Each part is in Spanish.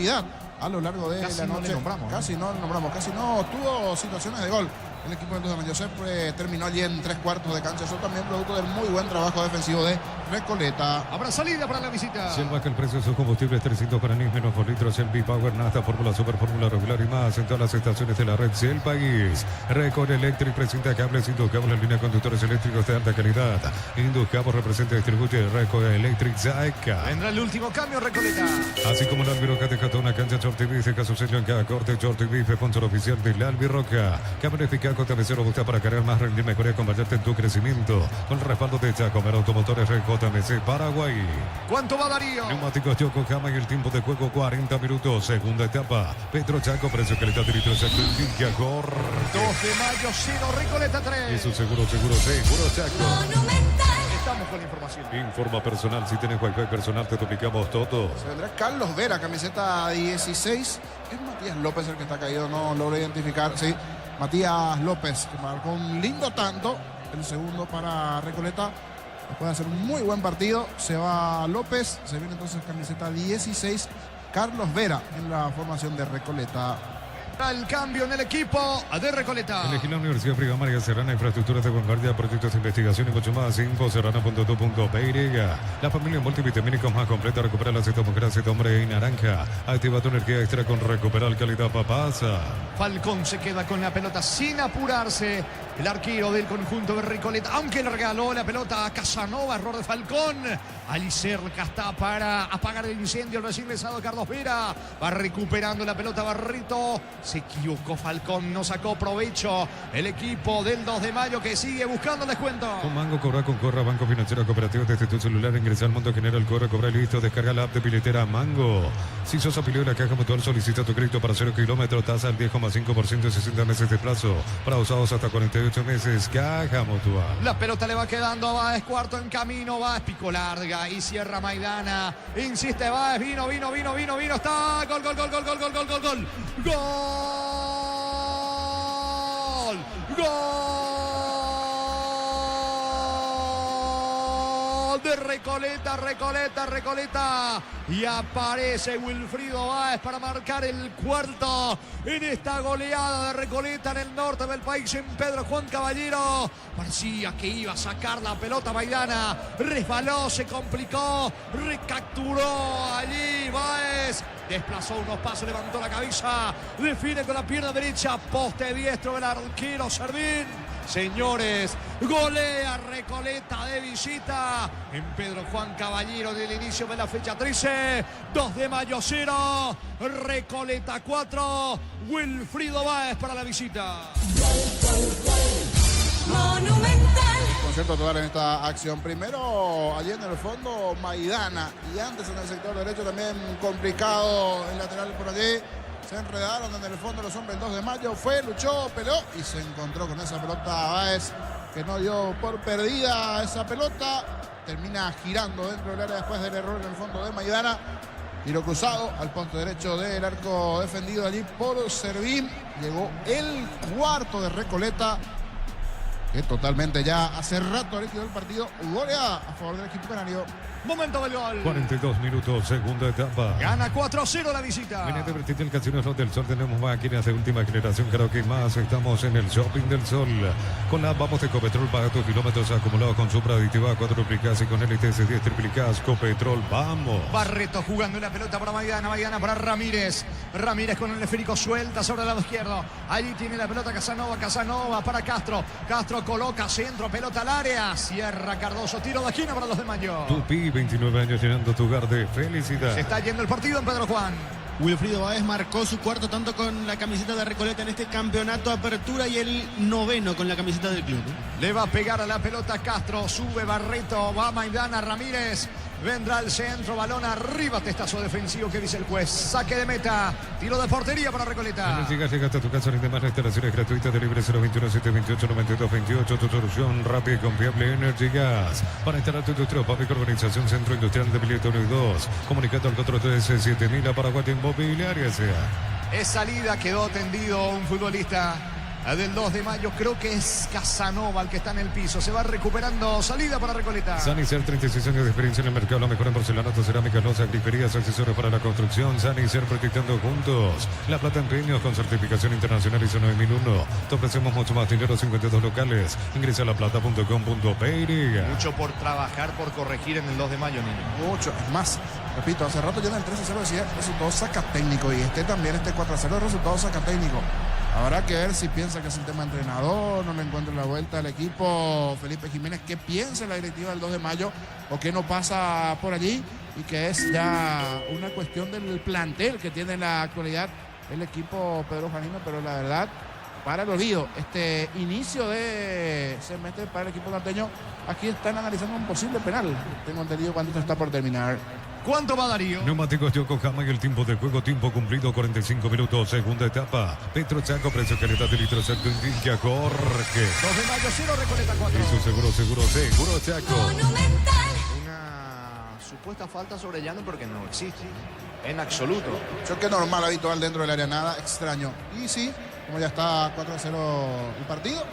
regularidad a lo largo de la noche. Casi no tuvo situaciones de gol. El equipo del 2 de Mayo siempre terminó allí en 3/4 de cancha. Eso también producto del muy buen trabajo defensivo de Recoleta. Habrá salida para la visita. Se baja el precio de sus combustibles 300 para menos por litros. El B-Power, Nafta, Fórmula Super, Fórmula Regular y más en todas las estaciones de la red del país. Recol Electric presenta cables Induscables en línea, conductores eléctricos de alta calidad. Induscables representa y distribuye Recol Electric Zaeca. Vendrá el último cambio, Recoleta. Así como el Albiroca te cató una cancha Short TV, deja su sello en cada corte. Short TV, sponsor oficial del Albiroca. Cámara eficaz con TVC robusta para cargar más, rendir mejor y acompañarte en tu crecimiento. Con el respaldo de Chacomer Automotores JMC Paraguay. ¿Cuánto va Darío? Neumáticos Yokohama y el tiempo de juego 40 minutos. Segunda etapa. Petro Chaco, precio, calidad de litro exacto. Indica Gor. 2 de mayo, 0, Recoleta 3. Eso seguro Chaco. Estamos con la información. Informa personal, si tienes wifi personal te duplicamos todo. Se vendrá Carlos Vera, camiseta 16. Es Matías López el que está caído, no logro identificar. Sí, Matías López, que marcó un lindo tanto. El segundo para Recoleta. Puede hacer un muy buen partido. Se va López. Se viene entonces camiseta 16. Carlos Vera en la formación de Recoleta. El cambio en el equipo de Recoleta. Elegí la Universidad Friga María Serrana, infraestructuras de vanguardia, proyectos de investigación y mucho más. Info serrana.tu.py. La familia multivitamínicos más completa. Recupera la mujer, hombre y naranja. Activa tu energía extra con Recuperar Calidad Papasa. Falcón se queda con la pelota sin apurarse. El arquero del conjunto de Recoleta, aunque le regaló la pelota a Casanova, error de Falcón. Ali cerca está para apagar el incendio. El recién ingresado Carlos Vera va recuperando la pelota Barrito. Se equivocó Falcón, no sacó provecho el equipo del 2 de mayo que sigue buscando el descuento. Con Mango, cobra con Corra, Banco Financiero Cooperativo desde tu celular. Ingresa al Mundo General, corre, cobra listo. Descarga la app de billetera Mango. Si sos afiliado de la Caja Mutual, solicita tu crédito para 0 kilómetros, tasa al 10,5% y 60 meses de plazo. Para usados hasta 48 meses, Caja Mutual. La pelota le va quedando a Báez, cuarto en camino. Báez, pico larga y cierra Maidana. Insiste Báez, vino. Está gol. De Recoleta. Y aparece Wilfrido Báez para marcar el cuarto en esta goleada de Recoleta en el norte del país, en Pedro Juan Caballero. Parecía que iba a sacar la pelota Maidana. Resbaló, se complicó, recapturó allí Báez. Desplazó unos pasos, levantó la cabeza, define con la pierna derecha, poste diestro del arquero Servín. Señores, golea Recoleta de visita en Pedro Juan Caballero del inicio de la fecha 13. 2 de mayo 0, Recoleta 4, Wilfrido Báez para la visita. Monumental. Concierto total en esta acción. Primero allí en el fondo Maidana y antes en el sector derecho también complicado el lateral por allí. Se enredaron en el fondo los hombres el 2 de mayo. Luchó, peleó y se encontró con esa pelota Báez, que no dio por perdida esa pelota. Termina girando dentro del área después del error en el fondo de Maidana. Tiro cruzado al punto derecho del arco defendido allí por Servín. Llegó el cuarto de Recoleta, que totalmente ya hace rato líquido el partido. Goleada a favor del equipo canario. Momento del gol. 42 minutos, segunda etapa. Gana 4-0 la visita. Venía de Vertiente, el Casino Slot del Sol. Tenemos máquinas de última generación, creo que más. Estamos en el Shopping del Sol. Con la Vamos de Copetrol, paga tus kilómetros acumulados con Supra aditiva 4 duplicas y con LTS 10 triplicas. Copetrol, vamos. Barreto jugando la pelota para Maidana para Ramírez. Ramírez con el esférico suelta sobre el lado izquierdo. Allí tiene la pelota Casanova para Castro. Castro coloca centro, pelota al área. Cierra Cardoso, tiro de esquina para los de Mayo. Tupi, 29 años llenando tu hogar de felicidad. Se está yendo el partido en Pedro Juan. Wilfrido Báez marcó su cuarto tanto con la camiseta de Recoleta en este campeonato apertura y el noveno con la camiseta del club. Le va a pegar a la pelota Castro, sube Barreto, va Maidana, Ramírez, vendrá al centro, balón arriba, testazo defensivo que dice el juez. Saque de meta, tiro de portería para Recoleta. Llega hasta tu casa, rinde más, la instalación es gratuita, de libre 021-728-9228, tu solución rápida y confiable Energy Gas. Para instalar tu industria, fábrica, organización, centro industrial de Bilieto 1 y 2. Comunicando al 413-7000 a Paraguay Inmobiliaria sea. Es salida, quedó tendido un futbolista del 2 de mayo. Creo que es Casanova el que está en el piso. Se va recuperando. Salida para Recoleta. Sanicer, 36 años de experiencia en el mercado. Lo mejor en porcelanato, cerámica, loza, griferías, accesorios para la construcción. Sanicer, proyectando juntos. La Plata Empeños con certificación internacional ISO 9001. Te ofrecemos mucho más dinero, 52 locales. Ingresa a laplata.com.py. Mucho por trabajar, por corregir en el 2 de mayo, niño. Mucho. Es más, repito, hace rato yo en el 13-0 decía resultado saca técnico. Y también, 4-0 el resultado saca técnico. Habrá que ver si piensa que es el tema entrenador, no le encuentra la vuelta al equipo. Felipe Jiménez, ¿qué piensa la directiva del 2 de mayo? ¿O qué no pasa por allí? Y que es ya una cuestión del plantel que tiene en la actualidad el equipo Pedro Janino. Pero la verdad, para el olvido, este inicio de semestre para el equipo norteño. Aquí están analizando un posible penal. Tengo entendido cuándo esto está por terminar. ¿Cuánto va Darío? Neumáticos Yokohama y el tiempo de juego, tiempo cumplido, 45 minutos, segunda etapa. Petro Chaco, precio calidad de litro Chaco, indica Jorge. 2 de mayo, 0, Recoleta 4. Y su seguro Chaco. Una supuesta falta sobre Llano porque no existe en absoluto. Choque normal, habitual dentro del área, nada extraño. Y sí, como ya está 4-0 el partido,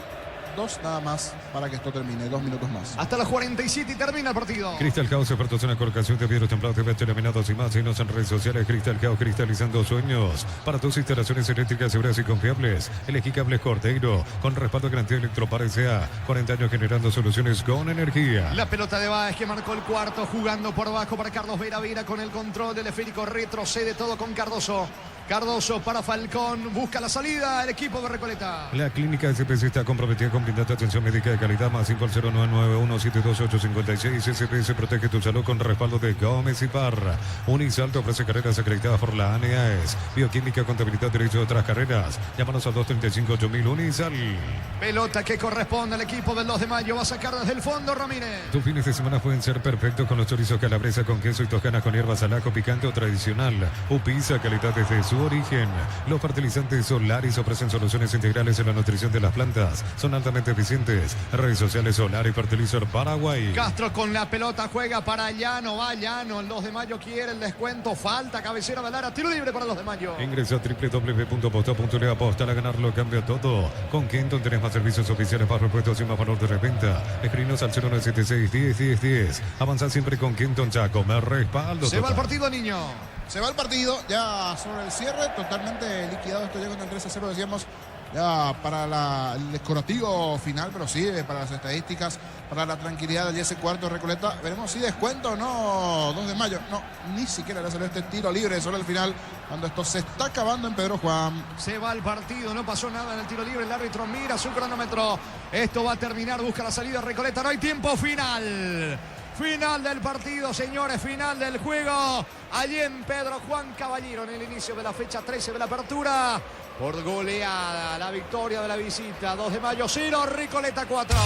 2 nada más para que esto termine, 2 minutos más. Hasta los 47 y termina el partido. Crystal House, expertos en la colocación de vidrios templados, de laminados y más. Síguenos en redes sociales. Crystal House, cristalizando sueños. Para tus instalaciones eléctricas seguras y confiables. Elegí cables Cordeiro, con respaldo de garantía Electropar S.A. 40 años generando soluciones con energía. La pelota de Báez que marcó el cuarto, jugando por abajo para Carlos Vera. Vera con el control del esférico, retrocede todo con Cardoso. Cardoso para Falcón, busca la salida el equipo de Recoleta. La clínica SPS está comprometida con brindarte atención médica de calidad. Más 5 al 0991-72856. SPS protege tu salud con respaldo de Gómez y Parra. Unisal te ofrece carreras acreditadas por la ANEAES. Bioquímica, contabilidad, derecho de otras carreras. Llámanos al 235-8000 Unisal. Pelota que corresponde al equipo del 2 de mayo. Va a sacar desde el fondo Ramírez. Tus fines de semana pueden ser perfectos con los chorizos calabresa con queso y tojanas con hierbas al ajo, picante o tradicional. Upiza, calidad desde su origen. Los fertilizantes Solaris ofrecen soluciones integrales en la nutrición de las plantas. Son altamente eficientes. Redes sociales Solar y Fertilizar Paraguay. Castro con la pelota, juega para Llano, va Llano. El 2 de mayo quiere el descuento. Falta, cabecera de Lara, tiro libre para el 2 de mayo. Ingresa a www.posta.le, apostar a ganarlo, cambia todo. Con Kenton tenés más servicios oficiales, más repuestos y más valor de reventa. Escribinos al 0976-10-10-10. Avanza siempre con Kenton Chaco. Me respaldo. Se va el partido, niño. Se va el partido, ya sobre el cierre, totalmente liquidado. Esto llega con el 13-0, decíamos, ya para el decorativo final, pero sí, para las estadísticas, para la tranquilidad de ese cuarto Recoleta. Veremos si descuento o no, 2 de mayo. No, ni siquiera le salió este tiro libre solo al final, cuando esto se está acabando en Pedro Juan. Se va el partido, no pasó nada en el tiro libre. El árbitro mira su cronómetro. Esto va a terminar, busca la salida Recoleta. No hay tiempo final. Final del partido, señores, final del juego. Allí en Pedro Juan Caballero, en el inicio de la fecha 13 de la apertura. Por goleada, la victoria de la visita. 2 de mayo, 0, Recoleta 4.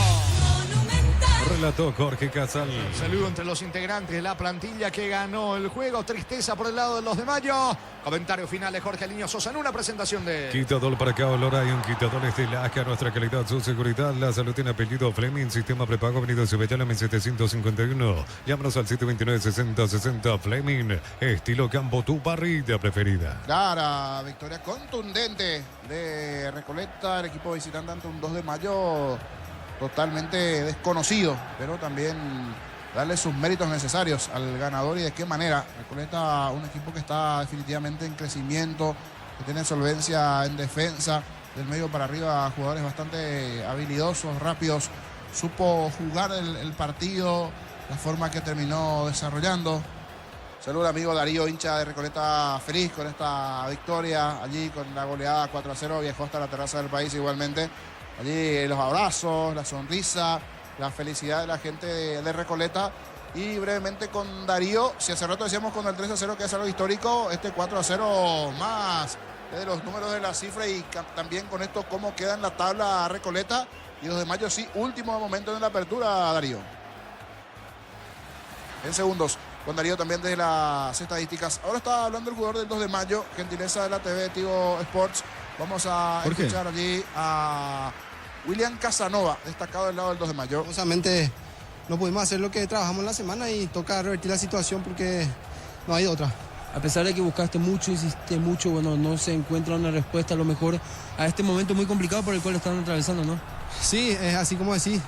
Relató Jorge Casal. Saludo entre los integrantes de la plantilla que ganó el juego. Tristeza por el lado de los de mayo. Comentario final de Jorge Aliño Sosa en una presentación de... Quitador para acá, Olora y un quitador de Laca. Nuestra calidad, su seguridad. La salud tiene apellido Fleming. Sistema prepago venido de Cebetala en 751. Llámanos al 729-6060 Fleming. Estilo campo, tu parrilla preferida. Clara victoria contundente de Recoleta. El equipo visitante ante un 2 de mayo totalmente desconocido, pero también darle sus méritos necesarios al ganador y de qué manera. Recoleta, un equipo que está definitivamente en crecimiento, que tiene solvencia en defensa, del medio para arriba, jugadores bastante habilidosos, rápidos, supo jugar el partido, la forma que terminó desarrollando. Saludos al amigo Darío, hincha de Recoleta, feliz con esta victoria, allí con la goleada 4-0, viajó hasta la terraza del país igualmente. Allí los abrazos, la sonrisa, la felicidad de la gente de Recoleta. Y brevemente con Darío, si hace rato decíamos con el 3-0 que es algo histórico, este 4-0 más de los números de la cifra y también con esto cómo queda en la tabla Recoleta. Y 2 de mayo sí, último momento en la apertura, Darío. En segundos, con Darío también desde las estadísticas. Ahora está hablando el jugador del 2 de mayo, gentileza de la TV Tigo Sports. Vamos a escuchar allí a William Casanova, destacado del lado del 2 de mayo. Justamente no pudimos hacer lo que trabajamos en la semana y toca revertir la situación porque no hay otra. A pesar de que buscaste mucho, insististe mucho, bueno, no se encuentra una respuesta a lo mejor a este momento muy complicado por el cual están atravesando, ¿no? Sí, es así como decís.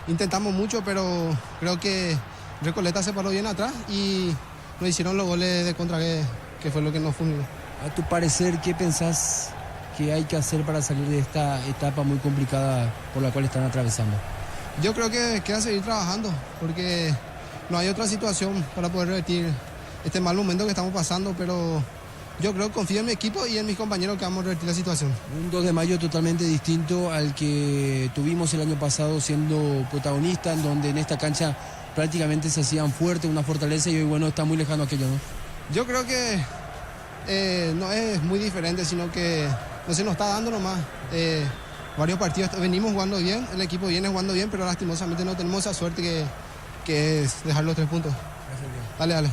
Intentamos mucho, pero creo que Recoleta se paró bien atrás y nos hicieron los goles de contra que fue lo que nos fulminó. A tu parecer, ¿qué pensás que hay que hacer para salir de esta etapa muy complicada por la cual están atravesando? Yo creo que queda seguir trabajando, porque no hay otra situación para poder revertir este mal momento que estamos pasando, pero yo creo que confío en mi equipo y en mis compañeros que vamos a revertir la situación. Un 2 de mayo totalmente distinto al que tuvimos el año pasado siendo protagonista, en donde en esta cancha prácticamente se hacían fuertes, una fortaleza, y hoy, bueno, está muy lejano aquello, ¿no? Yo creo que no es muy diferente, sino que no se nos está dando nomás. Varios partidos venimos jugando bien, el equipo viene jugando bien, pero lastimosamente no tenemos esa suerte que es dejar los 3 puntos. Dale.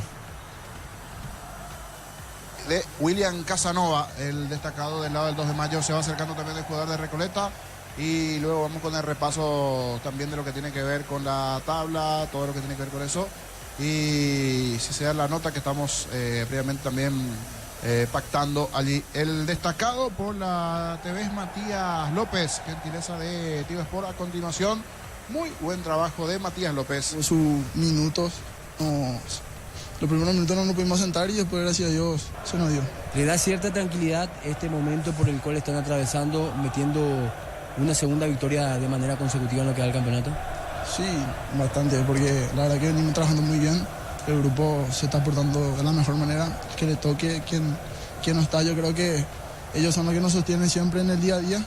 De William Casanova, el destacado del lado del 2 de mayo, se va acercando también el jugador de Recoleta, y luego vamos con el repaso también de lo que tiene que ver con la tabla, todo lo que tiene que ver con eso, y si se da la nota que estamos previamente también pactando allí. El destacado por la TV es Matías López, gentileza de Tigo Sport. A continuación, muy buen trabajo de Matías López. Sus minutos, los primeros minutos no nos pudimos sentar y después, gracias a Dios, se nos dio. ¿Le da cierta tranquilidad este momento por el cual están atravesando, metiendo una segunda victoria de manera consecutiva en lo que va al campeonato? Sí, bastante, porque la verdad que venimos trabajando muy bien. El grupo se está portando de la mejor manera, que le toque quien no está. Yo creo que ellos son los que nos sostienen siempre en el día a día,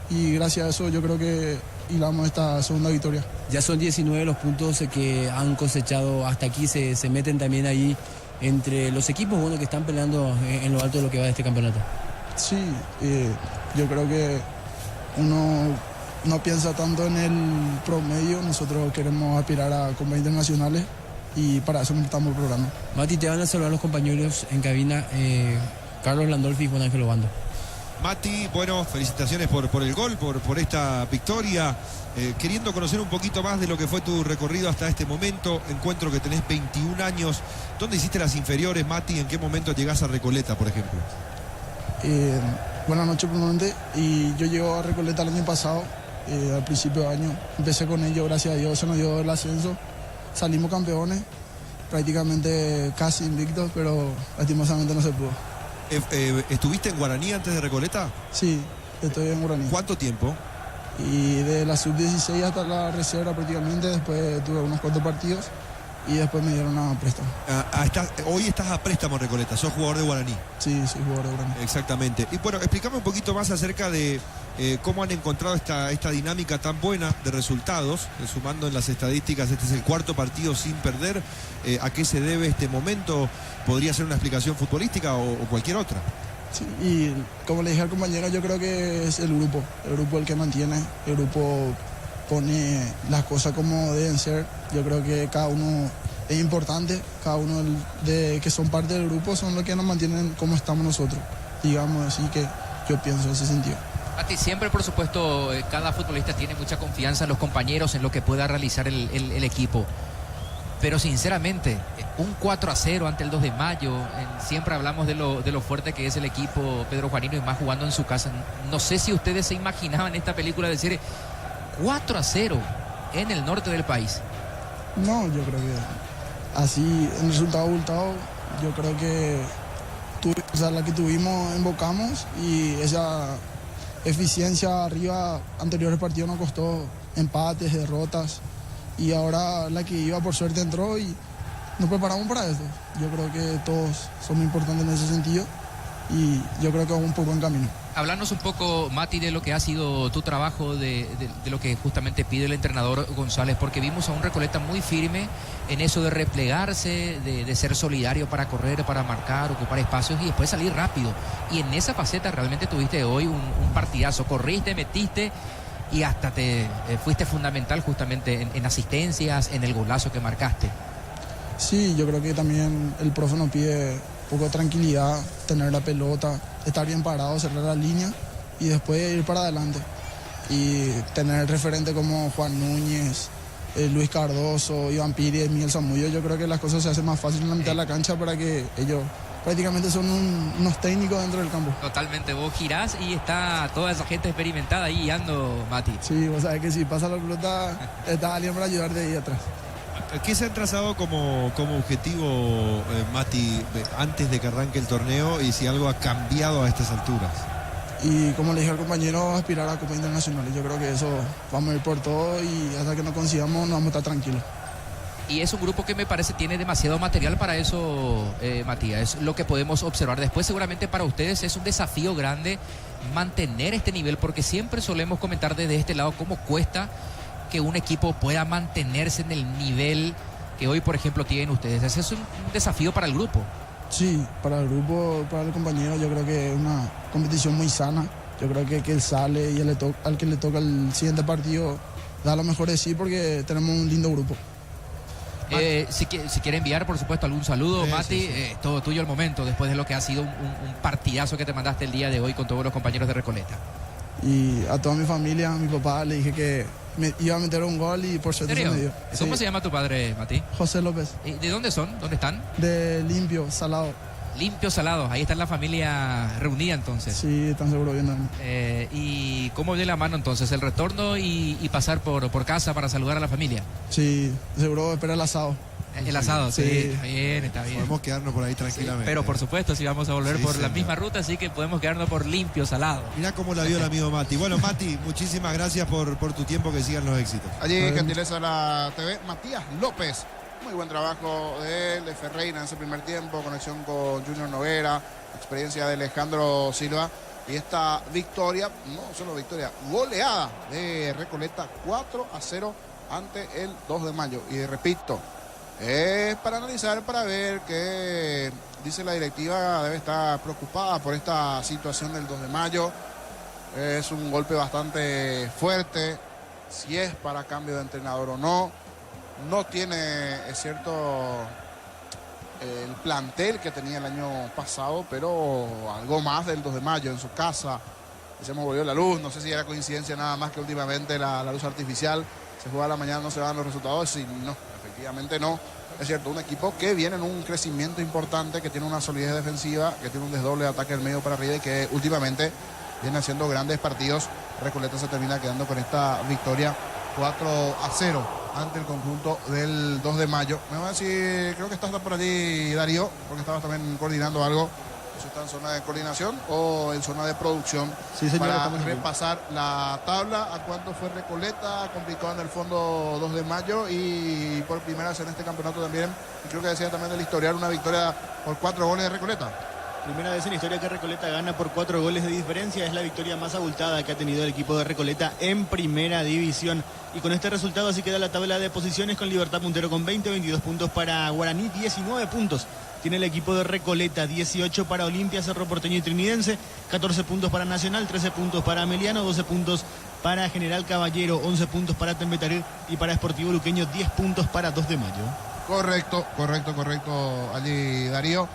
y gracias a eso yo creo que hilamos esta segunda victoria. Ya son 19 los puntos que han cosechado hasta aquí, se meten también ahí entre los equipos, bueno, que están peleando en lo alto de lo que va de este campeonato. Sí, yo creo que uno no piensa tanto en el promedio. Nosotros queremos aspirar a copas internacionales y para eso necesitamos el programa. Mati, te van a saludar los compañeros en cabina, Carlos Landolfi y Juan Ángel Obando. Mati, bueno, felicitaciones por el gol, por esta victoria. Queriendo conocer un poquito más de lo que fue tu recorrido hasta este momento, encuentro que tenés 21 años. ¿Dónde hiciste las inferiores, Mati? ¿En qué momento llegás a Recoleta, por ejemplo? Buenas noches, primeramente. Y yo llego a Recoleta el año pasado, al principio de año. Empecé con ellos, gracias a Dios, se nos dio el ascenso. Salimos campeones, prácticamente casi invictos, pero lastimosamente no se pudo. ¿Estuviste en Guaraní antes de Recoleta? Sí, estoy en Guaraní. ¿Cuánto tiempo? Y de la sub-16 hasta la reserva prácticamente, después tuve unos cuantos partidos y después me dieron a préstamo. Hoy estás a préstamo en Recoleta, sos jugador de Guaraní. Sí, soy jugador de Guaraní. Exactamente. Y bueno, explícame un poquito más acerca de cómo han encontrado esta dinámica tan buena de resultados, sumando en las estadísticas, este es el 4º partido sin perder. ¿A qué se debe este momento? ¿Podría ser una explicación futbolística o cualquier otra? Sí, y como le dije al compañero, yo creo que es el grupo el que mantiene, el grupo pone las cosas como deben ser. Yo creo que cada uno es importante, cada uno de que son parte del grupo son los que nos mantienen como estamos nosotros, digamos así, que yo pienso en ese sentido. Mati, siempre, por supuesto, cada futbolista tiene mucha confianza en los compañeros, en lo que pueda realizar el equipo. Pero sinceramente, un 4-0 ante el 2 de mayo, siempre hablamos de lo fuerte que es el equipo Pedro Juanino, y más jugando en su casa. No sé si ustedes se imaginaban esta película decir 4-0 en el norte del país. No, yo creo que así, en resultado abultado, yo creo que la que tuvimos invocamos, y esa eficiencia arriba, anteriores partidos nos costó empates, derrotas, y ahora la que iba por suerte entró y nos preparamos para esto. Yo creo que todos somos importantes en ese sentido y yo creo que vamos un poco en camino. Hablarnos un poco, Mati, de lo que ha sido tu trabajo, de lo que justamente pide el entrenador González, porque vimos a un Recoleta muy firme en eso de replegarse, de ser solidario para correr, para marcar, ocupar espacios y después salir rápido. Y en esa faceta realmente tuviste hoy un partidazo, corriste, metiste y hasta te fuiste fundamental justamente en asistencias, en el golazo que marcaste. Sí, yo creo que también el profe nos pide un poco de tranquilidad, tener la pelota, estar bien parado, cerrar la línea y después ir para adelante. Y tener referente como Juan Núñez, Luis Cardoso, Iván Pires, Miguel Zamudio, yo creo que las cosas se hacen más fáciles en la mitad de la cancha para que ellos prácticamente son unos técnicos dentro del campo. Totalmente, vos girás y está toda esa gente experimentada ahí guiando, Mati. Sí, vos sabés que si pasa la pelota, está alguien para ayudarte ahí atrás. ¿Qué se han trazado como objetivo, Mati, antes de que arranque el torneo y si algo ha cambiado a estas alturas? Y como le dije al compañero, aspirar a Copa Internacional. Yo creo que eso vamos a ir por todo y hasta que nos consigamos nos vamos a estar tranquilos. Y es un grupo que me parece tiene demasiado material para eso, Matías. Es lo que podemos observar. Después seguramente para ustedes es un desafío grande mantener este nivel, porque siempre solemos comentar desde este lado cómo cuesta que un equipo pueda mantenerse en el nivel que hoy, por ejemplo, tienen ustedes. Ese es un desafío para el grupo. Sí, para el grupo, para el compañero, yo creo que es una competición muy sana. Yo creo que él sale y al que le toca el siguiente partido da lo mejor de sí, porque tenemos un lindo grupo. Si quiere enviar, por supuesto, algún saludo, Mati, todo tuyo el momento, después de lo que ha sido un partidazo que te mandaste el día de hoy con todos los compañeros de Recoleta. Y a toda mi familia, a mi papá, le dije que me iba a meter un gol y por suerte se me dio. ¿Cómo se llama tu padre, Mati? José López. ¿De dónde son? ¿Dónde están? De Limpio, Salado. Limpio, Salado, ahí está la familia reunida entonces. Sí, están seguro viendo. ¿Y cómo viene la mano entonces? ¿El retorno y pasar por casa para saludar a la familia? Sí, seguro espera el asado. El asado, sí, está bien, está bien. Podemos quedarnos por ahí tranquilamente. Sí, pero por supuesto, si vamos a volver por la misma ruta, así que podemos quedarnos por Limpio, Salado. Mirá cómo la vio el amigo Mati. Bueno, Mati, muchísimas gracias por tu tiempo, que sigan los éxitos. Allí, gentileza de la TV, Matías López. Muy buen trabajo de él, de Ferreira en ese primer tiempo, conexión con Junior Noguera, experiencia de Alejandro Silva. Y esta victoria, no solo victoria, goleada de Recoleta 4-0 ante el 2 de mayo. Y repito, es para analizar, para ver que dice la directiva debe estar preocupada por esta situación del 2 de mayo. Es un golpe bastante fuerte, si es para cambio de entrenador o no. No tiene, es cierto, el plantel que tenía el año pasado, pero algo más del 2 de mayo en su casa. Se me volvió la luz, no sé si era coincidencia nada más que últimamente la luz artificial. Se juega a la mañana, no se dan los resultados, y no, efectivamente no. Es cierto, un equipo que viene en un crecimiento importante, que tiene una solidez defensiva, que tiene un desdoble de ataque del medio para arriba y que últimamente viene haciendo grandes partidos. Recoleta se termina quedando con esta victoria 4-0 ante el conjunto del 2 de mayo. Me voy a decir, creo que estás por allí, Darío, porque estabas también coordinando algo. ¿Eso está en zona de coordinación o en zona de producción? Sí, señor, para estamos repasar la tabla, a cuánto fue Recoleta, complicado en el fondo 2 de mayo y por primera vez en este campeonato también, y creo que decía también del historial, una victoria por 4 goles de Recoleta. Primera vez en la historia que Recoleta gana por 4 goles de diferencia. Es la victoria más abultada que ha tenido el equipo de Recoleta en primera división. Y con este resultado así queda la tabla de posiciones, con Libertad puntero con 20, 22 puntos para Guaraní, 19 puntos tiene el equipo de Recoleta, 18 para Olimpia, Cerro Porteño y Trinidense, 14 puntos para Nacional, 13 puntos para Ameliano, 12 puntos para General Caballero, 11 puntos para Tembetaré y para Sportivo Luqueño, 10 puntos para 2 de mayo. Correcto, allí, Darío.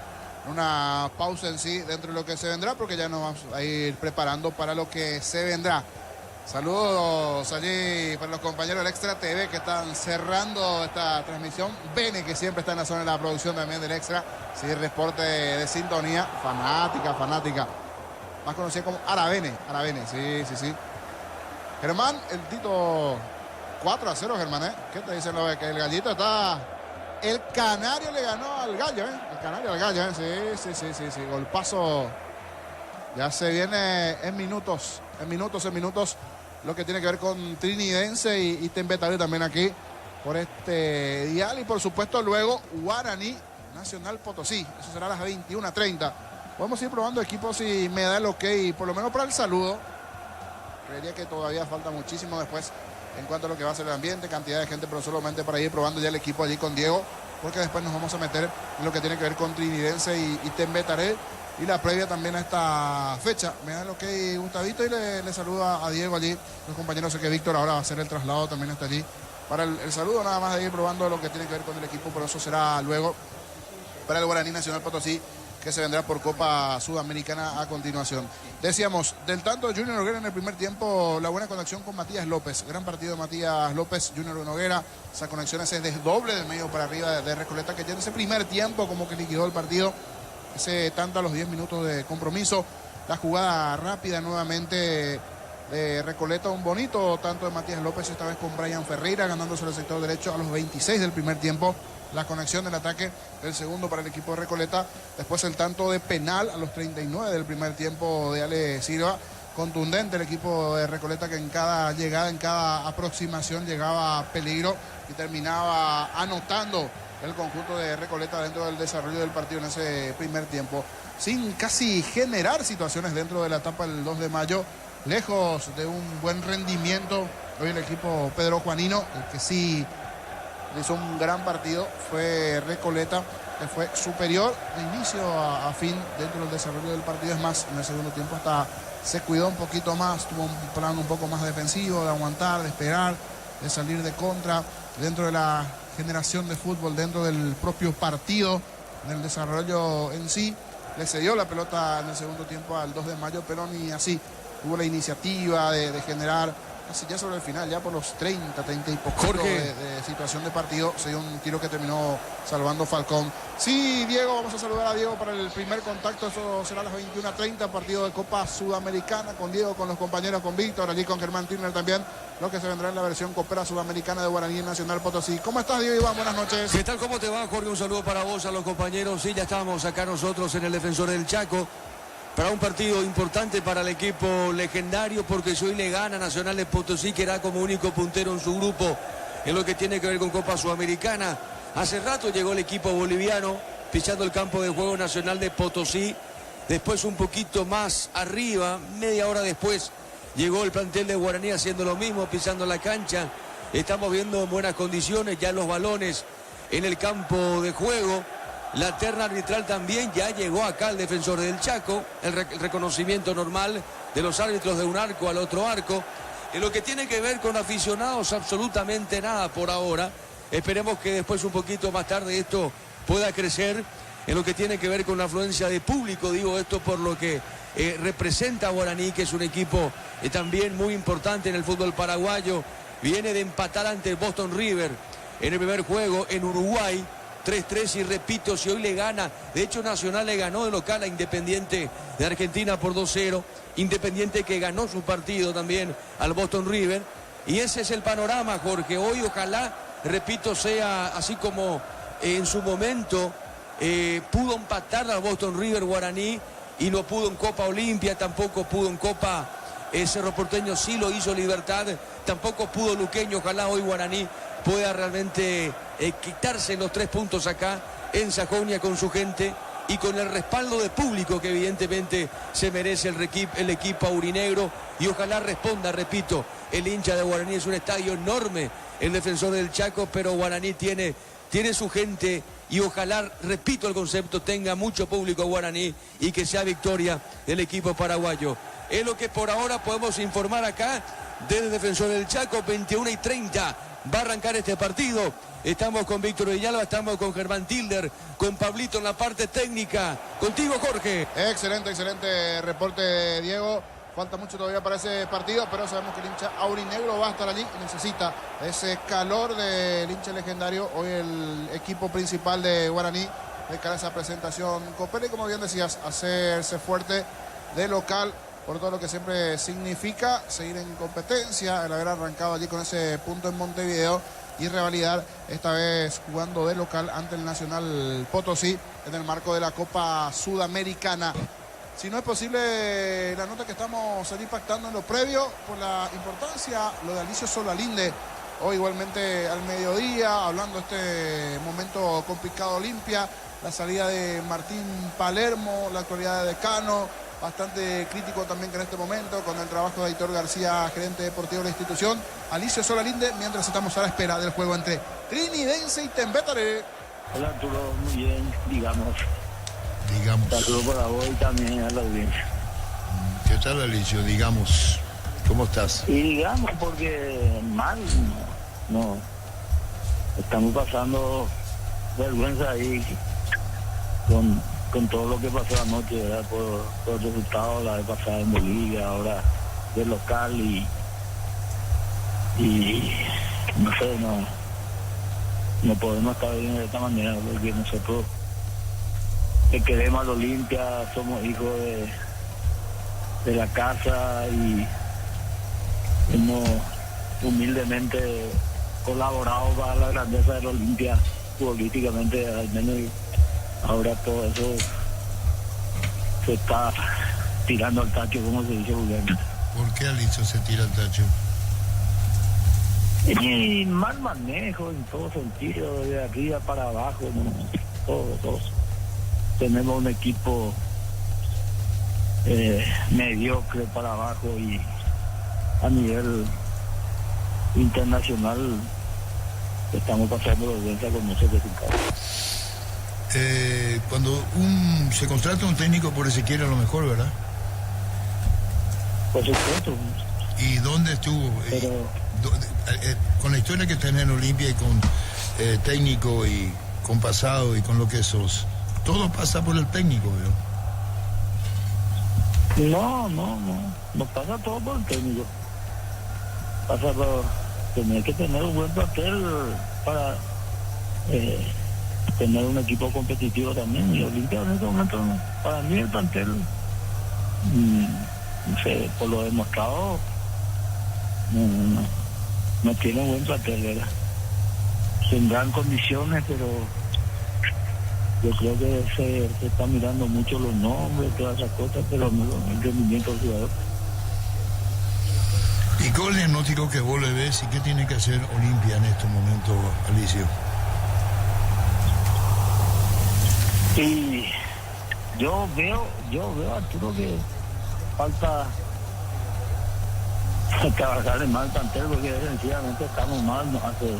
Una pausa en sí dentro de lo que se vendrá, porque ya nos vamos a ir preparando para lo que se vendrá. Saludos allí para los compañeros del Extra TV que están cerrando esta transmisión. Bene, que siempre está en la zona de la producción también del Extra. Sí, reporte de sintonía. Fanática. Más conocida como Aravene, sí. Germán, el Tito 4-0, Germán, ¿Qué te dicen los que el gallito está? El Canario le ganó al Gallo, El Canario al Gallo, Sí. Golpazo. Ya se viene en minutos. Lo que tiene que ver con Trinidense y Tembetaré también aquí por este dial. Y por supuesto luego Guaraní, Nacional Potosí. Eso será a las 21:30. Podemos ir probando equipos y me da el ok, por lo menos para el saludo. Creería que todavía falta muchísimo después en cuanto a lo que va a ser el ambiente, cantidad de gente, pero solamente para ir probando ya el equipo allí con Diego, porque después nos vamos a meter en lo que tiene que ver con Trinidense y Tembetaré. Y la previa también a esta fecha. Me da lo que Gustavito y le saluda a Diego allí. Los compañeros, sé que Víctor ahora va a hacer el traslado, también está allí. Para el saludo nada más de ir probando lo que tiene que ver con el equipo, pero eso será luego para el Guaraní Nacional Potosí, que se vendrá por Copa Sudamericana a continuación. Decíamos, del tanto de Junior Noguera en el primer tiempo, la buena conexión con Matías López. Gran partido de Matías López, Junior Noguera. Esa conexión, ese desdoble del medio para arriba de Recoleta, que ya en ese primer tiempo como que liquidó el partido. ese tanto a los 10 minutos de compromiso. La jugada rápida nuevamente de Recoleta, un bonito tanto de Matías López, esta vez con Brian Ferreira, ganándose el sector derecho a los 26 del primer tiempo. La conexión del ataque, el segundo para el equipo de Recoleta. Después el tanto de penal a los 39 del primer tiempo de Ale Silva. Contundente el equipo de Recoleta, que en cada llegada, en cada aproximación llegaba a peligro y terminaba anotando el conjunto de Recoleta dentro del desarrollo del partido en ese primer tiempo, sin casi generar situaciones dentro de la etapa del 2 de mayo, lejos de un buen rendimiento. Hoy el equipo Pedro Juanino, el que sí hizo un gran partido, fue Recoleta, que fue superior de inicio a fin dentro del desarrollo del partido. Es más, en el segundo tiempo hasta se cuidó un poquito más, tuvo un plan un poco más defensivo, de aguantar, de esperar, de salir de contra dentro de la generación de fútbol, dentro del propio partido, en el desarrollo en sí. Le cedió la pelota en el segundo tiempo al 2 de mayo, pero ni así tuvo la iniciativa de generar. Así ya sobre el final, ya por los 30 y poco de situación de partido, se dio un tiro que terminó salvando Falcón. Sí, Diego, vamos a saludar a Diego para el primer contacto. Eso será a las 21:30, partido de Copa Sudamericana, con Diego, con los compañeros, con Víctor, allí con Germán Tirner también, lo que se vendrá en la versión Copera Sudamericana de Guaraní Nacional Potosí. ¿Cómo estás, Diego Iván? Buenas noches. ¿Qué tal? ¿Cómo te va, Jorge? Un saludo para vos, a los compañeros. Sí, ya estábamos acá nosotros en el Defensor del Chaco para un partido importante para el equipo legendario, porque si hoy le gana Nacional de Potosí, que era como único puntero en su grupo en lo que tiene que ver con Copa Sudamericana. Hace rato llegó el equipo boliviano pisando el campo de juego Nacional de Potosí. Después, un poquito más arriba, media hora después, llegó el plantel de Guaraní haciendo lo mismo, pisando la cancha. Estamos viendo en buenas condiciones ya los balones en el campo de juego. La terna arbitral también ya llegó acá el Defensor del Chaco, el reconocimiento normal de los árbitros de un arco al otro arco. En lo que tiene que ver con aficionados, absolutamente nada por ahora. Esperemos que después, un poquito más tarde, esto pueda crecer. En lo que tiene que ver con la afluencia de público, digo esto por lo que representa a Guaraní, que es un equipo también muy importante en el fútbol paraguayo. Viene de empatar ante Boston River en el primer juego en Uruguay. 3-3, y repito, si hoy le gana, de hecho Nacional le ganó de local a Independiente de Argentina por 2-0, Independiente que ganó su partido también al Boston River, y ese es el panorama, Jorge. Hoy ojalá, repito, sea así como en su momento pudo empatar al Boston River Guaraní, y no pudo en Copa Olimpia, tampoco pudo en Copa Cerro Porteño, sí lo hizo Libertad, tampoco pudo Luqueño. Ojalá hoy Guaraní pueda realmente quitarse los 3 puntos acá en Sajonia con su gente y con el respaldo de público que evidentemente se merece el equipo aurinegro, y ojalá responda, repito, el hincha de Guaraní. Es un estadio enorme el Defensor del Chaco, pero Guaraní tiene su gente, y ojalá, repito el concepto, tenga mucho público Guaraní y que sea victoria del equipo paraguayo. Es lo que por ahora podemos informar acá desde el Defensor del Chaco. 21:30 va a arrancar este partido. Estamos con Víctor Villalba, estamos con Germán Tilder, con Pablito en la parte técnica. Contigo, Jorge. Excelente reporte, Diego. Falta mucho todavía para ese partido, pero sabemos que el hincha aurinegro va a estar allí y necesita ese calor del hincha legendario. Hoy el equipo principal de Guaraní de cara a esa presentación copera, y como bien decías, hacerse fuerte de local por todo lo que siempre significa seguir en competencia, el haber arrancado allí con ese punto en Montevideo y revalidar esta vez jugando de local ante el Nacional Potosí en el marco de la Copa Sudamericana. Si no es posible, la nota que estamos allí pactando en lo previo, por la importancia, lo de Alicio Solalinde, hoy igualmente al mediodía, hablando de este momento complicado Olimpia, la salida de Martín Palermo, la actualidad de Decano, bastante crítico también que en este momento, con el trabajo de Aitor García, gerente deportivo de la institución. Alicio Solalinde, mientras estamos a la espera del juego entre Trinidense y Tembétare. Hola Arturo, muy bien, digamos. Saludos para vos y también a la audiencia. ¿Qué tal, Alicio? Digamos, ¿cómo estás? Y digamos, porque mal, no. Estamos pasando vergüenza ahí con todo lo que pasó anoche, ¿verdad? Por el resultado, la vez pasada en Bolivia, ahora de local, y no sé, no podemos estar bien de esta manera, porque nosotros que queremos al Olimpia, somos hijos de la casa y hemos humildemente colaborado para la grandeza del Olimpia políticamente, al menos ahora todo eso se está tirando al tacho, como se dice vulgarmente. ¿Por qué Alicio se tira al tacho? Y mal manejo en todo sentido, de arriba para abajo, ¿no? Todos. Tenemos un equipo mediocre para abajo y a nivel internacional estamos pasando vergüenza con muchos resultados. Cuando se contrata un técnico por ese quiere a lo mejor, ¿verdad? Por supuesto. ¿Y dónde estuvo? Con la historia que tenés en Olimpia y con técnico y con pasado y con lo que sos, todo pasa por el técnico, ¿verdad? No pasa todo por el técnico. Pasa por tener que tener un buen papel para tener un equipo competitivo también. Y Olimpia en este momento, para mí el plantel, no sé, por lo demostrado, no tiene buen plantel, ¿verdad? Tendrán condiciones, pero yo creo que se está mirando mucho los nombres, todas esas cosas, pero no el rendimiento del jugador. ¿Y cuál es el diagnóstico que vos le ves y qué tiene que hacer Olimpia en estos momentos, Alicio? Y yo veo Arturo que falta trabajar en mal plantel, porque sencillamente estamos mal, nos hace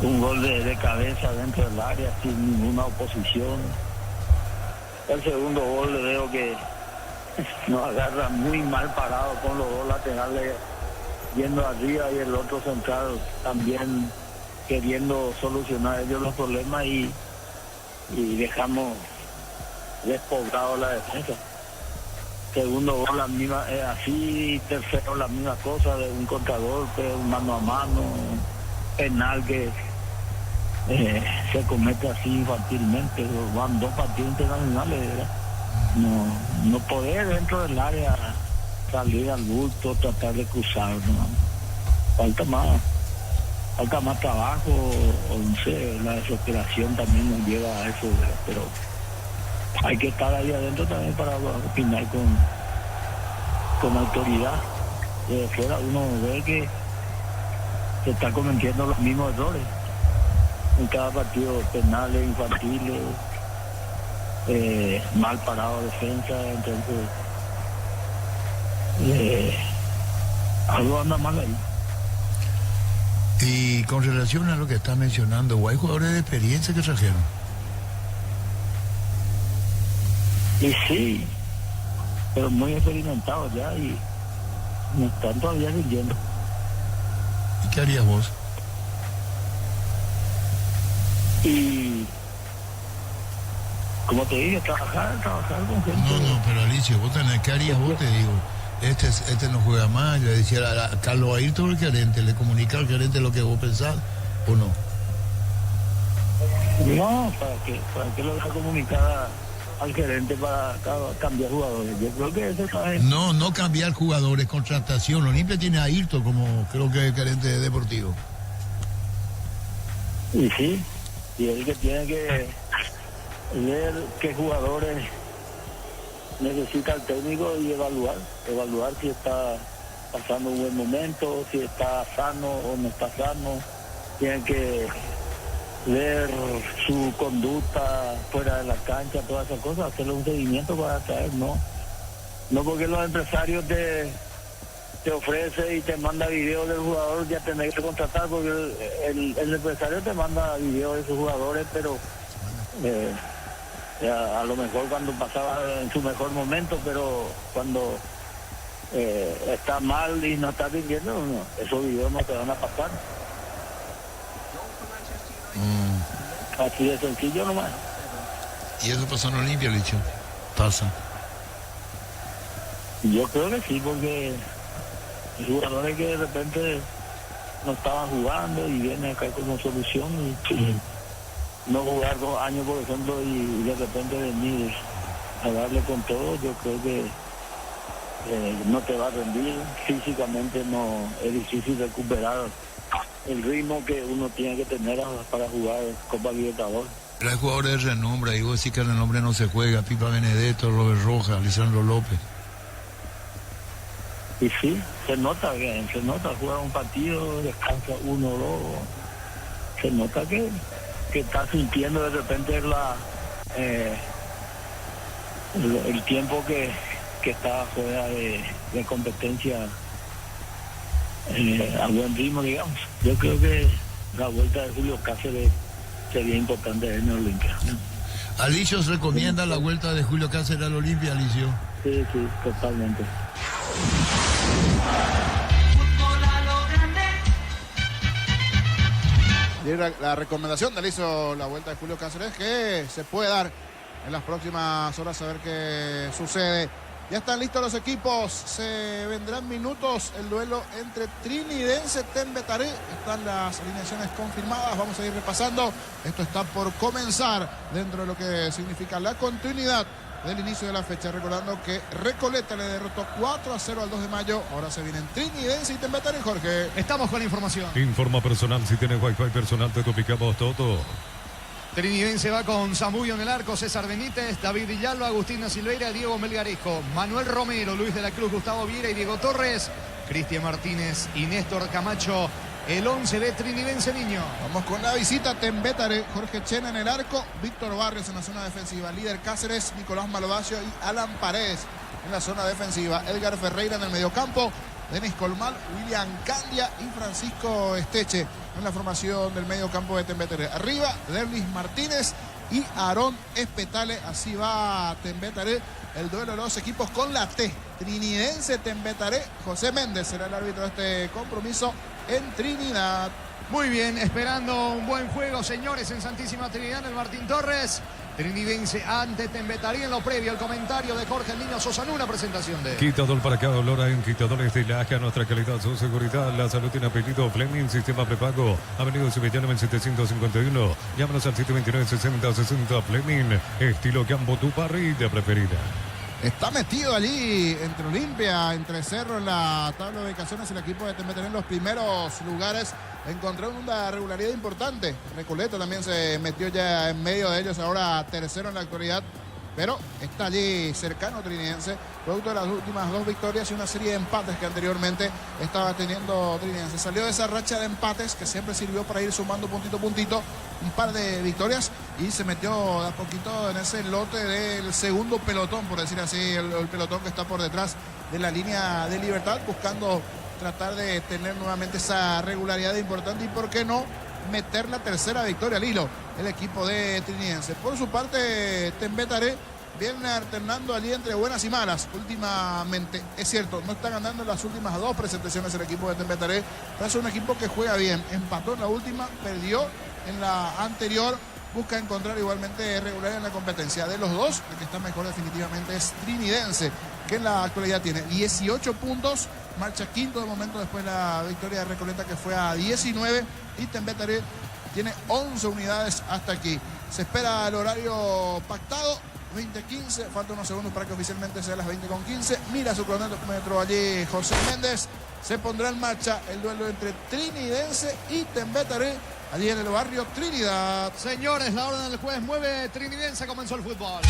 un gol de cabeza dentro del área sin ninguna oposición. El segundo gol le veo que nos agarra muy mal parado con los dos laterales yendo arriba y el otro central también queriendo solucionar ellos los problemas y dejamos despoblado la defensa. Segundo gol la misma, así, tercero la misma cosa, de un contragolpe, un mano a mano, penal que se comete así infantilmente. Van 2 partidos internacionales, ¿verdad? No poder dentro del área salir al bulto, tratar de cruzar, ¿no? Falta más trabajo, o no sé, la desesperación también nos lleva a eso, ¿verdad? Pero hay que estar ahí adentro también para opinar con autoridad. De fuera uno ve que se está cometiendo los mismos errores en cada partido, penales, infantiles, mal parado defensa, entonces algo anda mal ahí. Y con relación a lo que estás mencionando, ¿hay jugadores de experiencia que trajeron? Y sí, pero muy experimentados ya y no están todavía rindiendo. ¿Y qué harías vos? Y como te dije, trabajar con gente. No, pero Alicio, vos tenés, ¿qué harías vos? Te digo, este no juega más. Le decía a Carlos Ayrton, el gerente, le comunica al gerente lo que vos pensás, ¿o no? No, ¿para qué lo vas a comunicar al gerente para cambiar jugadores? Yo creo que eso está bien. No cambiar jugadores, contratación. Olimpia tiene a Ayrton como creo que es gerente deportivo. Y sí, y es el que tiene que ver qué jugadores necesita el técnico y evaluar si está pasando un buen momento, si está sano o no está sano. Tiene que ver su conducta fuera de la cancha, todas esas cosas, hacerle un seguimiento para traer, no porque los empresarios te ofrece y te manda videos del jugador, ya tenés que contratar, porque el empresario te manda videos de sus jugadores, pero a lo mejor cuando pasaba en su mejor momento, pero cuando está mal y no está rindiendo, esos videos no te van a pasar. Así de sencillo nomás. ¿Y eso pasa en Olimpia, Licho? Pasa. Yo creo que sí, porque hay jugadores que de repente no estaban jugando y vienen acá como solución no jugar 2 años, por ejemplo, y de repente venir a darle con todo, yo creo que no te va a rendir. Físicamente no es difícil recuperar el ritmo que uno tiene que tener para jugar Copa Libertadores. Pero hay jugadores de renombre, ahí vos decís que el renombre no se juega, Pipa Benedetto, Robert Rojas, Lisandro López. Y sí, se nota bien, se nota, juega un partido, descansa 1 o 2, se nota que está sintiendo de repente el tiempo que está fuera de competencia a buen ritmo, digamos. Yo creo que la vuelta de Julio Cáceres sería importante en el Olimpia. ¿Alicio recomienda la vuelta de Julio Cáceres al Olimpia, Alicio? Sí, totalmente. Y la recomendación de Alicio, la vuelta de Julio Cáceres, que se puede dar en las próximas horas, a ver qué sucede. Ya están listos los equipos, se vendrán minutos el duelo entre Trinidense Tembetaré. Están las alineaciones confirmadas, vamos a ir repasando. Esto está por comenzar dentro de lo que significa la continuidad del inicio de la fecha. Recordando que Recoleta le derrotó 4-0 al 2 de mayo. Ahora se vienen Trinidense y Tembetaré, Jorge. Estamos con la información. Informa personal, si tienes wifi personal te duplicamos todo. Trinidense va con Zamudio en el arco, César Benítez, David Villalba, Agustina Silveira, Diego Melgarejo, Manuel Romero, Luis de la Cruz, Gustavo Viera y Diego Torres, Cristian Martínez y Néstor Camacho, el 11 de Trinidense, niño. Vamos con la visita, Tembetaré, Jorge Chena en el arco, Víctor Barrios en la zona defensiva, Líder Cáceres, Nicolás Malvacio y Alan Paredes en la zona defensiva, Edgar Ferreira en el mediocampo, Denis Colmal, William Candia y Francisco Esteche en la formación del medio campo de Tembetaré. Arriba, Derlis Martínez y Aarón Espetale. Así va Tembetaré. El duelo de los equipos con la T. Trinidense Tembetaré. José Méndez será el árbitro de este compromiso en Trinidad. Muy bien, esperando un buen juego, señores, en Santísima Trinidad, el Martín Torres. Trinidense ante Tembetaré. En lo previo, el comentario de Jorge el Niño Sosa en una presentación de Quitador para cada olor en Quitadores de Laja, nuestra calidad, su seguridad, la salud tiene apellido Fleming, sistema prepago, Avenida Sevillano en 751, llámanos al 729-6060 Fleming, estilo Campo, tu parrilla preferida. Está metido allí entre Olimpia, entre Cerro en la tabla de ubicaciones. El equipo de Tembetaré en los primeros lugares encontró una regularidad importante. Recoleta también se metió ya en medio de ellos, ahora tercero en la actualidad, pero está allí cercano Trinidense, producto de las últimas 2 victorias y una serie de empates que anteriormente estaba teniendo Trinidense. Salió de esa racha de empates que siempre sirvió para ir sumando puntito a puntito, un par de victorias, y se metió de a poquito en ese lote del segundo pelotón, por decir así, el pelotón que está por detrás de la línea de Libertad, buscando tratar de tener nuevamente esa regularidad importante y, por qué no, meter la tercera victoria al hilo el equipo de Trinidense. Por su parte, Tembetaré viene alternando allí entre buenas y malas últimamente. Es cierto, no está ganando en las últimas 2 presentaciones el equipo de Tembetaré, pero es un equipo que juega bien. Empató en la última, perdió en la anterior, busca encontrar igualmente regularidad en la competencia. De los dos, el que está mejor definitivamente es Trinidense, que en la actualidad tiene 18 puntos, marcha quinto de momento después de la victoria de Recoleta, que fue a 19, y Tembetaré tiene 11 unidades hasta aquí. Se espera el horario pactado, 20:15, faltan unos segundos para que oficialmente sea las 20:15. Mira su cronómetro allí José Méndez. Se pondrá en marcha el duelo entre Trinidense y Tembetaré, allí en el barrio Trinidad. Señores, la orden del juez mueve Trinidense, comenzó el fútbol.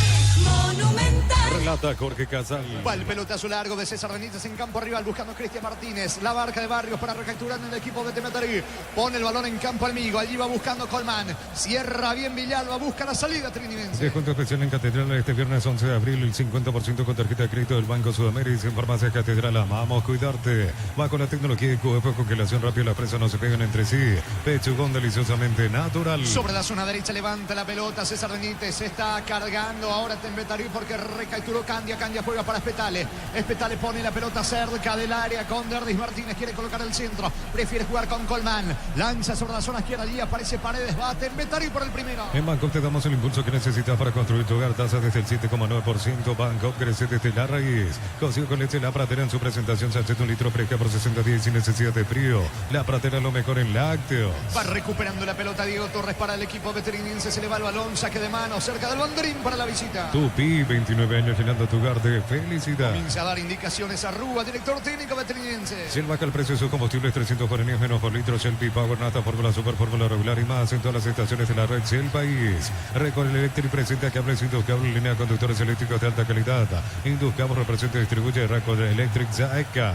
Monumental. Relata Jorge Casal. Va el pelotazo largo de César Benítez en campo rival, buscando a Cristian Martínez. La barca de Barrios para recapturar en el equipo de Tembetaré. Pone el balón en campo amigo, allí va buscando Colman. Cierra bien Villalba, busca la salida Trinidense. Descuento especial en Catedral este viernes 11 de abril, el 50% con tarjeta de crédito del Banco Sudamérica. En Farmacia Catedral, amamos cuidarte. Va con la tecnología de QF, congelación rápida, las presas no se pegan entre sí. Pechugón deliciosamente natural. Sobre la zona derecha levanta la pelota César Benítez, se está cargando ahora Tembetarí porque recapturó Candia. Candia juega para Spetale. Spetale pone la pelota cerca del área con Derdis Martínez. Quiere colocar el centro. Prefiere jugar con Colmán. Lanza sobre la zona izquierda. Allí aparece Paredes. Va a Tembetarí por el primero. En Bangkok te damos el impulso que necesitas para construir tu hogar. Tasa desde el 7,9%. Bangkok crece desde la raíz. Cocido con leche La Pratera en su presentación. Sachet 1 litro fresca por 60 días sin necesidad de frío. La Pratera lo mejor en lácteos. Va recuperando la pelota Diego Torres para el equipo veteriniense. Se le va el balón. Saque de mano cerca del banderín para la visita. Tupi, 29 años llenando tu hogar de felicidad. Comienza a dar indicaciones a Rúa, director técnico veteriniense. Si baja el precio de sus combustibles 300 guaraníes menos por litro. Shell Power Nata, Fórmula Super, Fórmula Regular y más en todas las estaciones de la red Shell País. Record Electric presenta cables Induscable, línea de conductores eléctricos de alta calidad. Induscable representa y distribuye Record Electric Zaeca.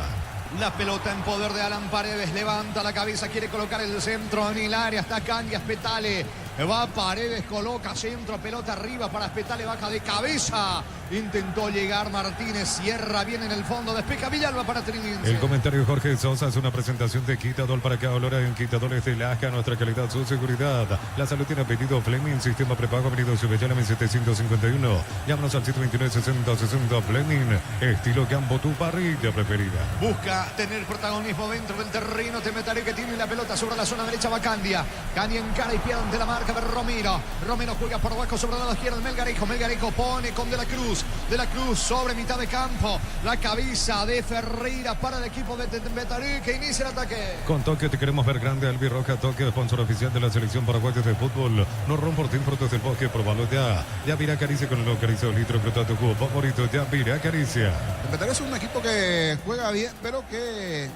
La pelota en poder de Alan Paredes. Levanta la cabeza, quiere colocar el centro en el área. Está Candia, Spetale. Va Paredes, coloca centro, pelota arriba para Spetale, baja de cabeza. Intentó llegar Martínez, cierra bien en el fondo, despeja Villalba para Trinidad. El comentario de Jorge Sosa es una presentación de Quitadol para cada olor en Quitadores de Lasca, nuestra calidad, su seguridad. La salud tiene apellido Fleming, sistema prepago, venido Subellana 1751. Llámanos al 729-6060 Fleming, estilo campo, tu parrilla preferida. Busca tener protagonismo dentro del terreno. Tembetarí que tiene la pelota sobre la zona derecha, va Candia. Candia en cara y pierde ante la marca de Romero. Romero juega por abajo sobre el lado izquierdo. Melgarejo. Melgarejo pone con De la Cruz. De la Cruz sobre mitad de campo. La cabeza de Ferreira para el equipo de Tembetarí que inicia el ataque. Con Tokio te queremos ver grande. Albirroja Tokio, sponsor oficial de la selección paraguaya de fútbol. No rompo por ti, frutos del bosque, probalo ya. Ya mira acaricia con el acaricio litro, fruto tu jugo favorito. Ya mira acaricia. Tembetarí es un equipo que juega bien, pero que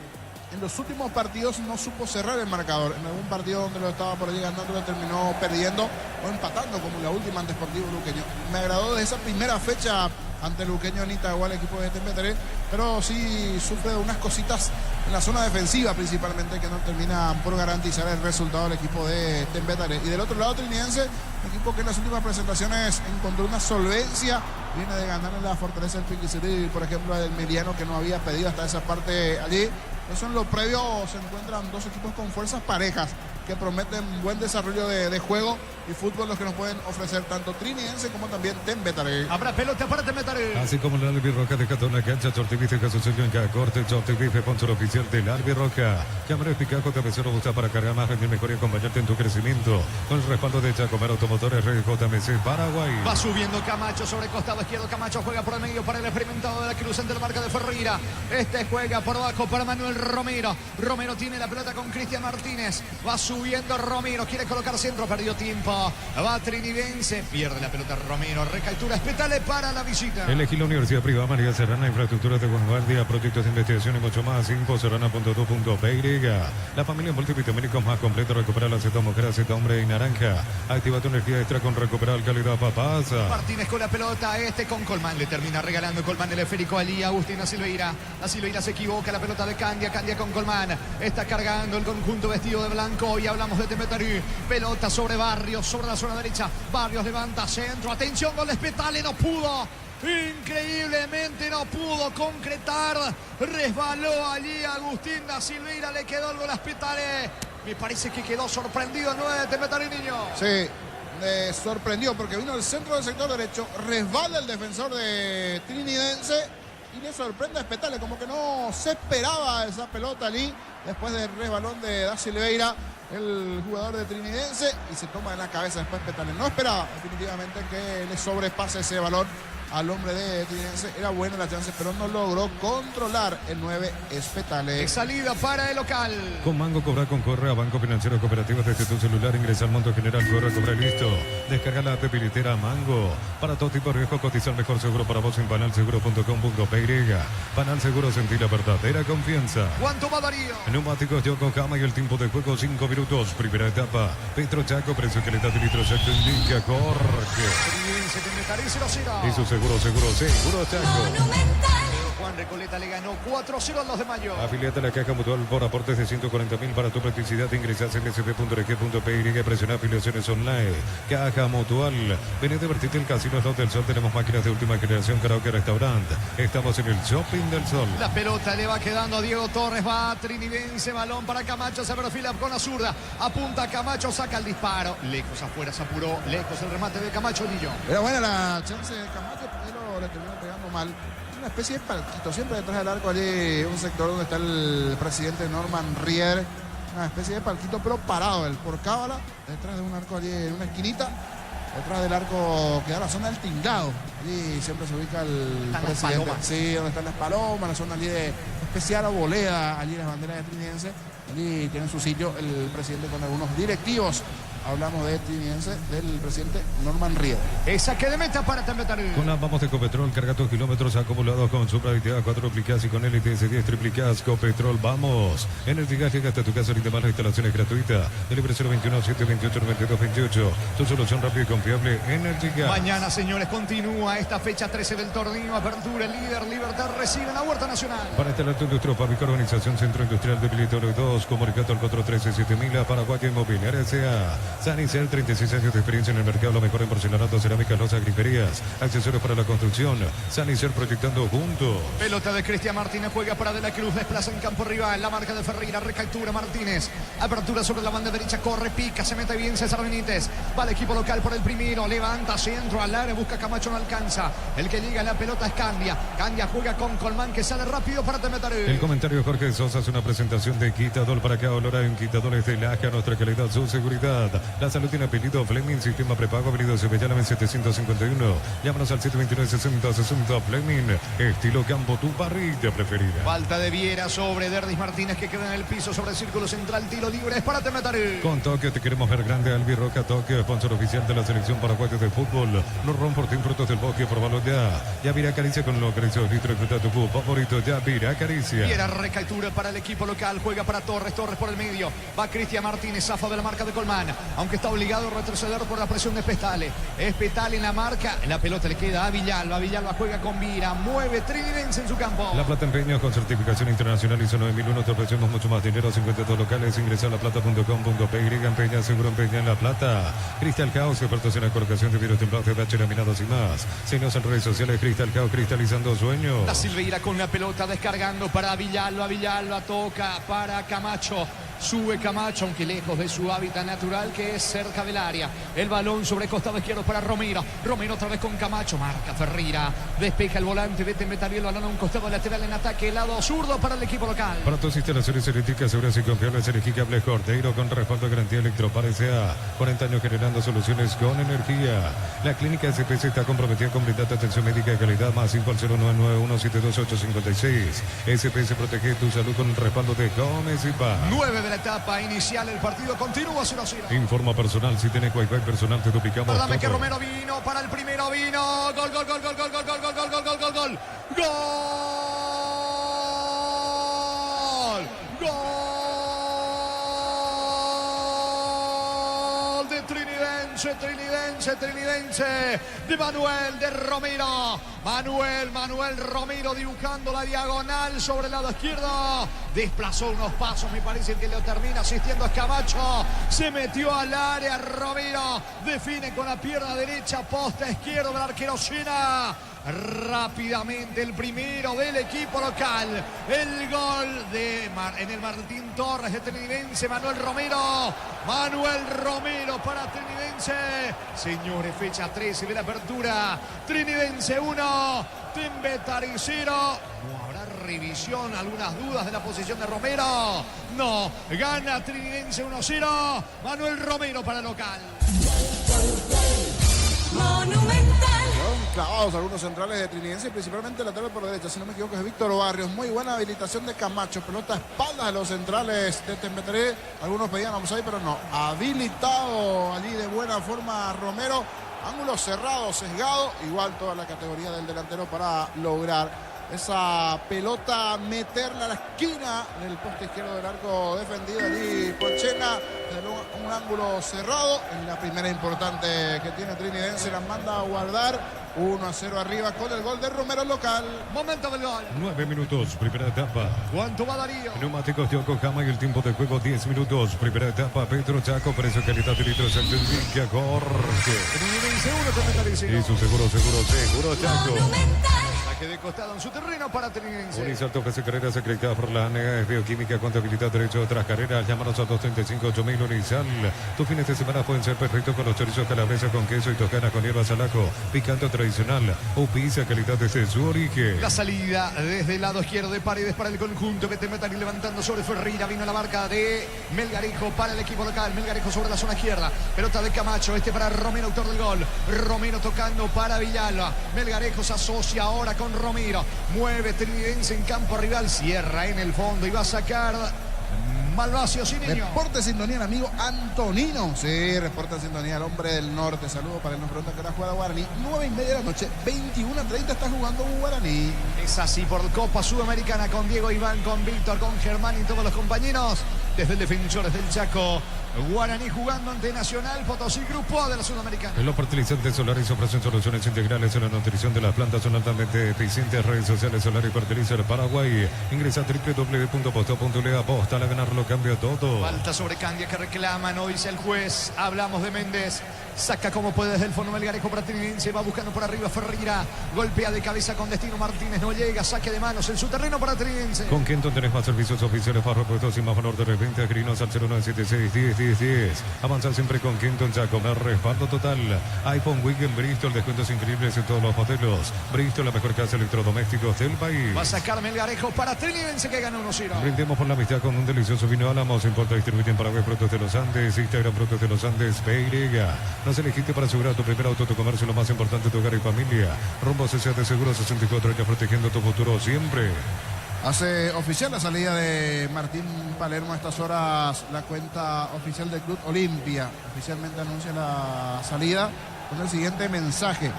en los últimos partidos no supo cerrar el marcador. En algún partido donde lo estaba por allí ganando lo terminó perdiendo o empatando, como la última ante Sportivo Luqueño. Me agradó de esa primera fecha ante Luqueño en Itagua el equipo de Tembetarí, pero sí sufre unas cositas en la zona defensiva principalmente que no terminan por garantizar el resultado del equipo de Tembetarí. Y del otro lado Trinidense, un equipo que en las últimas presentaciones encontró una solvencia, viene de ganar en la Fortaleza del Piquiciri, por ejemplo del Miliano, que no había pedido hasta esa parte allí. Eso en lo previo se encuentran dos equipos con fuerzas parejas que prometen buen desarrollo de juego y fútbol, los que nos pueden ofrecer tanto Trinidense como también Tembetarí. Habrá pelota para Tembetarí. Así como la Albirroja de Catón, cancha, Chortivice, Caso Sello en cada corte, Chortivice, sponsor oficial de la Albirroja. Cámara Picajo, cabecero, gusta para cargar más, rendir mejor y acompañarte en tu crecimiento. Con el respaldo de Chacomar Automotores, Red JMC, Paraguay. Va subiendo Camacho sobre costado izquierdo. Camacho juega por el medio para el experimentado de la Cruz ante la marca de Ferreira. Este juega por abajo para Manuel Romero. Romero tiene la pelota con Cristian Martínez. Va subiendo Romero, quiere colocar centro, perdió tiempo. Va Trinidense, pierde la pelota Romero. Recaptura Spetale para la visita. Elegí la Universidad Privada María Serrana, infraestructuras de vanguardia, proyectos de investigación y mucho más. Infoserrana.2.py. La familia multivitamínicos más completa. Recupera la Z mujer, Z hombre y naranja. Activa tu energía extra con recuperar calidad papasa. Martínez con la pelota, con Colmán. Le termina regalando Colmán el esférico allí a Agustina Silveira. La Silveira se equivoca, la pelota de Candia. Candia con Colmán. Está cargando el conjunto vestido de blanco. Y hablamos de Tembetarí. Pelota sobre Barrios, sobre la zona derecha. Barrios levanta centro. Atención, gol de Spetale, no pudo. Increíblemente no pudo concretar. Resbaló allí Agustín da Silveira. Le quedó el gol a Spetale. Me parece que quedó sorprendido el 9 de Tembetarí, niño. Sí, sorprendió porque vino el centro del sector derecho. Resbala el defensor de Trinidense y le sorprende a Spetale. Como que no se esperaba esa pelota allí. Después del resbalón de da Silveira, el jugador de Trinidense, y se toma en la cabeza después Spetale. No esperaba definitivamente que le sobrepase ese balón al hombre de Trinense. Era buena la chance, pero no logró controlar el 9 Spetale. Salida para el local. Con Mango cobra con Corre a Banco Financiero Cooperativo desde tu celular. Ingresa al monto general, corre, cobra y listo. Descarga la app de billetera Mango. Para todo tipo de riesgo, cotizar mejor seguro para vos en panalseguro.com.py. Panal Seguro, sentir la verdadera confianza. ¿Cuánto va Darío? Neumáticos Yokohama y el tiempo de juego 5 minutos. Primera etapa. Petro Chaco, precio que le da de litro Chaco indica Jorge. Trinense, Tembetarí 0-0. Y su seguro Chaco. Juan Recoleta le ganó 4-0 a los de Mayo. Afiliate a la Caja Mutual por aportes de 140.000 para tu practicidad. Ingresás en sb.rg.py, presiona afiliaciones online. Caja Mutual. Ven a divertirte el Casino Slot del Sol. Tenemos máquinas de última generación, karaoke, restaurante. Estamos en el Shopping del Sol. La pelota le va quedando a Diego Torres. Va trinidense, balón para Camacho. Se perfila con la zurda. Apunta a Camacho, saca el disparo. Lejos afuera, se apuró. Lejos el remate de Camacho Lillo. Era buena la chance de Camacho, pero le terminó pegando mal. Una especie de palquito, siempre detrás del arco allí, un sector donde está el presidente Norman Rier. Una especie de palquito, pero parado, él por cábala, detrás de un arco allí en una esquinita. Detrás del arco que da la zona del Tingado. Allí siempre se ubica el presidente. Sí, donde están las palomas, la zona allí de especial arboleda, allí las banderas de Trinidense. Allí tiene su sitio el presidente con algunos directivos. Hablamos de Trinidense, del presidente Norman Rier. Esa que de meta para Tembetar. Con la vamos de Ecopetrol, carga tus kilómetros acumulados con Supra 4 duplicas y con LTS 10 triplicas. Ecopetrol, vamos. Energigas llega hasta tu casa ahorita más, la instalación es gratuita. Delibre 021 728 9228. Tu solución rápida y confiable, Energigas. Mañana, señores, continúa esta fecha 13 del torneo. Apertura, el líder Libertad recibe la Huerta Nacional. Para instalar tu industria, Fabrica Organización Centro Industrial de Pilitorio 2, comunicado al 413-7000, Paraguay Inmobiliaria S.A. Sanicel, 36 años de experiencia en el mercado, lo mejor en porcelanato, cerámicas, losas, griferías, accesorios para la construcción. Sanicel, proyectando juntos. Pelota de Cristian Martínez, juega para De la Cruz, desplaza en campo rival, la marca de Ferreira, recaptura Martínez, apertura sobre la banda derecha, corre, pica, se mete bien César Benítez, va el equipo local por el primero, levanta, centro, al área, busca Camacho, no alcanza, el que llega a la pelota es Candia juega con Colmán, que sale rápido para Temetar. El comentario de Jorge Sosa es una presentación de Quitadol. Para cada olor hay un Quitadol, es de Laja, nuestra calidad, su seguridad. La salud tiene apellido Fleming, sistema prepago, apellido Sevillana 751. Llámanos al 729-6060 Fleming, estilo campo, tu parrilla preferida. Falta de Viera sobre Derdis Martínez, que queda en el piso sobre el círculo central, tiro libre, es para Temetar. Con Tokio te queremos ver grande, Albi Roca Tokio, sponsor oficial de la selección paraguaya de fútbol. No Ronfortín, frutos del bosque, probalo ya. Ya mira acaricia con los acaricio, litro de tu club favorito, ya mira acaricia. Viera recaptura para el equipo local, juega para Torres por el medio, va Cristian Martínez, zafa de la marca de Colmán, aunque está obligado a retroceder por la presión de Espetale. Espetale en la marca, la pelota le queda a Villalba juega con Vira, mueve Trinidense en su campo. La Plata Empeños con certificación internacional ISO 9001, te ofrecemos mucho más dinero, 52 locales, ingresa a laplata.com.py, Empeña, seguro Empeña en La Plata. Cristal Caos, expertos en la colocación de virus templados, de bache, laminados y más. Seguimos en redes sociales, Cristal Caos, cristalizando sueños. Da Silveira con la pelota descargando para Villalba toca para Camacho. Sube Camacho, aunque lejos de su hábitat natural, que es cerca del área. El balón sobre el costado izquierdo para Romero. Romero otra vez con Camacho. Marca Ferreira. Despeja el volante. Vete en metal y el balón a un costado lateral en ataque. Lado zurdo para el equipo local. Para tus instalaciones eléctricas seguras y confiables, elegí Cables Cordeiro con respaldo de garantía Electropar S.A. 40 años generando soluciones con energía. La clínica SPS está comprometida con brindar atención médica de calidad. Más 5 al 0991-72856. SPS protege tu salud con un respaldo de Gómez y Paz. 9 de la etapa inicial, el partido continúa 0-0. Informa personal, si tienes Wi-Fi personal te duplicamos. Dame que Romero vino para el primero, vino. Gol. Gol de Trinidense de Manuel de Romero. Manuel Romero dibujando la diagonal sobre el lado izquierdo. Desplazó unos pasos, me parece que lo termina asistiendo a Camacho. Se metió al área Romero. Define con la pierna derecha, posta izquierdo del arquero Sena. Rápidamente el primero del equipo local. El gol en el Martín Torres de Trinidense. Manuel Romero para Trinidense. Señores, fecha 13 de la apertura. Trinidense 1, Tembetari 0. No habrá revisión, algunas dudas de la posición de Romero. No, gana Trinidense 1-0. Manuel Romero para el local. Monumental. Clavados algunos centrales de Trinidense, principalmente el lateral por derecha, si no me equivoco es Víctor Barrios. Muy buena habilitación de Camacho, pelota a espaldas de los centrales de Tembetaré. Algunos pedían offside, pero no. Habilitado allí de buena forma Romero. Ángulo cerrado, sesgado. Igual toda la categoría del delantero para lograr esa pelota, meterla a la esquina del poste izquierdo del arco defendido allí por Chena, un ángulo cerrado. En la primera importante que tiene Trinidense, la manda a guardar 1-0 arriba con el gol de Romero local. Momento del gol. 9 minutos, primera etapa. ¿Cuánto va Darío? Neumáticos Yokohama y el tiempo de juego 10 minutos. Primera etapa, Pedro Chaco, precio, calidad de litros, el Vinca Jorge. Trinidense 1, Tembetarí 0. Y su seguro Chaco. Saque de costado en su terreno para Trinidense. Unisal te ofrece carreras acreditadas por la ANEA, bioquímica, contabilidad, derecho a otras carreras. Llámanos al 235-8000 Unisal. Tus fines de semana pueden ser perfectos con los chorizos calabresa con queso y toscana con hierbas al ajo, picante tradicional o pizza calidad desde su origen. La salida desde el lado izquierdo de Paredes para el conjunto que Tembetarí levantando sobre Ferreira. Vino la marca de Melgarejo para el equipo local. Melgarejo sobre la zona izquierda. Pelota de Camacho. Para Romero, autor del gol. Romero tocando para Villalba. Melgarejo se asocia ahora con Romero. Mueve Trinidense en campo rival. Cierra en el fondo y va a sacar Malvasio Cineño. Reporte sintonía el amigo Antonino. Sí, reporte sintonía el hombre del norte. Saludos para él. Nos pregunta que ahora juega Guaraní. 9:30 de la noche. 21:30 está jugando Guaraní. Es así por Copa Sudamericana con Diego Iván, con Víctor, con Germán y todos los compañeros. Desde el Defensores del Chaco. Guaraní jugando ante Nacional Potosí, grupo A de la Sudamericana. Los fertilizantes solares ofrecen soluciones integrales en la nutrición de las plantas. Son altamente eficientes. Redes sociales Solar y Fertilizer Paraguay. Ingresa a www.posta.le. Aposta a ganar lo cambia todo. Falta sobre Candia que reclama, no dice el juez. Hablamos de Méndez. Saca como puede desde el fondo Melgarejo para Trinidense. Va buscando por arriba Ferreira. Golpea de cabeza con destino Martínez. No llega. Saque de manos en su terreno para Trinidense. ¿Con quién tenés más servicios oficiales para repuestos y más valor de reventa? Grinos al 0976-10-10-10. Avanza siempre con Kenton Chaco. Me respaldo total. iPhone Weekend Bristol. Descuentos increíbles en todos los modelos. Bristol, la mejor casa de electrodomésticos del país. Va a sacar Melgarejo para Trinidense que gana 1-0. Brindemos por la amistad con un delicioso vino Álamos. Importa y distribuye en Paraguay Productos de los Andes. Instagram Productos de los Andes. PY. Nos elegiste para asegurar tu primer auto, tu comercio, lo más importante, tu hogar y familia. Rumbo CCA de Seguros, 64 años protegiendo tu futuro siempre. Hace oficial la salida de Martín Palermo a estas horas la cuenta oficial del Club Olimpia. Oficialmente anuncia la salida con el siguiente mensaje.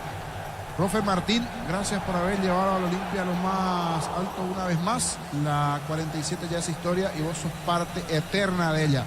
Profe Martín, gracias por haber llevado al Olimpia a lo más alto una vez más. La 47 ya es historia y vos sos parte eterna de ella.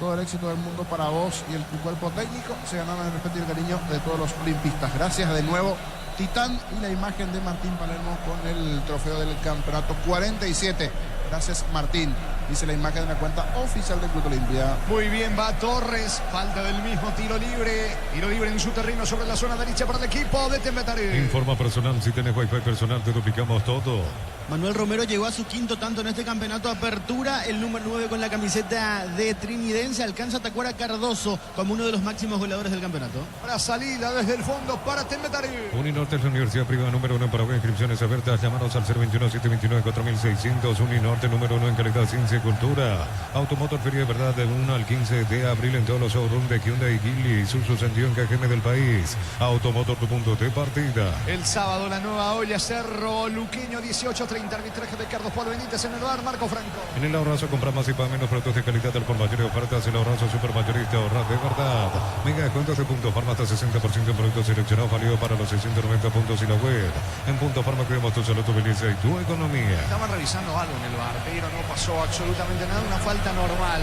Todo el éxito del mundo para vos y tu cuerpo técnico. Se ganaron el respeto y el cariño de todos los olimpistas. Gracias de nuevo, Titán, y la imagen de Martín Palermo con el trofeo del campeonato 47. Gracias, Martín. Dice la imagen de la cuenta oficial del Club Olimpia. Muy bien, va Torres. Falta del mismo tiro libre. Tiro libre en su terreno sobre la zona derecha para el equipo de Tembetarí. Informa personal. Si tenés wifi personal, te duplicamos todo. Manuel Romero llegó a su quinto tanto en este campeonato Apertura. El número 9 con la camiseta de Trinidense alcanza a Tacuara Cardoso como uno de los máximos goleadores del campeonato. Para salida desde el fondo para Tembetarí. Uninorte es la universidad privada número 1 en Paraguay. Inscripciones abiertas. Llámanos al 021-729-4600. Uninorte número 1 en calidad, ciencia y cultura. Automotor Feria de Verdad de 1 al 15 de abril en todos los showrooms de Hyundai, Geely y Isuzu Sentido en KGM del país. Automotor, tu punto de partida. El sábado la nueva olla Cerro Luqueño 18:30. Arbitraje de Carlos Pablo Benítez en el bar Marco Franco. En el ahorrazo compra más y paga menos productos de calidad al por mayor y ofertas. El ahorrazo supermayorista, ahorrar de verdad. Mega descuentos de Punto Farma hasta 60% en productos seleccionados, válido para los 690 puntos y la web. En Punto Farma cuidamos tu salud, tu belleza y tu economía. Estaban revisando algo en el bar, pero no pasó absolutamente nada. Una falta normal.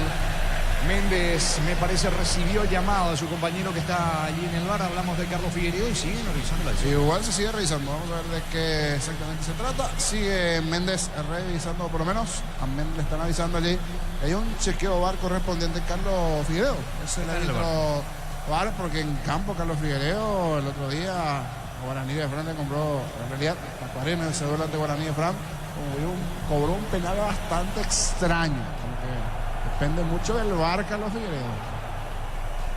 Méndez, me parece, recibió llamado de su compañero que está allí en el bar. Hablamos de Carlos Figueiredo y siguen revisando la acción. Igual se sigue revisando. Vamos a ver de qué exactamente se trata. Sigue Méndez revisando, por lo menos a Méndez le están avisando allí. Hay un chequeo VAR correspondiente a Carlos Figueiredo. Es el árbitro VAR, porque en campo Carlos Figueiredo el otro día Guaraní de Fran le compró, en realidad, Tacuarina, el segundo ante Guaraní de Fran, cobró un penal bastante extraño. Depende mucho del VAR, Carlos Figueiredo.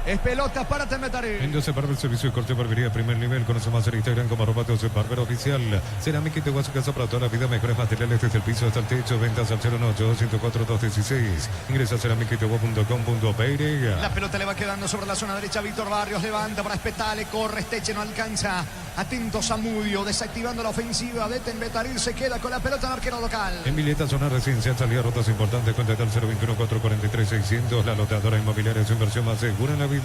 Es pelota para Tembetarí. En 12 Barber, servicio de corte barbería primer nivel. Conoce más en Instagram como @12 Barber oficial. Cerámica y te voy a su casa para toda la vida. Mejores materiales desde el piso hasta el techo. Ventas al 018-104-216. Ingresa a cerámicaiteguá.com.py. La pelota le va quedando sobre la zona derecha. Víctor Barrios levanta para Espetale. Corre, Esteche no alcanza. Atento Zamudio, desactivando la ofensiva de Tembetarí. Se queda con la pelota en arquero local. En Villeta, zona residencial, salida rotas importantes. Cuenta al 021-443-600. La loteadora inmobiliaria, su inversión más segura en la vida.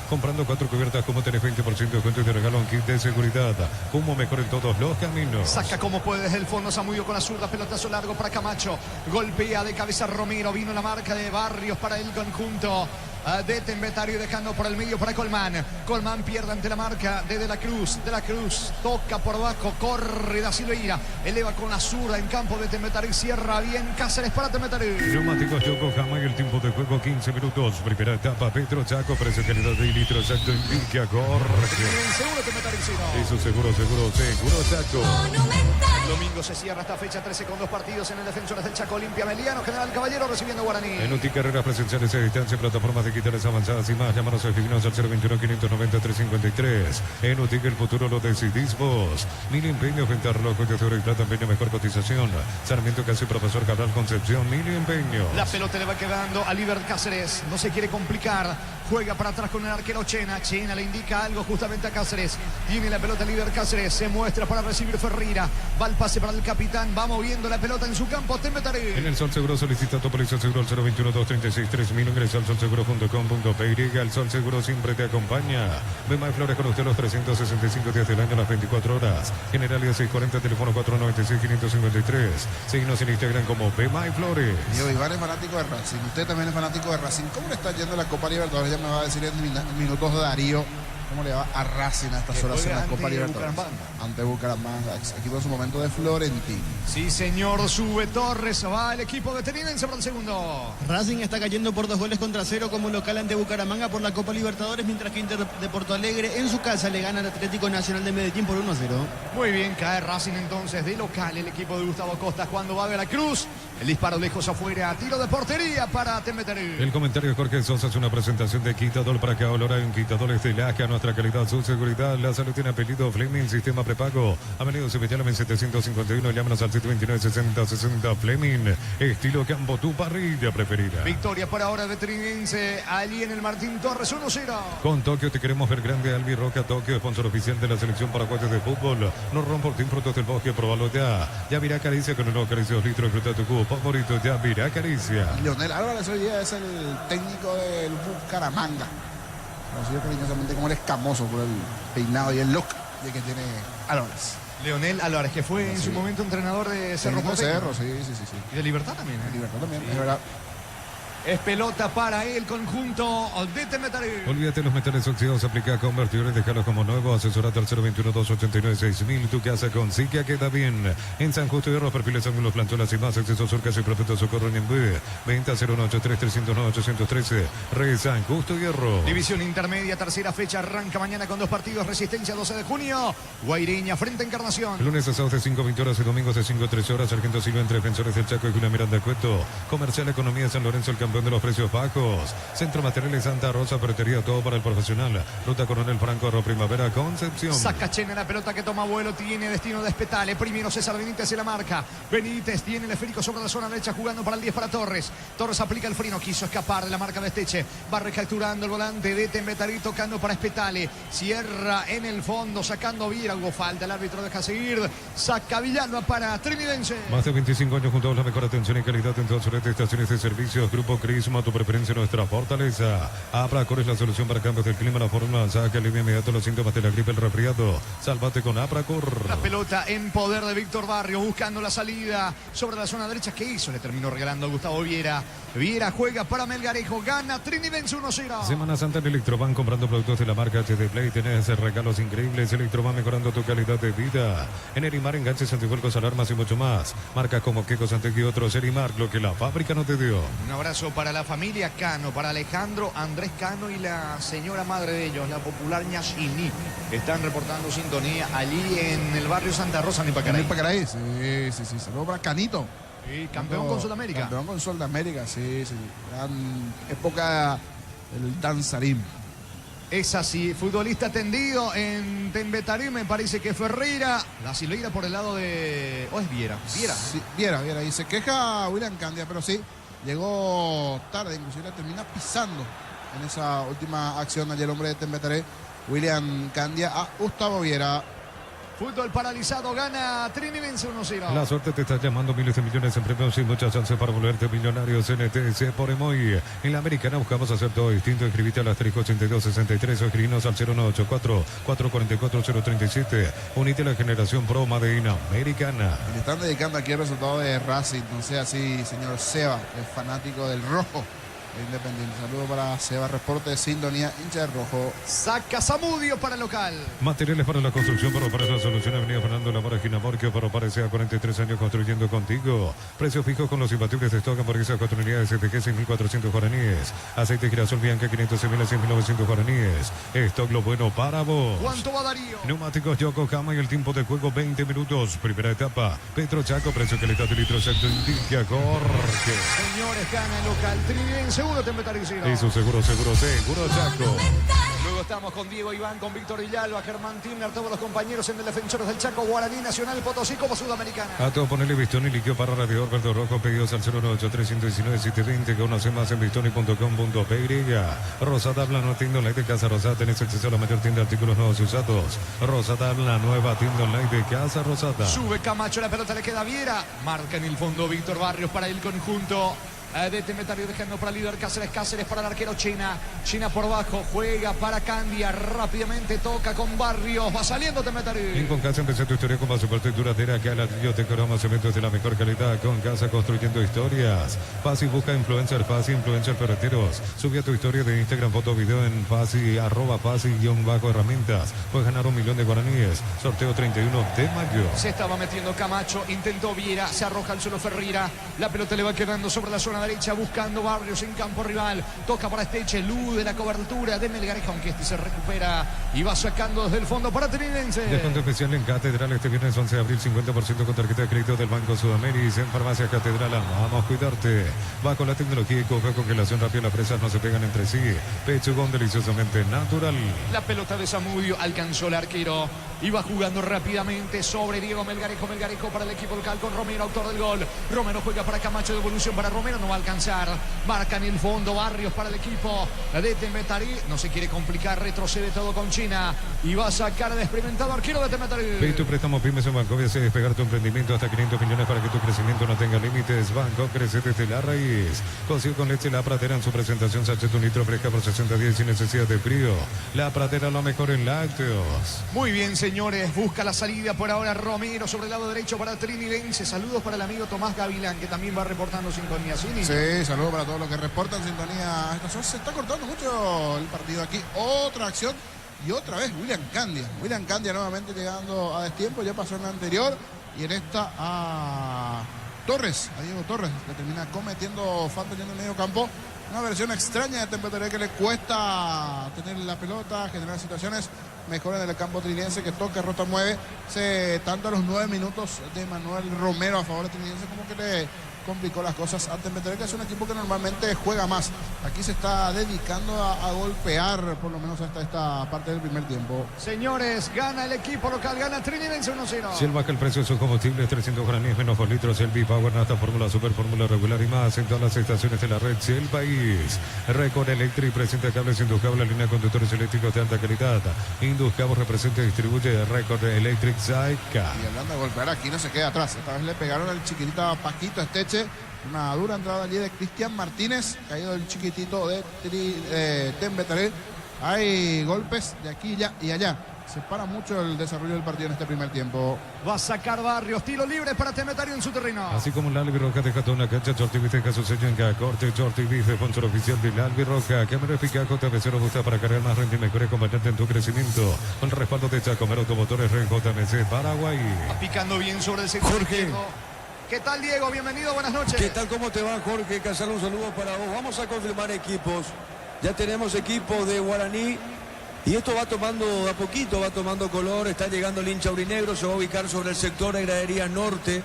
Comprando 4 cubiertas, como tenés 20% de descuento y te regalo un kit de seguridad. Como mejor en todos los caminos. Saca como puede desde el fondo Zamudio con la zurda. Pelotazo largo para Camacho. Golpea de cabeza Romero. Vino la marca de Barrios para el conjunto de Tembetario, dejando por el medio para Colmán. Colmán pierde ante la marca de la Cruz. De la Cruz toca por abajo, corre Da Silveira, eleva con la zurda en campo de Tembetario y cierra bien Cáceres para Tembetario. Neumáticos Yokohama y el tiempo de juego 15 minutos. Primera etapa, Petro Chaco, precio calidad de litro exacto indica Jorge. Seguro Tembetario, sí, no. Eso seguro Chaco. El domingo se cierra esta fecha 13 con 2 partidos en el Defensores del Chaco. Olimpia Meliano, General Caballero recibiendo Guaraní. En UTI carreras presenciales a distancia, plataformas digitales avanzadas y más. Llámanos a escribirnos al 021-590-353. En UTI el futuro lo decidís vos. Mil empeños, venta relojes de oro y plata, empeño, mejor cotización. Sarmiento Casi, Profesor Cabral Concepción, Mil empeños. La pelota le va quedando a Liber Cáceres. No se quiere complicar. Juega para atrás con el arquero Chena. Chena le indica algo justamente a Cáceres. Tiene la pelota Liber Cáceres. Se muestra para recibir Ferreira. Va el pase para el capitán. Va moviendo la pelota en su campo. Tembetario. En el Sol Seguro solicita tu póliza seguro al 021-236-3000. Ingresa al solseguro.com.pe. El Sol Seguro siempre te acompaña. Bemay Flores con usted los 365 días del año, las 24 horas. Generalia 640, teléfono 496-553. Síguenos en Instagram como Bemay Flores. Diego Iván es fanático de Racing. Usted también es fanático de Racing. ¿Cómo le está yendo la Copa Libertadores? Ya me va a decir en minutos Darío cómo le va a Racing a estas horas en la Copa Libertadores. Ante Bucaramanga, equipo en su momento de Florentino. Sí, señor, sube Torres. Va el equipo de Trinense para el segundo. Racing está cayendo por 2-0 como local ante Bucaramanga por la Copa Libertadores, mientras que Inter de Porto Alegre en su casa le gana al Atlético Nacional de Medellín por 1-0. Muy bien, cae Racing entonces de local el equipo de Gustavo Costa cuando va a la Cruz. El disparo lejos afuera, tiro de portería para Tembetario. El comentario de Jorge Sosa es una presentación de Quitadol para que ahora en Quitadores de Laja, nuestra calidad, su seguridad. La salud tiene apellido Fleming, sistema prepago. Avenida Sevillano en 751, llámanos al 729-6060 Fleming. Estilo Campo, tu parrilla preferida. Victoria por ahora de Trinense, allí en el Martín Torres, 1-0. Con Tokio te queremos ver grande. Albi Roca Tokio, sponsor oficial de la selección paraguaya de fútbol. No rompo Team Frutos del Bosque, probalo ya. Ya virá Caricia con unos caricios litros, fruta tu cubo favorito, ya virá Caricia. Leonel Álvarez hoy día es el técnico del Bucaramanga. Conocido cariñosamente como el escamoso por el peinado y el look de que tiene Álvarez. Leonel Álvarez, que fue en su momento entrenador de Cerro Porteño. Cerro, sí. Y de Libertad también. De Libertad también, es verdad. Es pelota para el conjunto de Tembetario. Olvídate los metales oxidados, aplica convertidores, déjalos como nuevo. Asesorate al 021-289-6000. Tu casa con Siquia queda bien. En San Justo de los perfiles, ángulos, plantuelas y más. Acceso Surcas y Profeta Socorro en Embué. Venta 083-309-813. Re San Justo Hierro. División intermedia, tercera fecha. Arranca mañana con 2 partidos. Resistencia 12 de junio. Guaireña frente a Encarnación. Lunes a sábados de 5-20 horas y domingos de 5-13 horas. Sargento Silva entre Defensores del Chaco y Julián Miranda Cueto. Comercial Economía San Lorenzo, el campeón de los precios bajos. Centro Materiales Santa Rosa, ferretería, todo para el profesional. Ruta Coronel Franco, Arro Primavera, Concepción. Saca Chena la pelota que toma vuelo, tiene destino de Espetale. Primero César Benítez en la marca. Benítez tiene el esférico sobre la zona derecha, jugando para el 10 para Torres. Torres aplica el freno, quiso escapar de la marca de Esteche. Va recapturando el volante de Tembetario, tocando para Espetale. Cierra en el fondo, sacando Viera. Hubo falta, el árbitro deja seguir. Saca Villalba para Trinidense. Más de 25 años junto a la mejor atención y calidad en todas sus estaciones de servicios. Grupo Crisma, tu preferencia, nuestra fortaleza. Apracor es la solución para cambios del clima, la forma, saca alivia inmediato los síntomas de la gripe, el resfriado. Sálvate con Apracor. La pelota en poder de Víctor Barrio, buscando la salida sobre la zona derecha. ¿Qué hizo? Le terminó regalando a Gustavo Viera. Viera juega para Melgarejo, gana Trinidense 1-0. Semana Santa en Electroban, comprando productos de la marca HD Play. Tenés regalos increíbles. Electroban, mecorando tu calidad de vida. En Erimar, enganches, antivuelcos, alarmas y mucho más. Marcas como Queco, Santec y otros. Erimar, lo que la fábrica no te dio. Un abrazo para la familia Cano, para Alejandro, Andrés Cano y la señora madre de ellos, la popular Ñashini. Están reportando sintonía allí en el barrio Santa Rosa, en Ipacaraí. Sí. Saludos para Canito. Sí, campeón con Sol de América. Campeón con Sol de América, sí. Gran época del danzarín. Es así, futbolista tendido en Tembetario, me parece que Ferreira, la Silveira por el lado de... ¿O es Viera? Viera. Sí, Viera. Y se queja William Candia, pero sí, llegó tarde, inclusive la termina pisando en esa última acción allí el hombre de Tembetario, William Candia, a Gustavo Viera. Fútbol paralizado, gana Trinidense 1-0. La suerte te está llamando, miles de millones en premios y muchas chances para volverte millonario. NTC por Emoy. En la Americana buscamos hacer todo distinto. Escribite al asterisco 8263 o escribinos al 0984-444-037. Unite a la generación Pro Made in Americana. Y le están dedicando aquí el resultado de Racing. No sea así, señor Seba, el fanático del rojo. Independiente. Saludo para Seba, reporte de sintonía, hincha de rojo. Saca Zamudio para el local. Materiales para la construcción, para la solución. Avenida Fernando Lamora, esquina Morquio, para parecer a 43 años construyendo contigo. Precio fijo con los imbatibles de stock, hamburguesas 4 unidades, STG 6.400 guaraníes. Aceite girasol Bianca 506.000 a 6.900 guaraníes. Stock lo bueno para vos. ¿Cuánto va Darío? Neumáticos Yokohama y el tiempo de juego 20 minutos. Primera etapa. Petro Chaco, precio calidad de litro exacto indica Jorge. Señores, gana el local. Trinidad, seguro te metaricino. Eso seguro Chaco. Luego estamos con Diego Iván, con Víctor Villalba, Germán Timner, todos los compañeros en el Defensores del Chaco, Guaraní, Nacional, Potosí como Sudamericana. A todo ponerle Bistoni y líquido para radiador verde rojo. Pedidos al 0983-119-720. Conoce más en bistoni.com.py. Rosada Blano, tienda online de Casa Rosada. Tenés acceso a la mayor tienda de artículos nuevos y usados. Rosada, la nueva tienda online de Casa Rosada. Sube Camacho, la pelota le queda a Viera. Marca en el fondo Víctor Barrios para el conjunto de Temetario, dejando para el líder Cáceres para el arquero China por abajo, juega para Candia, rápidamente toca con Barrios, va saliendo Temetario. En Con Casa empecé tu historia con más soporte duradera, que a ladrillo te coramos cementos de la mejor calidad. Con Casa construyendo historias. Fácil, busca influencer ferreteros. Sube a tu historia de Instagram, foto, video en Fácil, @Fácil_herramientas. Puedes ganar 1 millón de guaraníes. Sorteo 31 de mayo. Se estaba metiendo Camacho, intentó Viera, se arroja al suelo Ferreira, la pelota le va quedando sobre la zona derecha, buscando Barrios en campo rival, toca para Esteche, elude la cobertura de Melgarejo, aunque este se recupera y va sacando desde el fondo para Trinense. Descuento especial en Catedral este viernes 11 de abril, 50% con tarjeta de crédito del Banco Sudamérica. En Farmacia Catedral, vamos a cuidarte. Va con la tecnología y coja congelación rápida, las presas no se pegan entre sí. Pechugón deliciosamente natural. La pelota de Zamudio alcanzó el arquero, iba jugando rápidamente sobre Diego Melgarejo para el equipo local con Romero, autor del gol. Romero juega para Camacho, devolución para Romero, no va a alcanzar. Marca en el fondo Barrios para el equipo de Temetarí, no se quiere complicar, retrocede todo con China y va a sacar al experimentado arquero de Temetarí. Pide tu préstamo Pymes en Banco, hace despegar tu emprendimiento hasta 500 millones para que tu crecimiento no tenga límites. Banco crece desde la raíz. Consigue con leche La Pradera en su presentación sachet un litro fresca por 60 días sin necesidad de frío. La Pradera, lo mejor en lácteos. Muy bien, señores, busca la salida por ahora Romero sobre el lado derecho para Trinidense. Saludos para el amigo Tomás Gavilán, que también va reportando sintonía. Sí, saludos para todos los que reportan sintonía. Se está cortando mucho el partido aquí. Otra acción y otra vez William Candia nuevamente llegando a destiempo. Ya pasó en la anterior y en esta a Diego Torres, que termina cometiendo falta en el medio campo. Una versión extraña de Temperley, que le cuesta tener la pelota, generar situaciones mejor en el campo trinense, que toca, rota, mueve. Tanto a los 9 minutos de Manuel Romero a favor de Trinense, como que le complicó las cosas a Temperley, que es un equipo que normalmente juega más. Aquí se está dedicando a golpear, por lo menos hasta esta parte del primer tiempo. Señores, gana el equipo local, gana Trinense 1-0. Si él baja el precio de sus combustibles, 300 guaraníes menos por litros, el B-Power, hasta fórmula super, fórmula regular y más en todas las estaciones de la red del país. Record Electric presenta cables Induscable, línea de conductores eléctricos de alta calidad. Induscable representa y distribuye Record Electric Zaica. Y hablando de golpear, aquí no se queda atrás. Esta vez le pegaron al chiquitito Paquito Esteche. Una dura entrada allí de Cristian Martínez, caído el chiquitito de Temperley. Hay golpes de aquí y allá. Se para mucho el desarrollo del partido en este primer tiempo. Va a sacar Barrios, tiro libre para Temetario en su terreno. Así como la Albirroja deja toda una cancha, Chorti Viste su sello en cada corte, Chorti Viste, sponsor oficial de la Albirroja. Cámara eficaz, JMC robusta para cargar más renta y mejor acompañante en tu crecimiento. Con respaldo de Chacomer Automotores, Red JMC Paraguay. Va picando bien sobre el sector. Jorge. ¿Qué tal, Diego? Bienvenido, buenas noches. ¿Qué tal? ¿Cómo te va, Jorge Casal? Un saludo para vos. Vamos a confirmar equipos. Ya tenemos equipo de Guaraní. Y esto va tomando a poquito, va tomando color. Está llegando el hincha aurinegro, se va a ubicar sobre el sector de gradería norte.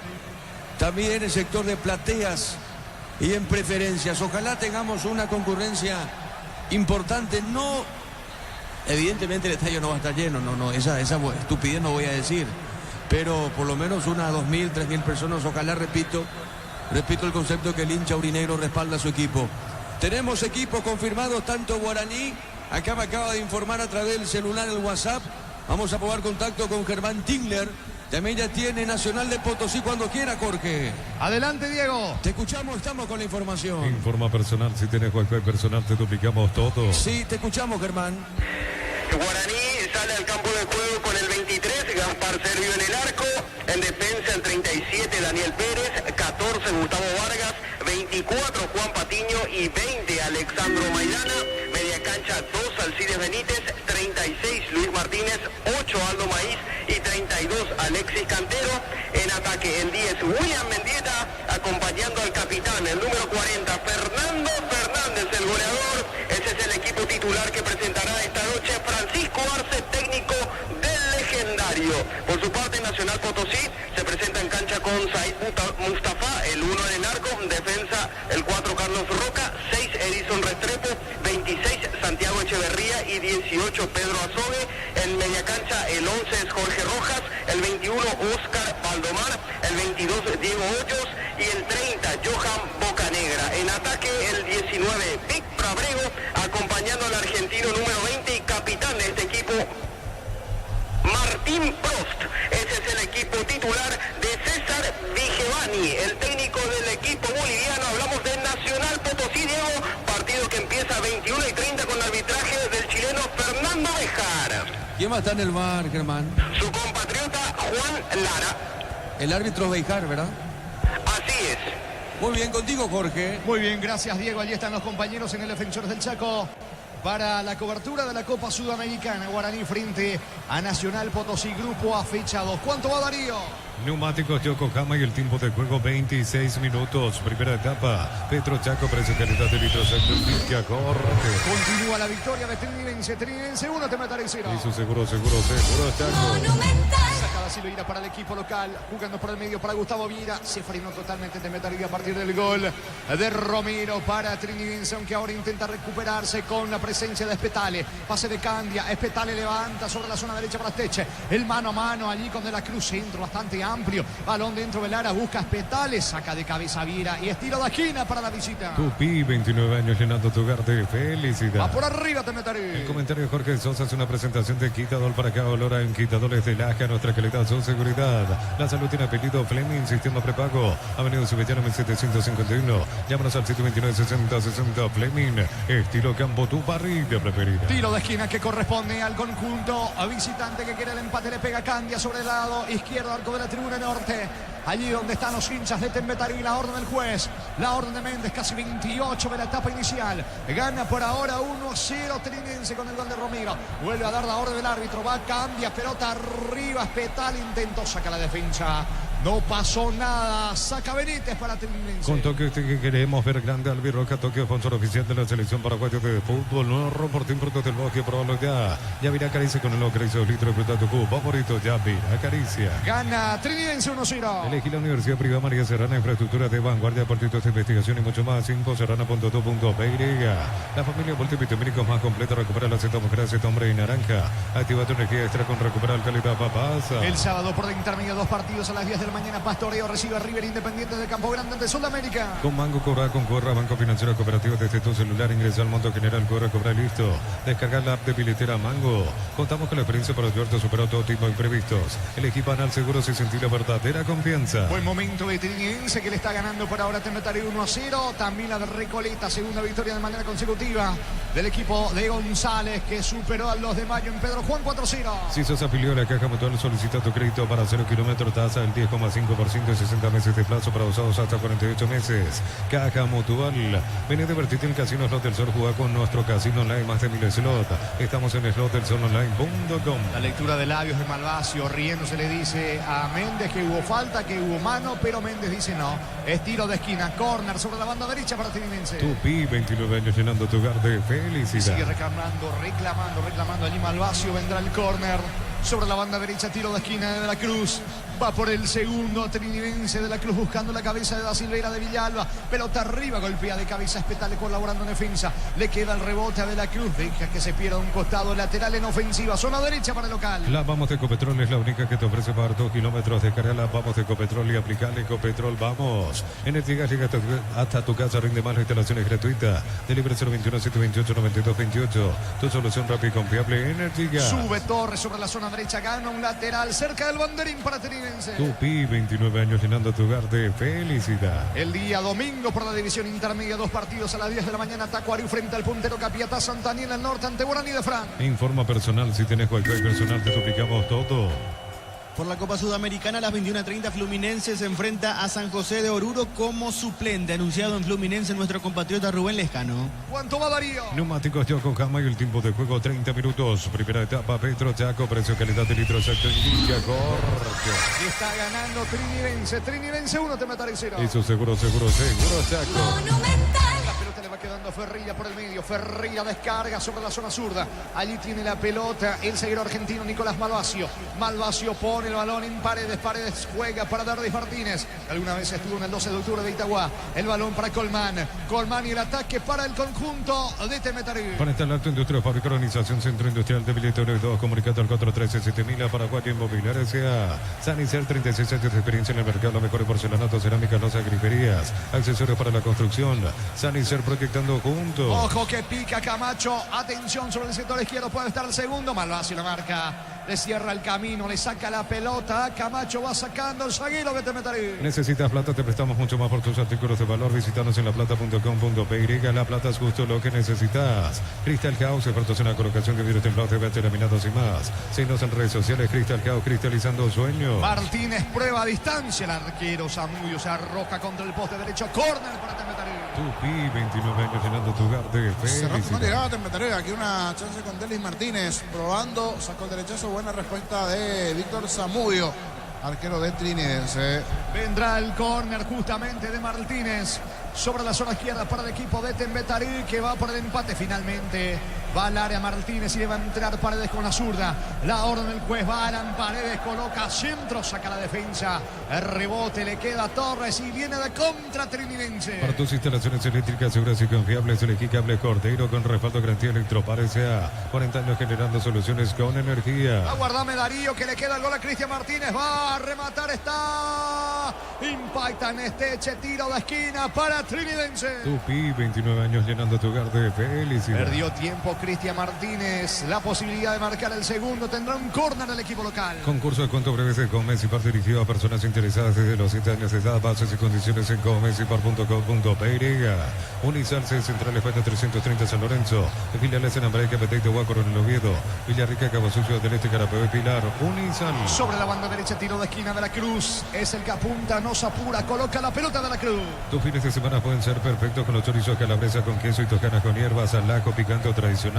También el sector de plateas y en preferencias. Ojalá tengamos una concurrencia importante. No, evidentemente el estadio no va a estar lleno. No, esa estupidez no voy a decir. Pero por lo menos unas 2.000, 3.000 personas. Ojalá, repito el concepto, que el hincha aurinegro respalda a su equipo. Tenemos equipos confirmados, tanto Guaraní. Acá me acaba de informar a través del celular, el WhatsApp. Vamos a probar contacto con Germán Tingler. También ya tiene Nacional de Potosí cuando quiera, Jorge. Adelante, Diego. Te escuchamos, estamos con la información. Informa personal, si tienes Wi-Fi personal te duplicamos todo. Sí, te escuchamos, Germán. Guaraní sale al campo de juego con el 23, Gaspar Servio en el arco. En defensa el 37, Daniel Pérez. 14, Gustavo Vargas. 21. 24 Juan Patiño y 20 Alexandro Maidana. Media cancha 2 Alcides Benítez, 36 Luis Martínez, 8 Aldo Maíz y 32 Alexis Cantero. En ataque el 10 William Mendieta, acompañando al capitán, el número 40 Fernando Fernández, el goleador. Ese es el equipo titular que presentará esta noche Francisco Arce, técnico del Legendario. Por su parte, Nacional Potosí se presenta en cancha con Said Mustafa, el 1 en el arco, defensa el 4 Carlos Roca, 6 Edison Restrepo, 26 Santiago Echeverría y 18 Pedro Azogue. En media cancha el 11 es Jorge Rojas, el 21 Oscar Valdomar, el 22 Diego Hoyos y el 30 Johan Bocanegra. En ataque el 19 Víctor Abrego, acompañando al argentino número 20 y capitán de este equipo, Martín Prost. Ese es el equipo titular de César Vigevani, el técnico del equipo boliviano. Hablamos de Nacional Potosí, Diego, partido que empieza a 21:30 con arbitraje del chileno Fernando Bejar. ¿Quién más está en el bar, Germán? Su compatriota Juan Lara. El árbitro Bejar, ¿verdad? Así es. Muy bien, contigo, Jorge. Muy bien, gracias, Diego. Allí están los compañeros en el Defensores del Chaco para la cobertura de la Copa Sudamericana. Guaraní frente a Nacional Potosí, grupo a fecha 2. ¿Cuánto va, Darío? Neumáticos Yokohama y el tiempo de juego 26 minutos. Primera etapa. Petro Chaco, precio calidad de litros Certifica Corte. Continúa la victoria de Trinidense. Trinidense 1, Temetari 0. Y su seguro Chaco. Sacada Silveira para el equipo local. Jugando por el medio para Gustavo Vieira. Se frenó totalmente Temetari a partir del gol de Romero para Trinidense, aunque ahora intenta recuperarse con la presencia de Espetale. Pase de Candia. Espetale levanta sobre la zona derecha para Teche. El mano a mano allí con De la Cruz. Centro bastante amplio. Balón dentro del área. Busca Espetale. Saca de cabeza Vieira. Y estilo de esquina para la visita. Tupi, 29 años llenando tu hogar de felicidad. Va por arriba Temetari. El comentario de Jorge Sosa es una presentación de Quitador para cada olor en Quitadores de Laja. Nuestra calidad, su seguridad. La salud tiene apellido Fleming. Sistema prepago. Avenida Subellano 1751. Llámanos al 729-6060 Fleming. Estilo Campo, tu parrilla preferida. Tiro de esquina que corresponde al conjunto visitante que quiere el empate. Le pega Candia sobre el lado izquierdo, arco de la tribuna norte. Allí donde están los hinchas de Temetari. La orden del juez, la orden de Méndez, casi 28 de la etapa inicial. Gana por ahora 1-0 Trinense con el gol de Romero. Vuelve a dar la orden del árbitro. Va, cambia, pelota arriba. Espetal intentó sacar la defensa. No pasó nada. Saca Benítez para Trinense. Con Tokio que queremos ver grande Albirroca. Tokio, sponsor oficial de la selección paraguaya de fútbol. No Portín Frutos del Bosque, probalo ya. Ya vira Acaricia con el Ocaricia 2 litros de fruta tu cubo favorito. Ya vira Acaricia. Gana Trinense 1-0. Elegí la Universidad Privada María Serrana, infraestructura de vanguardia, deportitos de investigación y mucho más. Serrana.2.py. La familia multivitamínicos más completa. Recupera la Z mujer, Z hombre y naranja. Activa tu energía extra con recuperar calidad papasa. El sábado por la intermedia, 2 partidos a las 10 de la mañana. Pastoreo recibe a River Independiente de Campo Grande ante Sudamérica. Con Mango cobra con Corra, Banco Financiero Cooperativo desde tu celular. Ingresa al monto general, Corra, cobra listo. Descarga la app de billetera Mango. Contamos con la experiencia para ayudarte a superar todo tipo de imprevistos. Elegí Panal Seguros y sentir la verdadera confianza. Buen momento de Trinidense que le está ganando por ahora Temetari 1-0. También la de Recoleta, segunda victoria de manera consecutiva del equipo de González, que superó a los de Mayo en Pedro Juan 4-0. Si sos afiliado a la Caja Mutual, solicita tu crédito para 0 kilómetros, tasa del 10,5% y 60 meses de plazo para usados hasta 48 meses. Caja Mutual. Ven a divertirte en el Casino Slot del Sol. Juega con nuestro casino online, más de 1000 slots. Estamos en slotdelsolonline.com. La lectura de labios de Malvasio. Riendo se le dice a Méndez que hubo falta, que hubo mano, pero Méndez dice no. Es tiro de esquina, córner sobre la banda derecha para Trinense. Tupi, 29 años llenando tu hogar de felicidad. Sigue reclamando allí Malvasio. Vendrá el córner sobre la banda derecha, tiro de esquina de la Cruz. Va por el segundo Trinidense de la Cruz buscando la cabeza de Da Silveira de Villalba. Pelota arriba, golpea de cabeza Espetale colaborando en defensa. Le queda el rebote a De la Cruz. Deja que se pierda un costado lateral en ofensiva. Zona derecha para el local. La Vamos de Ecopetrol es la única que te ofrece pagar 2 kilómetros. Descarga la Vamos de Ecopetrol y aplicarle Ecopetrol. Vamos. Energía llega hasta tu casa. Rinde más, la instalación es gratuita. Delibre 021-728-9228. Tu solución rápida y confiable. Energía. Sube Torres sobre la zona derecha. Gana un lateral cerca del banderín para Trinense. Tupi, 29 años llenando tu hogar de felicidad. El día domingo por la división intermedia, 2 partidos a las 10 de la mañana. Tacuariu frente al puntero Capiatá, Santa Daniel al norte ante Guaraní de Fran. Informa personal, si tenés cualquier personal te duplicamos todo. Por la Copa Sudamericana a las 21:30 Fluminense se enfrenta a San José de Oruro como suplente. Anunciado en Fluminense nuestro compatriota Rubén Lescano. ¿Cuánto va Darío? Neumáticos Yokohama y el tiempo de juego 30 minutos. Primera etapa Petro Chaco, precio calidad de litro exacto indica corte. Está ganando Trinidense 1, Temetari 0. Eso seguro Chaco. La pelota le va quedando Ferreira por el medio. Ferreira descarga sobre la zona zurda. Allí tiene la pelota el zaguero argentino Nicolás Malvasio. Malvasio pone el balón en Paredes. Paredes juega para Dardis Martínez. Alguna vez estuvo en el 12 de octubre de Itagua. El balón para Colmán. Colmán y el ataque para el conjunto de Temetari. Para este Alto Industria, Fábrica, Organización Centro Industrial de Billeteros 2, comunicado al 413-7000 Paraguay Inmobiliaria S.A. Sanicer, 36 años de experiencia en el mercado, la mejor porcelanato, cerámica, losas, griferías, accesorios para la construcción. Sanicer proyectando juntos. Ojo que pica Camacho. Atención sobre el sector izquierdo. Puede estar el segundo. Malvasio la marca. Le cierra el camino. Le saca la pelota. Camacho va sacando el zaguero de Temetari. Necesitas plata, te prestamos mucho más por tus artículos de valor. Visítanos en laplata.com.py. La plata es justo lo que necesitas. Crystal House, expertos en la colocación de vidrios templados, de laminados y más. Síguenos en redes sociales. Crystal House, cristalizando sueños. Martínez prueba a distancia. El arquero Zamudio se arroja contra el poste derecho. Córner para Temetari. Tupi, 29 años llenando tu hogar de felicidad. No llegaba a Temetari. Aquí una chance con Delis Martínez. Probando, sacó el derechazo. Buena respuesta de Víctor Zamudio, arquero de Trinidense. Vendrá el córner justamente de Martínez sobre la zona izquierda para el equipo de Temetari, que va por el empate finalmente. Va al área Martínez y le va a entrar Paredes con la zurda. La orden del juez va Alan Paredes, coloca centro, saca la defensa. El rebote le queda a Torres y viene de contra Trinidense. Para tus instalaciones eléctricas seguras y confiables, elegí Cable Cordeiro con respaldo garantía Electropar S.A. 40 años generando soluciones con energía. Aguardame Darío, que le queda el gol a Cristian Martínez. Va a rematar, está. Impacta en este tiro de esquina para Trinidense. Tupi, 29 años llenando tu hogar de felicidad. Perdió tiempo Cristian Martínez. La posibilidad de marcar el segundo. Tendrá un córner el equipo local. Concurso de cuento breves de Comecipar dirigido a personas interesadas desde los 7 años de edad. Bases y condiciones en comecipar.com.py. Unizarse Central España 330 San Lorenzo. Filiales en América, Peteite, Huácaro en el Oviedo. Villarrica, Cabo Sucio del Este, Carapeo y Pilar. Unizal. Sobre la banda derecha, tiro de esquina de la Cruz. Es el que apunta, no se apura. Coloca la pelota de la Cruz. Tus fines de semana pueden ser perfectos con los chorizos calabresa con queso y tocanas con hierbas, al ajo picante o tradicional.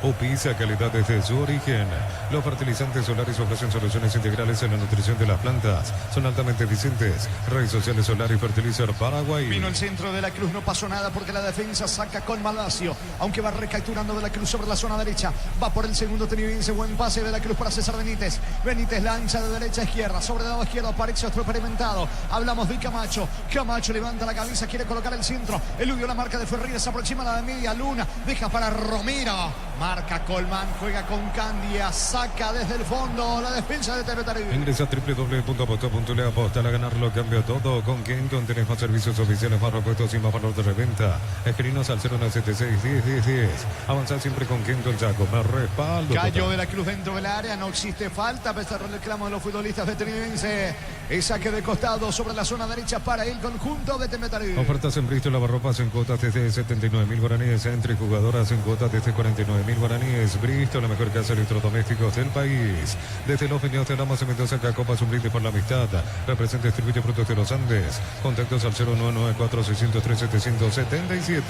O pizza, calidad desde su origen. Los fertilizantes solares ofrecen soluciones integrales en la nutrición de las plantas. Son altamente eficientes. Redes sociales Solar y Fertilizer Paraguay. Vino el centro de la Cruz, no pasó nada porque la defensa saca con Malvasio. Aunque va recapturando de la Cruz sobre la zona derecha. Va por el segundo Trinidense. Buen pase de la Cruz para César Benítez. Benítez lanza de derecha a izquierda. Sobre el lado izquierdo aparece otro experimentado. Hablamos de Camacho. Camacho levanta la cabeza, quiere colocar el centro. Eludió la marca de Ferreira, se aproxima a la de media luna. Deja para Romero. Marca Colmán, juega con Candia. Saca desde el fondo la defensa de Temetari. Ingresa a www.aposta.le. Aposta a ganarlo, cambia todo. Con Kenton tenés más servicios oficiales, más repuestos y más valor de reventa. Escribinos al 0176-10-10-10. Avanzar siempre con Kenton Chaco. Me respaldo. Cayó de la Cruz dentro del área. No existe falta a pesar del reclamo de los futbolistas de Trinidense. El saque de costado sobre la zona derecha para el conjunto de Temetari. Ofertas en Bristol, lavarropas en cuotas desde 79.000 guaraníes. Entre jugadoras en cuotas desde 49.000 guaraníes. Bristol, la mejor casa de electrodomésticos del país. Desde los Viñedos de Lamas en Mendoza, Cacopas, un brindis por la amistad. Representa y distribuye productos de los Andes. Contactos al 0994-603-777.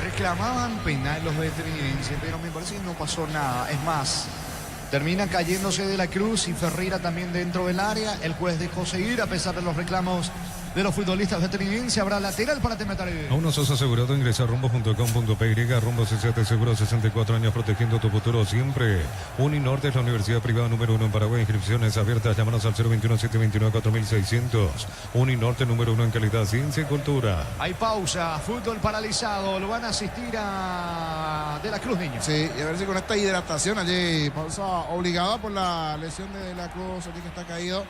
Reclamaban penal los de Trinidense, pero me parece que no pasó nada. Es más, termina cayéndose de la Cruz y Ferreira también dentro del área. El juez dejó seguir a pesar de los reclamos de los futbolistas de Trinidense. Habrá lateral para Temetari. A uno sos asegurado, ingresa a rumbo.com.py. Rumbo CCT Seguro, 64 años protegiendo tu futuro siempre. Uninorte es la universidad privada número 1 en Paraguay. Inscripciones abiertas. Llámanos al 021-729-4600. Uninorte número 1 en calidad, ciencia y cultura. Hay pausa, fútbol paralizado. Lo van a asistir a De la Cruz, niños. Sí, y a ver si con esta hidratación allí, pausa obligada por la lesión de la Cruz, allí que está caído.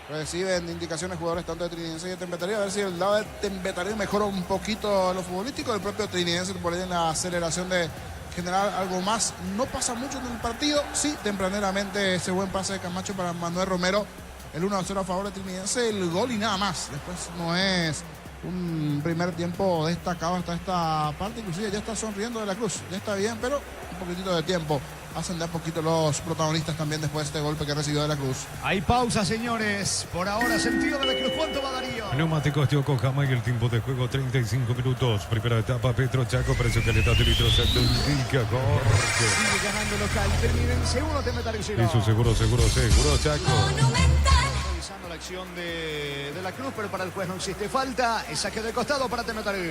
Reciben indicaciones jugadores tanto de Trinidense y de Temetari. A ver si el lado de Temetari mejora un poquito lo futbolístico. El propio Trinidense por ahí en la aceleración de generar algo más. No pasa mucho en el partido. Sí, tempraneramente ese buen pase de Camacho para Manuel Romero el 1-0 a favor de Trinidense, el gol y nada más. Después no es un primer tiempo destacado hasta esta parte, inclusive ya está sonriendo de la Cruz, ya está bien, pero un poquitito de tiempo. Hacen de a poquito los protagonistas también después de este golpe que recibió de la Cruz. Hay pausa, señores. Por ahora, sentido de la Cruz. ¿Cuánto va Darío? Neumáticos Yokohama y el tiempo de juego 35 minutos. Primera etapa, Petro Chaco, precio calidad de litros, exacto, indica corte. Sigue ganando local, Trinidense 1, Temetario 0. Y su seguro Chaco. Revisando la acción de la Cruz, pero para el juez no existe falta. El saque de costado para Temetario.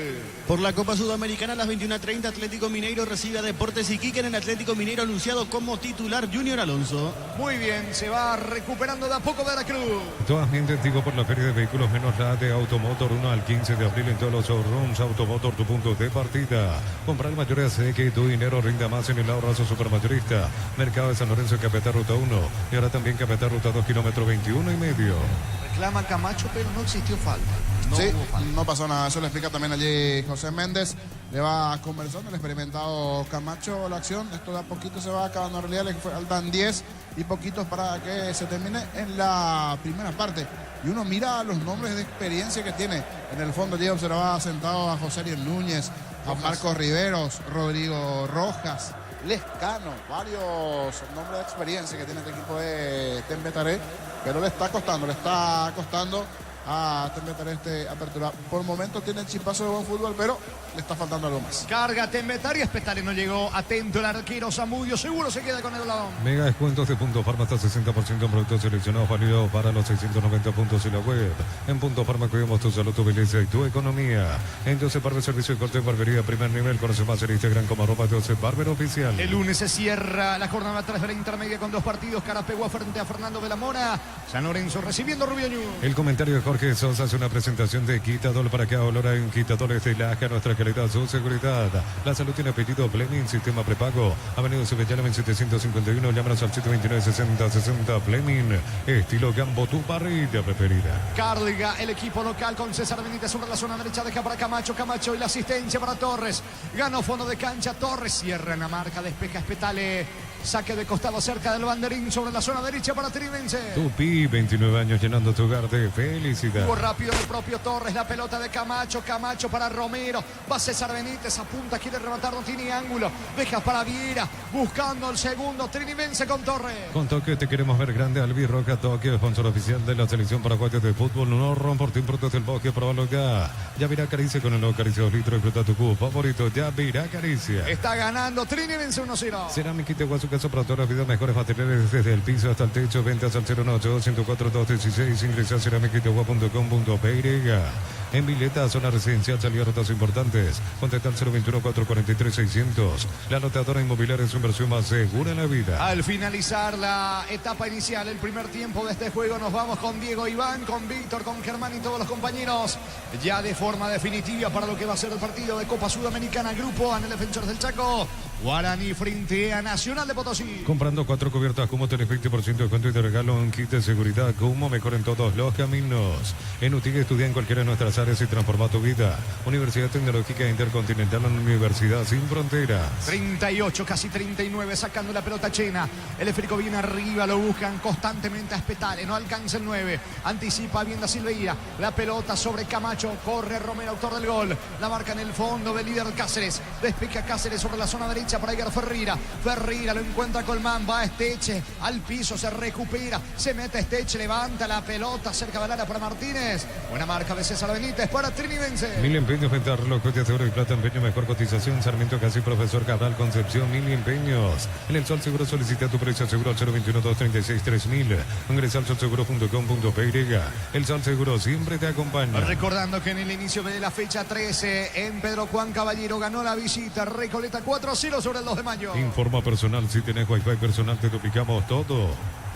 Por la Copa Sudamericana a las 21:30, Atlético Mineiro recibe a Deportes Iquique. En el Atlético Mineiro anunciado como titular Junior Alonso. Muy bien, se va recuperando de a poco de la Cruz. Todas mienten, digo, por la feria de vehículos menos la de Automotor, 1 al 15 de abril en todos los showrooms. Automotor, tu punto de partida. Comprar mayoría hace que tu dinero rinda más en el ahorrazo supermayorista. Mercado de San Lorenzo, Capital Ruta 1. Y ahora también Capital Ruta 2, kilómetro 21,5. Reclama Camacho, pero no existió falta. No pasó nada. Eso le explica también allí José Méndez. Le va conversando el experimentado Camacho la acción. Esto de a poquito se va acabando. En realidad le faltan 10 y poquitos para que se termine en la primera parte. Y uno mira los nombres de experiencia que tiene. En el fondo ya observaba sentado a José Ariel Núñez, a Marcos Riveros, Rodrigo Rojas, Lescano, varios nombres de experiencia que tiene este equipo de Tembetaré, pero le está costando a Tembetaré este apertura. Por momentos tiene el chispazo de buen fútbol, pero le está faltando algo más. Carga Tembetaré, Espetale no llegó, atento el arquero Zamudio, seguro se queda con el balón. Mega descuentos de Punto Farma hasta 60% en productos seleccionados, válidos para los 690 puntos en la web. En Punto Farma cuidamos tu salud, tu belleza y tu economía. En Joseph Barber, servicio de corte en barbería primer nivel. Conoce más en Instagram como @Joseph Barber Oficial. El lunes se cierra la jornada 3 de la intermedia con 2 partidos. Carapegua frente a Fernando de la Mora. San Lorenzo recibiendo Rubio Ñu. El comentario de Jorge Sosa hace una presentación de Quitadol para que olora en Quitadol de Laja, nuestra calidad, su seguridad. La salud tiene apellido Fleming, sistema prepago. Avenida Subellana en 751, llámanos al 729-6060 Fleming. Estilo Gambo, tu parrilla preferida. Carga el equipo local con César Benítez sobre la zona derecha, deja para Camacho y la asistencia para Torres. Ganó fondo de cancha, Torres cierra en la marca, despeja Espetale. Saque de costado cerca del banderín sobre la zona derecha para Trinidense. Tupi, 29 años llenando tu hogar de felicidad. Jugó rápido el propio Torres, la pelota de Camacho para Romero. Va César Benítez, apunta, quiere rematar, no tiene ángulo. Deja para Viera, buscando el segundo. Trinidense con Torres. Con Toque te queremos ver grande. Albirroca Toque, sponsor oficial de la selección paraguaya de fútbol. No rompo productos del bosque, probalo ya. Yavirá Caricia con el nuevo Caricia 2 litros. Disfruta tu cubo favorito, Yavirá Caricia. Está ganando Trinidense 1-0. Cerámica Iteguazú, caso para todas las vidas, mejores materiales desde el piso hasta el techo. Ventas al 092-104-216. Ingresa a ceramicaitehua.com.py. En Vileta, zona residencial, salió rutas importantes. Contacta al 021-443-600. La anotadora inmobiliaria es su inversión más segura en la vida. Al finalizar la etapa inicial, el primer tiempo de este juego, nos vamos con Diego Iván, con Víctor, con Germán y todos los compañeros. Ya de forma definitiva para lo que va a ser el partido de Copa Sudamericana, Grupo A en el Defensores del Chaco. Guaraní frente a Nacional de Potosí. Comprando 4 cubiertas Cumo tenés 20% de descuento y te regalo un kit de seguridad Cumo, mejor en todos los caminos. En UTIG estudia en cualquiera de nuestras áreas y transforma tu vida. Universidad Tecnológica Intercontinental, una universidad sin fronteras. 38, casi 39, sacando la pelota Chena. El esférico viene arriba, lo buscan constantemente a Espetale, no alcanza el 9. Anticipa bien da Silveira. La pelota sobre Camacho, corre Romero, autor del gol. La marca en el fondo del líder Cáceres. Despeja Cáceres sobre la zona derecha para Edgar Ferreira. Ferreira lo encuentra Colmán, va a Esteche, al piso, se recupera, se mete Esteche, levanta la pelota cerca del área para Martínez. Buena marca de César Benítez para Trinidense. Mil empeños, venta reloj, coche de oro y plata, empeño, mejor cotización. Sarmiento Casi, Profesor Cabral, Concepción, Mil empeños. En el Sol Seguro solicita tu precio seguro al 021-236-3000. Ingresa al solseguro.com.py. El Sol Seguro siempre te acompaña. Recordando que en el inicio de la fecha 13, en Pedro Juan Caballero ganó la visita Recoleta 4-0 sobre el 2 de mayo. Informa personal, si tenés Wi-Fi personal te duplicamos todo.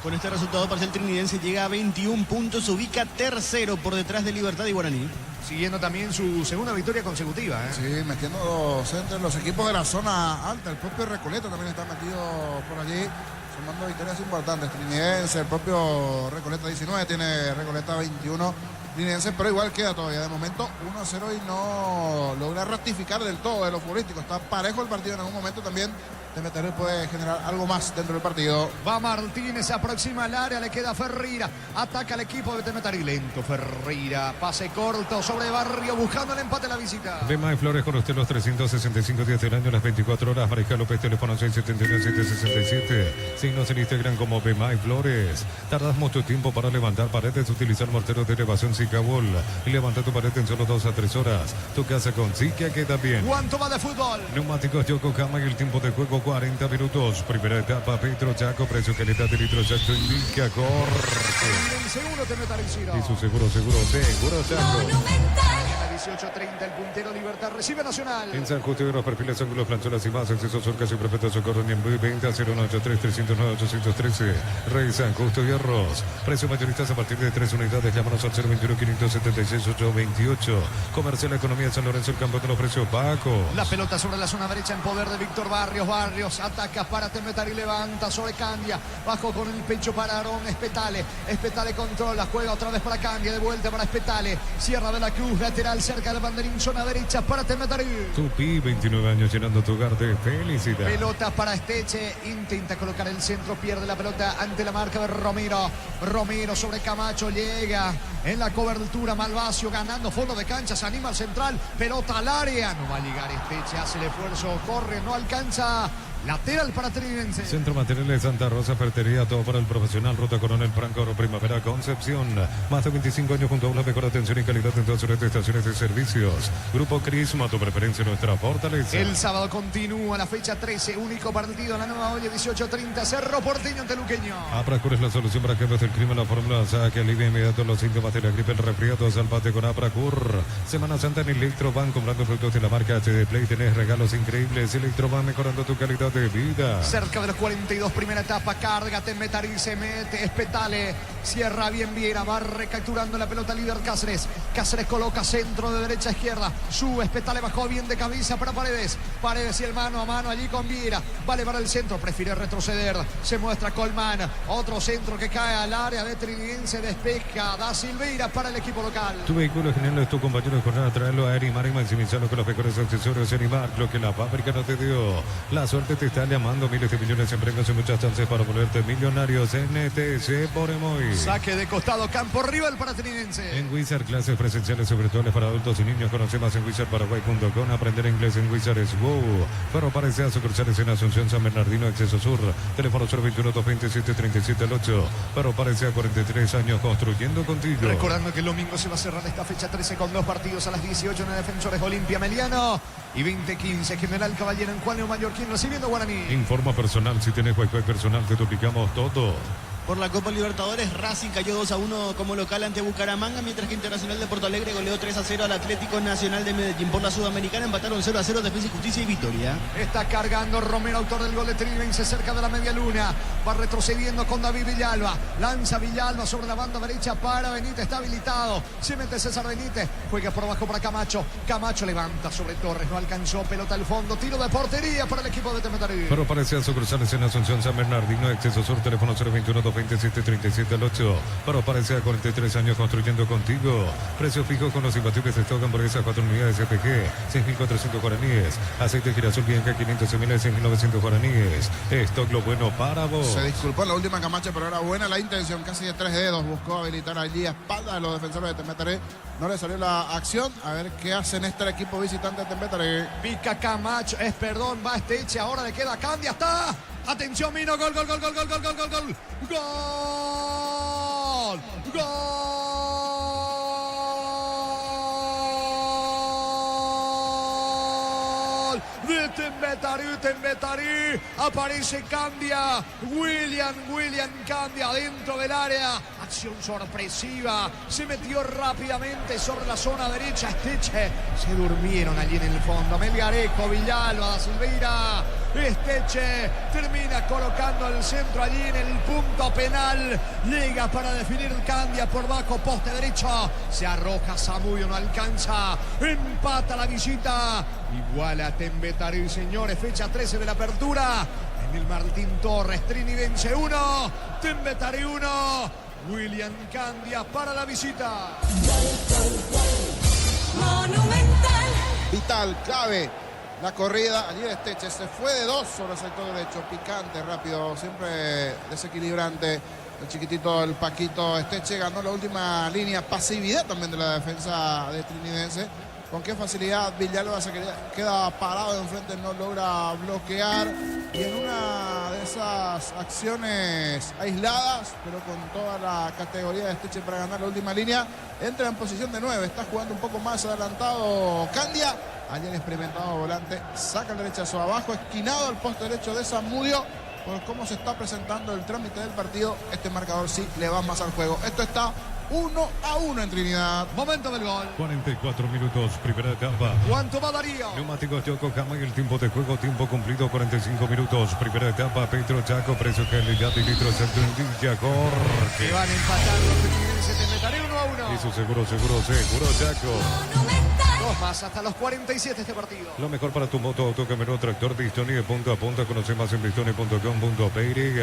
Con este resultado parcial, Trinidense llega a 21 puntos, se ubica tercero por detrás de Libertad y Guaraní. Siguiendo también su segunda victoria consecutiva. Sí, metiendo entre los equipos de la zona alta. El propio Recoleta también está metido por allí, sumando victorias importantes. Trinidense, el propio Recoleta 19, tiene Recoleta 21. Trinidad, pero igual queda todavía de momento 1-0 y no logra ratificar del todo de lo futbolístico. Está parejo el partido en algún momento también. Tembetaré puede generar algo más dentro del partido. Va Martínez, se aproxima al área, le queda Ferreira. Ataca al equipo de Temetari. Lento Ferreira, pase corto sobre Barrio, buscando el empate a la visita. Bemay Flores con usted los 365 días del año, las 24 horas. Mariscal López, teléfono 671-767. Signos en Instagram como Bemay Flores. Tardas mucho tiempo para levantar paredes, utilizar morteros de elevación Zicabol y levanta tu pared en solo 2 a 3 horas. Tu casa con Zika queda bien. ¿Cuánto va de fútbol? Neumáticos Yokohama y el tiempo de juego 40 minutos. Primera etapa, Petro Chaco, precio calidad de litro Chaco indica corte. Segundo Temetari Ciro. Y su seguro Chaco. En la 18:30 el puntero Libertad recibe Nacional. En San Justo de los perfiles, ángulos, plancholas y más, acceso surcas y perfecto socorro en venta 093-309-813. Rey San Justo y Arroz. Precio mayoristas a partir de 3 unidades. Llámanos al 021-576-828. Comercial Economía de San Lorenzo, el campo de los precios bajos. La pelota sobre la zona derecha en poder de Víctor Barrios. Barrios ataca para Temetari, levanta sobre Candia. Bajo con el pecho para Aarón Espetale. Espetale controla, juega otra vez para Candia. De vuelta para Espetale. Sierra de la Cruz, lateral cerca del banderín, zona derecha para Temetari. Tupi, 29 años llenando tu hogar de felicidad. Pelota para Esteche, intenta colocar el centro, pierde la pelota ante la marca de Romero. Romero sobre Camacho, llega en la cobertura Malvacio, ganando fondo de cancha, se anima al central, pelota al área, no va a llegar Esteche, hace el esfuerzo, corre, no alcanza. Lateral para Trinense. Centro Materiales Santa Rosa, ferretería, todo para el profesional. Ruta Coronel Franco, Primavera, Concepción. Más de 25 años junto a una mejor atención y calidad en todas sus estaciones de servicios. Grupo Crisma, tu preferencia, nuestra fortaleza. El sábado continúa la fecha 13, único partido en la nueva olla, 18:30, Cerro Porteño ante Luqueño. Apracur es la solución para cambios del clima, la fórmula que alivia inmediato los síntomas de la gripe, el resfriado, salvate con Apracur. Semana Santa en Electroban, comprando productos de la marca HD Play, tenés regalos increíbles. Electroban mejorando tu calidad de vida. Cerca de los 42, primera etapa, carga, Temetari, se mete, Espetale, cierra bien Viera, va recapturando la pelota líder Cáceres. Cáceres coloca centro de derecha a izquierda, sube, Espetale bajó bien de cabeza para Paredes. Paredes y el mano a mano allí con Viera, vale para el centro, prefiere retroceder, se muestra Colman, otro centro que cae al área de Trinidense, despeja, da Silveira para el equipo local. Tu vehículo general es tu compañero de jornada, traerlo a Erimar y maximizarlo con los mejores accesorios. Erimar, lo que la fábrica no te dio. La suerte te está llamando, miles de millones en premios y muchas chances para volverte millonarios. NTC por Emoy. Saque de costado, campo rival para Trinense. En Wizard, clases presenciales y virtuales para adultos y niños. Conoce más en wizardparaguay.com. Aprender inglés en Wizard es wow. Pero parece a sucursales en Asunción, San Bernardino, Acceso Sur. Teléfono 021-227-3708. Pero parece a 43 años construyendo contigo. Recordando que el domingo se va a cerrar esta fecha 13 con 2 partidos a las 18 en el Defensores Olimpia Meliano y 20:15 General Caballero en Juan Mallorquín recibiendo Guaraní. Informa personal, si tenés Wi-Fi personal te duplicamos todo. Por la Copa Libertadores, Racing cayó 2-1 como local ante Bucaramanga, mientras que Internacional de Porto Alegre goleó 3-0 al Atlético Nacional de Medellín. Por la Sudamericana empataron 0-0 Defensa y Justicia y Victoria. Está cargando Romero, autor del gol de Trinense, cerca de la media luna. Va retrocediendo con David Villalba. Lanza Villalba sobre la banda derecha para Benítez, está habilitado. Se mete César Benítez, juega por abajo para Camacho. Camacho levanta sobre Torres, no alcanzó, pelota al fondo, tiro de portería para el equipo de Temetari. Pero parece a sucursales en Asunción, San Bernardino, Acceso Sur, teléfono 021-227-3708. Pero parece a 43 años construyendo contigo. Precio fijo con los imbatibles de stock, hamburguesas 4 unidades CPG, 6.400 guaraníes. Aceite girasol Bianca 500 ml, 6.900 guaraníes. Stock lo bueno para vos. Se disculpó en la última Camacho, pero era buena la intención, casi de 3 dedos. Buscó habilitar allí a espalda de los defensores de Temetari. No le salió la acción. A ver qué hacen este equipo visitante de Temetari. Pica Camacho, va Esteche, ahora le queda Candia, está. Atención, Mino, gol. ¡Gol! De Temetari, aparece Candia, William Candia dentro del área, acción sorpresiva, se metió rápidamente sobre la zona derecha, Esteche, se durmieron allí en el fondo, Melgarejo, Villalba, da Silveira, Esteche termina colocando el centro allí en el punto penal, llega para definir Candia por bajo, poste derecho, se arroja Zamudio, no alcanza, empata la visita, igual a Temetari, señores, fecha 13 de la apertura, en el Martín Torres, Trinidense 1, Temetari 1, William Candia para la visita. Monumental. Vital, clave. La corrida, allí Esteche se fue de 2 sobre el sector derecho, picante, rápido, siempre desequilibrante. El chiquitito, el Paquito Esteche ganó la última línea, pasividad también de la defensa de Trinidense. Con qué facilidad Villalba se queda parado enfrente, no logra bloquear. Y en una de esas acciones aisladas, pero con toda la categoría de Esteche para ganar la última línea, entra en posición de 9. Está jugando un poco más adelantado Candia. Ayer experimentado volante, saca el derechazo abajo, esquinado al poste derecho de Zamudio. Por cómo se está presentando el trámite del partido, este marcador sí le va más al juego. Esto está 1-1 en Trinidad. Momento del gol. 44 minutos, primera etapa. ¿Cuánto va Darío? Neumáticos Yokohama y el tiempo de juego, tiempo cumplido, 45 minutos. Primera etapa, Petro Chaco, precio calidad y litros en Villacor. Que van empatando Trinidad, te meteré 1-1. Eso seguro Chaco. Dos más hasta los 47 este partido. Lo mejor para tu moto, auto, camioneta, tractor, Distoni de punta a punta. Conoce más en distoni.com.py.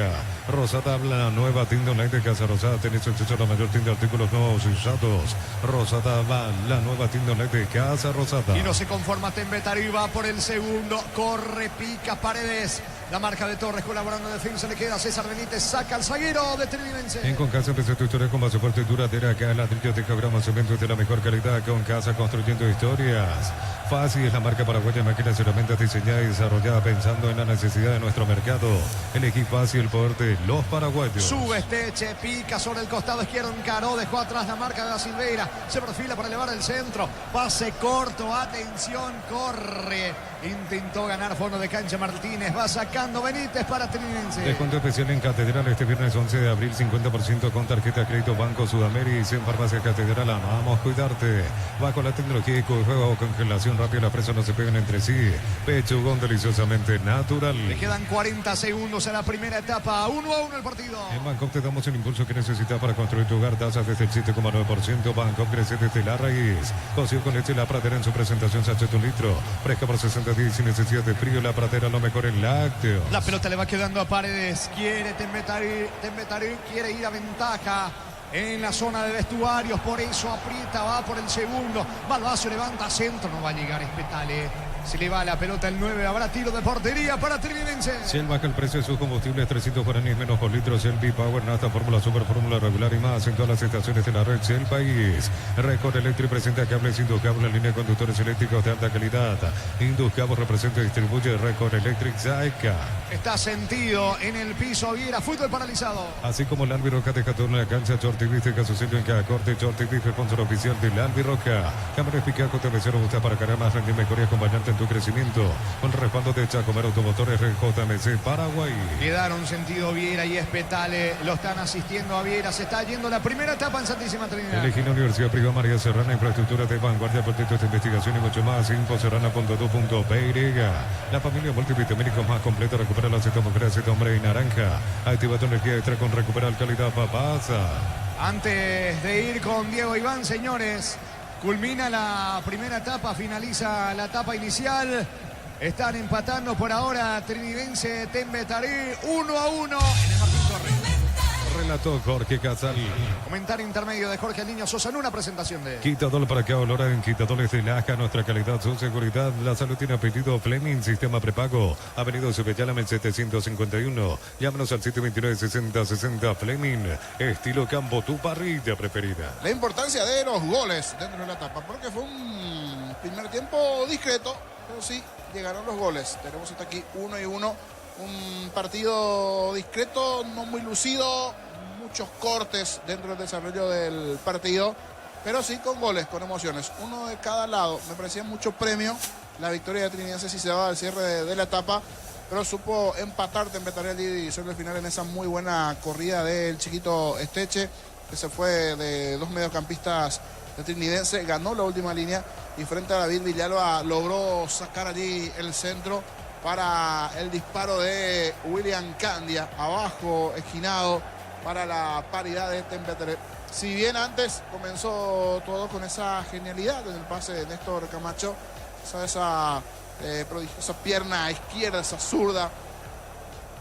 Rosata, la nueva tienda online de Casa Rosada. Tenés acceso a la mayor tienda de artículos nuevos y usados. Rosata va, la nueva tienda online de Casa Rosada. Y no se conforma Tembetari, va por el segundo. Corre, pica Paredes. La marca de Torres colaborando en defensa, le queda César Benítez, saca al zaguero de Trinidense. En Concasa empezó tu historia con base fuerte y duradera. Acá ladrillos de Cabrama, cementos de la mejor calidad. Concasa, construyendo historias. Fácil es la marca paraguaya, máquinas y herramientas diseñada y desarrollada pensando en la necesidad de nuestro mercado. Elegí Fácil, el poder de los paraguayos. Sube Esteche, pica sobre el costado izquierdo, encaró, dejó atrás la marca de la Silveira. Se perfila para elevar el centro. Pase corto, atención, corre. Intentó ganar fondo de cancha Martínez, va sacando Benítez para Trinense. Descuento especial en Catedral este viernes 11 de abril, 50% con tarjeta de crédito Banco Sudamérica. En Farmacia Catedral amamos cuidarte. Bajo la tecnología y juego o congelación rápida, las presas no se pegan entre sí. Pechugón deliciosamente natural. Le quedan 40 segundos a la primera etapa, 1-1 el partido. En Bangkok te damos el impulso que necesitas para construir tu hogar. Tasas desde el 7,9%. Bangkok crece desde la raíz. Cocido con leche La Pradera en su presentación sachet un litro. Fresca por 60 días sin necesidad de frío. La Pradera, lo mejor en lácteos. La pelota le va quedando a Paredes. Quiere Tembetari, quiere ir a ventaja en la zona de vestuarios, por eso aprieta, va por el segundo. Balbacio levanta centro, no va a llegar Espetale. Se le va la pelota el 9, habrá tiro de portería para Trinidense. Shell baja el precio de sus combustibles, 300 guaraníes menos por litro. Shell B-Power, Nafta, Fórmula Super, Fórmula Regular y más en todas las estaciones de la red Shell País. Record Electric presenta cables Induscable en línea de conductores eléctricos de alta calidad. Induscable representa y distribuye Record Electric Zaica. Está sentido en el piso Viera, fútbol paralizado. Así como el Albi Roja deja todo en la cancha, Shorty Bife, Casucelio en cada corte, Shorty Bife, sponsor oficial del Albi Roja. Cámara Picaco, TVC, gusta para cargar más, rendir mejor y acompañarte en tu crecimiento. Con respaldo de Chacomer Automotores JMC Paraguay. Quedaron sentido Viera y Espetale. Lo están asistiendo a Viera. Se está yendo la primera etapa en Santísima Trinidad. Elegí la Universidad Privada María Serrana, infraestructura de vanguardia, proyectos de investigación y mucho más. Infoserrana.2.py. La familia multivitamínicos más completa. Recupera la cetomocracia, hombre y naranja. Activa tu energía extra con Recuperar Calidad Papasa. Antes de ir con Diego Iván, señores, culmina la primera etapa, finaliza la etapa inicial. Están empatando por ahora Trinidense Tembetari 1-1 en el Martín Torres. Relató Jorge Casal. Comentario intermedio de Jorge Niño Sosa en una presentación de Quitadol para que olora en Quitadoles de Laja, nuestra calidad, su seguridad. La salud tiene apellido Fleming, sistema prepago. Avenida Subellálame 751. Llámanos al 729-6060 Fleming. Estilo campo, tu parrilla preferida. La importancia de los goles dentro de la etapa, porque fue un primer tiempo discreto, pero sí llegaron los goles. Tenemos hasta aquí 1-1. Un partido discreto, no muy lucido, muchos cortes dentro del desarrollo del partido, pero sí con goles, con emociones, uno de cada lado. Me parecía mucho premio la victoria de Trinidense si se daba al cierre de la etapa, pero supo empatar Tembetari y sobre el final en esa muy buena corrida del chiquito Esteche, que se fue de dos mediocampistas de Trinidense, ganó la última línea y frente a David Villalba logró sacar allí el centro para el disparo de William Candia, abajo, esquinado, para la paridad de Tembetari. Si bien antes comenzó todo con esa genialidad en el pase de Néstor Camacho, esa prodigiosa pierna izquierda, esa zurda,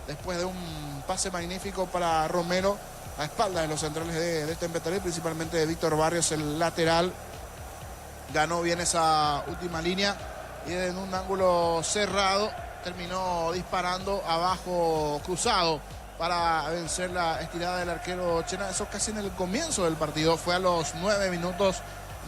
después de un pase magnífico para Romero, a espaldas de los centrales de Temperley, principalmente de Víctor Barrios, el lateral. Ganó bien esa última línea y en un ángulo cerrado terminó disparando abajo cruzado para vencer la estirada del arquero Chena. Eso casi en el comienzo del partido, fue a los 9 minutos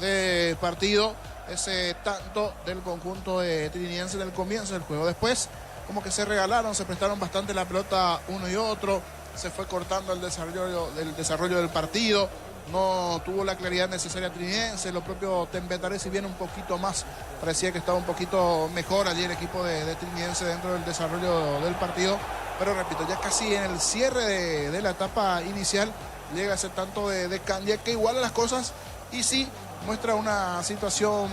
de partido ese tanto del conjunto de Trinidense en el comienzo del juego. Después como que se regalaron, se prestaron bastante la pelota uno y otro, se fue cortando el desarrollo del partido, no tuvo la claridad necesaria Trinidense. Lo propio Temperley, si bien un poquito más, parecía que estaba un poquito mejor allí el equipo de Trinidense dentro del desarrollo del partido, pero repito, ya casi en el cierre de la etapa inicial llega ese tanto de Candia que iguala las cosas y sí muestra una situación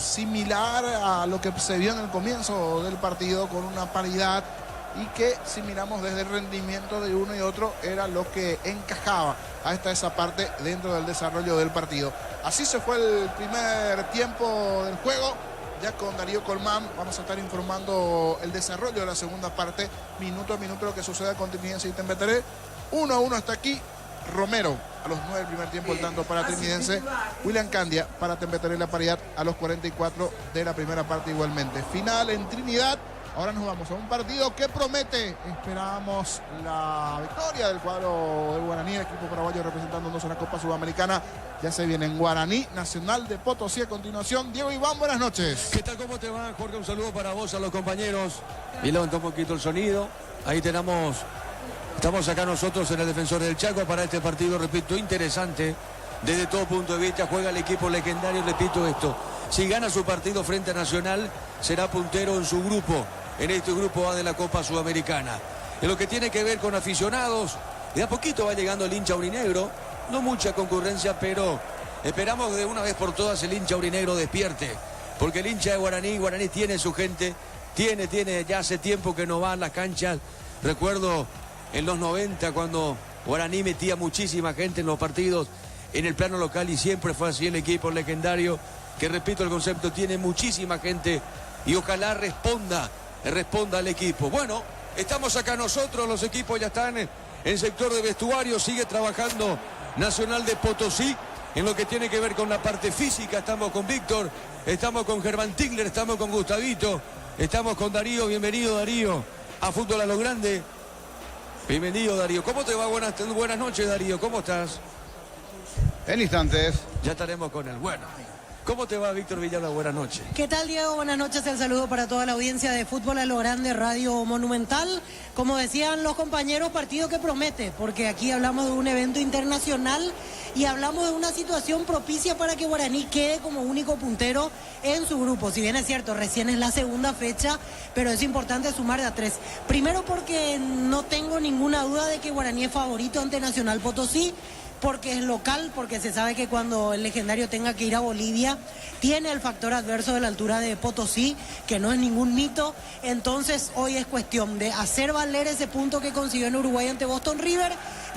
similar a lo que se vio en el comienzo del partido, con una paridad, y que si miramos desde el rendimiento de uno y otro era lo que encajaba hasta esa parte dentro del desarrollo del partido. Así se fue el primer tiempo del juego. Ya con Darío Colmán vamos a estar informando el desarrollo de la segunda parte, minuto a minuto, lo que suceda con Trinidense y Temperley. 1-1 hasta aquí. Romero a los 9 del primer tiempo, el tanto para Trinidense. William Candia para Temperley la paridad a los 44 de la primera parte igualmente. Final en Trinidad. Ahora nos vamos a un partido que promete. Esperamos la victoria del cuadro de Guaraní, el equipo paraguayo representándonos en la Copa Sudamericana. Ya se viene en Guaraní, Nacional de Potosí a continuación. Diego Iván, buenas noches. ¿Qué tal? ¿Cómo te va, Jorge? Un saludo para vos, a los compañeros. Y levantó un poquito el sonido. Ahí estamos acá nosotros en el Defensor del Chaco para este partido, repito, interesante. Desde todo punto de vista juega el equipo legendario, repito esto. Si gana su partido frente a Nacional, será puntero en su grupo, en este grupo A de la Copa Sudamericana. En lo que tiene que ver con aficionados, de a poquito va llegando el hincha aurinegro, no mucha concurrencia, pero esperamos de una vez por todas el hincha aurinegro despierte, porque el hincha de Guaraní tiene su gente, tiene, ya hace tiempo que no va a las canchas. Recuerdo en los 90 cuando Guaraní metía muchísima gente en los partidos en el plano local, y siempre fue así el equipo legendario, que repito el concepto, tiene muchísima gente y ojalá responda al equipo. Bueno, estamos acá nosotros, los equipos ya están en sector de vestuario, sigue trabajando Nacional de Potosí en lo que tiene que ver con la parte física. Estamos con Víctor, estamos con Germán Tigler, estamos con Gustavito, estamos con Darío. Bienvenido, Darío, a Fútbol a lo Grande. Bienvenido, Darío. ¿Cómo te va? Buenas noches, Darío. ¿Cómo estás? En instantes. Ya estaremos con él. Bueno, ¿cómo te va, Víctor Villalba? Buenas noches. ¿Qué tal, Diego? Buenas noches. El saludo para toda la audiencia de Fútbol a lo Grande, Radio Monumental. Como decían los compañeros, partido que promete, porque aquí hablamos de un evento internacional y hablamos de una situación propicia para que Guaraní quede como único puntero en su grupo. Si bien es cierto, recién es la segunda fecha, pero es importante sumar de a 3. Primero porque no tengo ninguna duda de que Guaraní es favorito ante Nacional Potosí, porque es local, porque se sabe que cuando el legendario tenga que ir a Bolivia, tiene el factor adverso de la altura de Potosí, que no es ningún mito. Entonces hoy es cuestión de hacer valer ese punto que consiguió en Uruguay ante Boston River,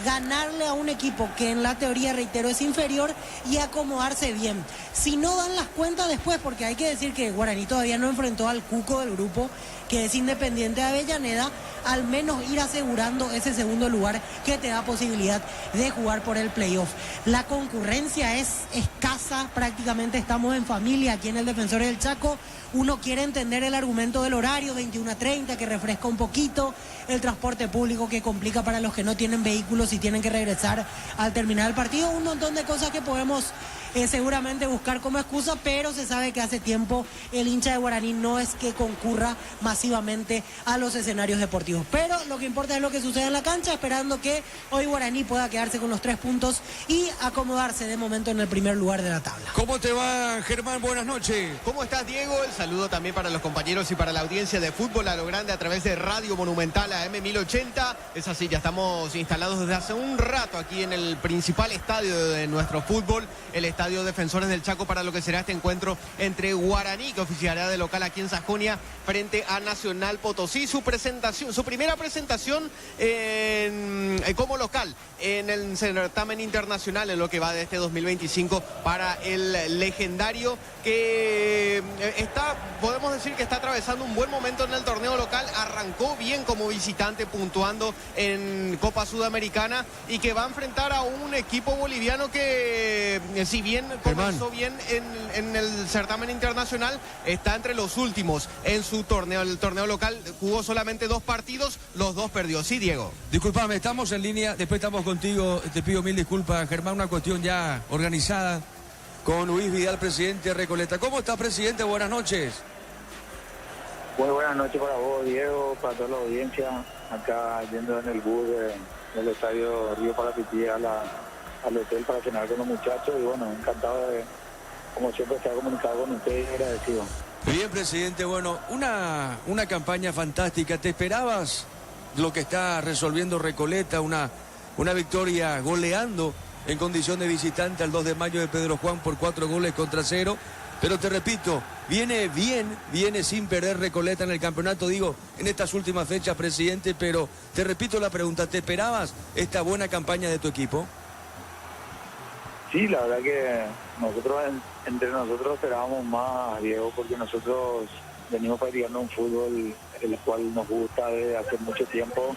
ganarle a un equipo que en la teoría, reitero, es inferior, y acomodarse bien. Si no dan las cuentas después, porque hay que decir que Guaraní todavía no enfrentó al cuco del grupo, que es Independiente de Avellaneda, al menos ir asegurando ese segundo lugar que te da posibilidad de jugar por el playoff. La concurrencia es escasa, prácticamente estamos en familia aquí en el Defensor del Chaco. Uno quiere entender el argumento del horario, 21:30, que refresca un poquito, el transporte público que complica para los que no tienen vehículos y tienen que regresar al terminar el partido, un montón de cosas que podemos seguramente buscar como excusa, pero se sabe que hace tiempo el hincha de Guaraní no es que concurra masivamente a los escenarios deportivos. Pero lo que importa es lo que sucede en la cancha, esperando que hoy Guaraní pueda quedarse con los 3 puntos y acomodarse de momento en el primer lugar de la tabla. ¿Cómo te va, Germán? Buenas noches. ¿Cómo estás, Diego? El saludo también para los compañeros y para la audiencia de Fútbol a lo Grande a través de Radio Monumental AM 1080. Es así, ya estamos instalados desde hace un rato aquí en el principal estadio de nuestro fútbol, el Estadio Defensores del Chaco, para lo que será este encuentro entre Guaraní, que oficiará de local aquí en Sajonia, frente a Nacional Potosí. Su primera presentación como local en el certamen internacional en lo que va de este 2025 para el legendario, que está podemos decir que está atravesando un buen momento en el torneo local. Arrancó bien como visitante, puntuando en Copa Sudamericana, y que va a enfrentar a un equipo boliviano que, si bien comenzó bien en el certamen internacional, está entre los últimos en su torneo. El torneo local jugó solamente 2 partidos, los 2 perdió. Sí, Diego. Disculpame, estamos en línea, después estamos contigo, te pido mil disculpas, Germán, una cuestión ya organizada con Luis Vidal, presidente de Recoleta. ¿Cómo está, presidente? Buenas noches. Muy buenas noches para vos, Diego, para toda la audiencia, acá yendo en el bus del estadio Río Parapití al hotel para cenar con los muchachos, y bueno, encantado de, como siempre, estar comunicado con ustedes y agradecido. Bien, presidente, bueno, una campaña fantástica. ¿Te esperabas lo que está resolviendo Recoleta, una victoria goleando en condición de visitante al 2 de mayo de Pedro Juan por 4-0? Pero te repito, viene sin perder Recoleta en el campeonato, digo, en estas últimas fechas, presidente, pero te repito la pregunta, ¿te esperabas esta buena campaña de tu equipo? Sí, la verdad que entre nosotros esperábamos más, Diego, porque nosotros venimos practicando un fútbol el cual nos gusta desde hace mucho tiempo.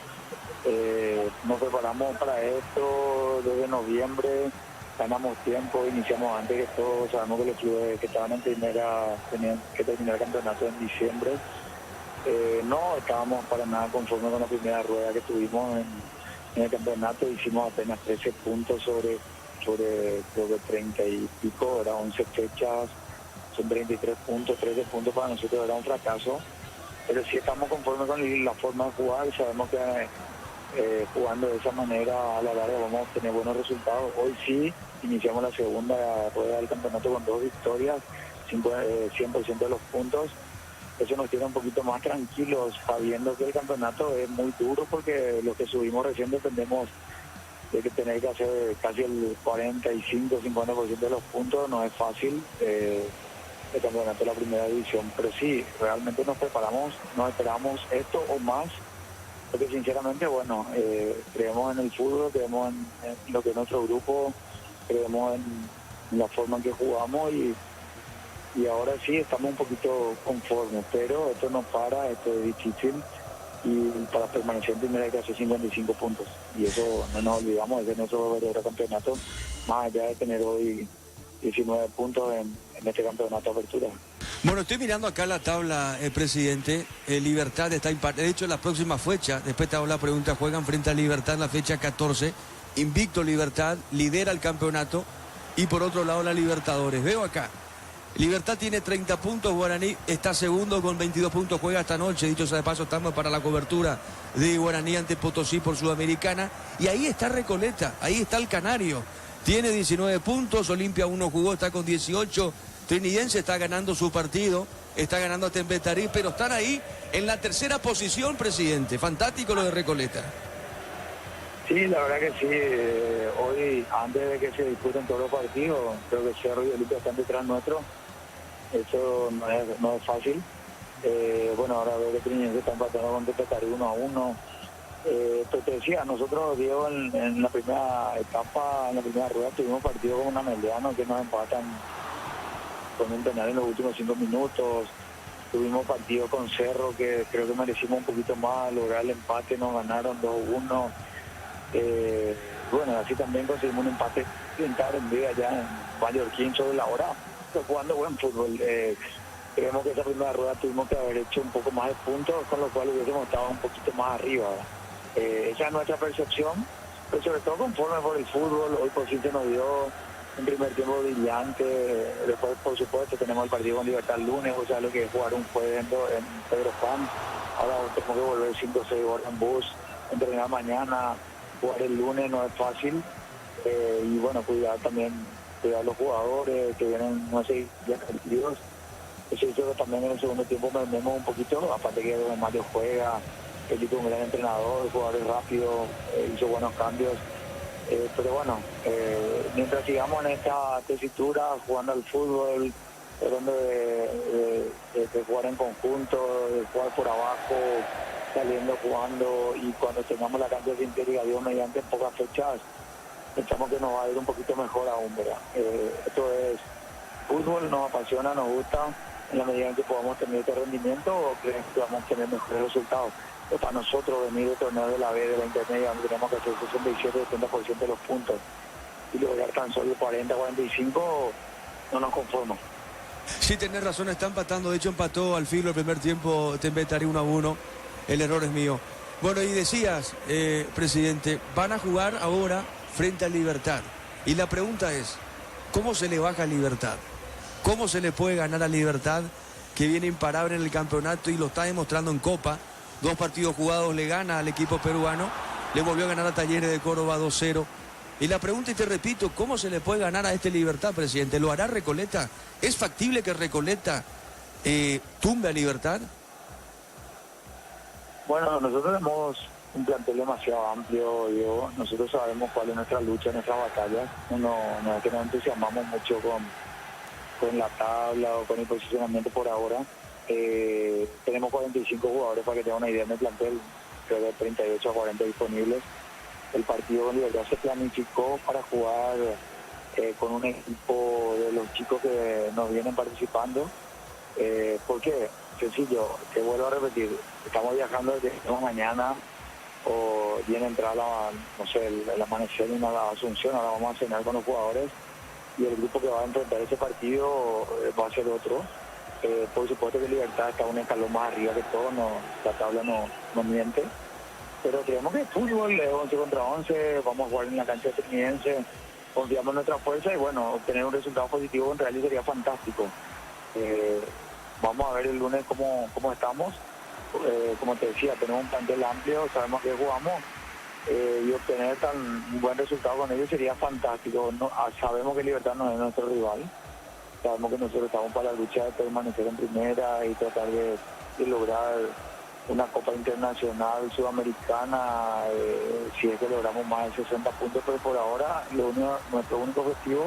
Nos preparamos para esto desde noviembre, ganamos tiempo, iniciamos antes que todo, sabemos que los clubes que estaban en primera tenían que terminar el campeonato en diciembre. No estábamos para nada conformes con la primera rueda que tuvimos en el campeonato, hicimos apenas 13 puntos sobre creo que 30 y pico, era 11 fechas, son 33 puntos, 13 puntos para nosotros era un fracaso, pero sí estamos conformes con la forma de jugar, sabemos que jugando de esa manera a la larga vamos a obtener buenos resultados. Hoy sí iniciamos la segunda rueda del campeonato con 2 victorias, 100% de los puntos. Eso nos tiene un poquito más tranquilos, sabiendo que el campeonato es muy duro, porque lo que subimos recién dependemos de que tener que hacer casi el 45-50% de los puntos. No es fácil el campeonato de la primera división, pero sí, realmente nos preparamos, nos esperamos esto o más, porque sinceramente, bueno, creemos en el fútbol, creemos en lo que es nuestro grupo, creemos en la forma en que jugamos, y ahora sí estamos un poquito conformes, pero esto no para, esto es difícil, y para permanecer en primera hay que hacer 55 puntos, y eso no nos olvidamos, ese es nuestro verdadero campeonato, más allá de tener hoy 19 puntos en este campeonato de apertura. Bueno, estoy mirando acá la tabla, presidente. Libertad está impar. De hecho, en la próxima fecha, después te hago la pregunta, juegan frente a Libertad en la fecha 14. Invicto Libertad, lidera el campeonato. Y por otro lado, la Libertadores. Veo acá, Libertad tiene 30 puntos, Guaraní está segundo con 22 puntos, juega esta noche. Dicho sea de paso, estamos para la cobertura de Guaraní ante Potosí por Sudamericana. Y ahí está Recoleta, ahí está el Canario. Tiene 19 puntos, Olimpia 1 jugó, está con 18. Trinidense está ganando su partido, está ganando a Tembetarí, pero están ahí en la tercera posición, presidente. Fantástico lo de Recoleta. Sí, la verdad que sí. Hoy, antes de que se disputen todos los partidos, creo que Cerro y Olimpia están detrás nuestro. Eso no es fácil. Bueno, ahora veo que Trinidense está empatando con Tembetarí 1-1. Pues te decía, nosotros, Diego, en la primera etapa, en la primera rueda, tuvimos partido con Ameliano que nos empatan con un penal en los últimos 5 minutos. Tuvimos partido con Cerro que creo que merecimos un poquito más, lograr el empate, nos ganaron 2-1. Bueno, así también conseguimos un empate en día ya en Mallorquín sobre la hora, pero jugando buen fútbol. Creemos que esa primera rueda tuvimos que haber hecho un poco más de puntos, con lo cual hubiésemos estado un poquito más arriba. Esa es nuestra percepción, pero sobre todo conforme por el fútbol. Hoy por sí se nos dio un primer tiempo brillante. Después, por supuesto, tenemos el partido con Libertad el lunes, o sea, lo que es jugar un jueves en Pedro Juan. Ahora tenemos que volver 5 o 6 horas en bus, entrenar mañana, jugar el lunes no es fácil. Y bueno, cuidar los jugadores que vienen, no sé, ya partidos. Eso hizo que también en el segundo tiempo mermemos un poquito, aparte que Mario juega, el tipo un gran entrenador, jugadores rápidos, hizo buenos cambios. Pero bueno, mientras sigamos en esta tesitura, jugando al fútbol, tratando de jugar en conjunto, de jugar por abajo, saliendo, jugando, y cuando tengamos la cancha de interior, Dios mediante, en pocas fechas, pensamos que nos va a ir un poquito mejor aún, ¿verdad? Esto es fútbol, nos apasiona, nos gusta, en la medida en que podamos tener este rendimiento, creemos que vamos a tener mejores resultados. Pero para nosotros venir del torneo de la B, de la intermedia, donde tenemos que hacer 67-70% de los puntos y lograr tan solo 40-45, no nos conformamos. Sí, tenés razón, está empatando. De hecho, empató al filo el primer tiempo, te inventaré 1-1. El error es mío. Bueno, y decías, presidente, van a jugar ahora frente a Libertad. Y la pregunta es, ¿cómo se le baja a Libertad? ¿Cómo se le puede ganar a Libertad, que viene imparable en el campeonato y lo está demostrando en Copa? 2 partidos jugados le gana al equipo peruano, le volvió a ganar a Talleres de Córdoba 2-0. Y la pregunta, y te repito, ¿cómo se le puede ganar a este Libertad, presidente? ¿Lo hará Recoleta? ¿Es factible que Recoleta tumbe a Libertad? Bueno, nosotros tenemos un plantel demasiado amplio, Diego. Nosotros sabemos cuál es nuestra lucha, nuestras batallas. No es que nos entusiasmamos mucho con la tabla o con el posicionamiento por ahora. Tenemos 45 jugadores, para que tengan una idea, en el plantel, creo que 38 a 40 disponibles. El partido con Libertad se planificó para jugar con un equipo de los chicos que nos vienen participando. ¿Por qué? Sencillo, te vuelvo a repetir, estamos viajando desde mañana o viene a entrar el amanecer en la Asunción, ahora vamos a cenar con los jugadores y el grupo que va a enfrentar ese partido va a ser otro. Por supuesto que Libertad está un escalón más arriba que todo, la tabla no miente, pero creemos que el fútbol es 11 contra 11, vamos a jugar en la cancha trinidense, confiamos en nuestra fuerza y bueno, obtener un resultado positivo contra él sería fantástico. Vamos a ver el lunes cómo estamos. Como te decía, tenemos un plantel amplio, sabemos que jugamos y obtener un buen resultado con ellos sería fantástico. Sabemos que Libertad no es nuestro rival, sabemos que nosotros estamos para la lucha de permanecer en primera y tratar de lograr una Copa Internacional Sudamericana, si es que logramos más de 60 puntos, pero por ahora nuestro único objetivo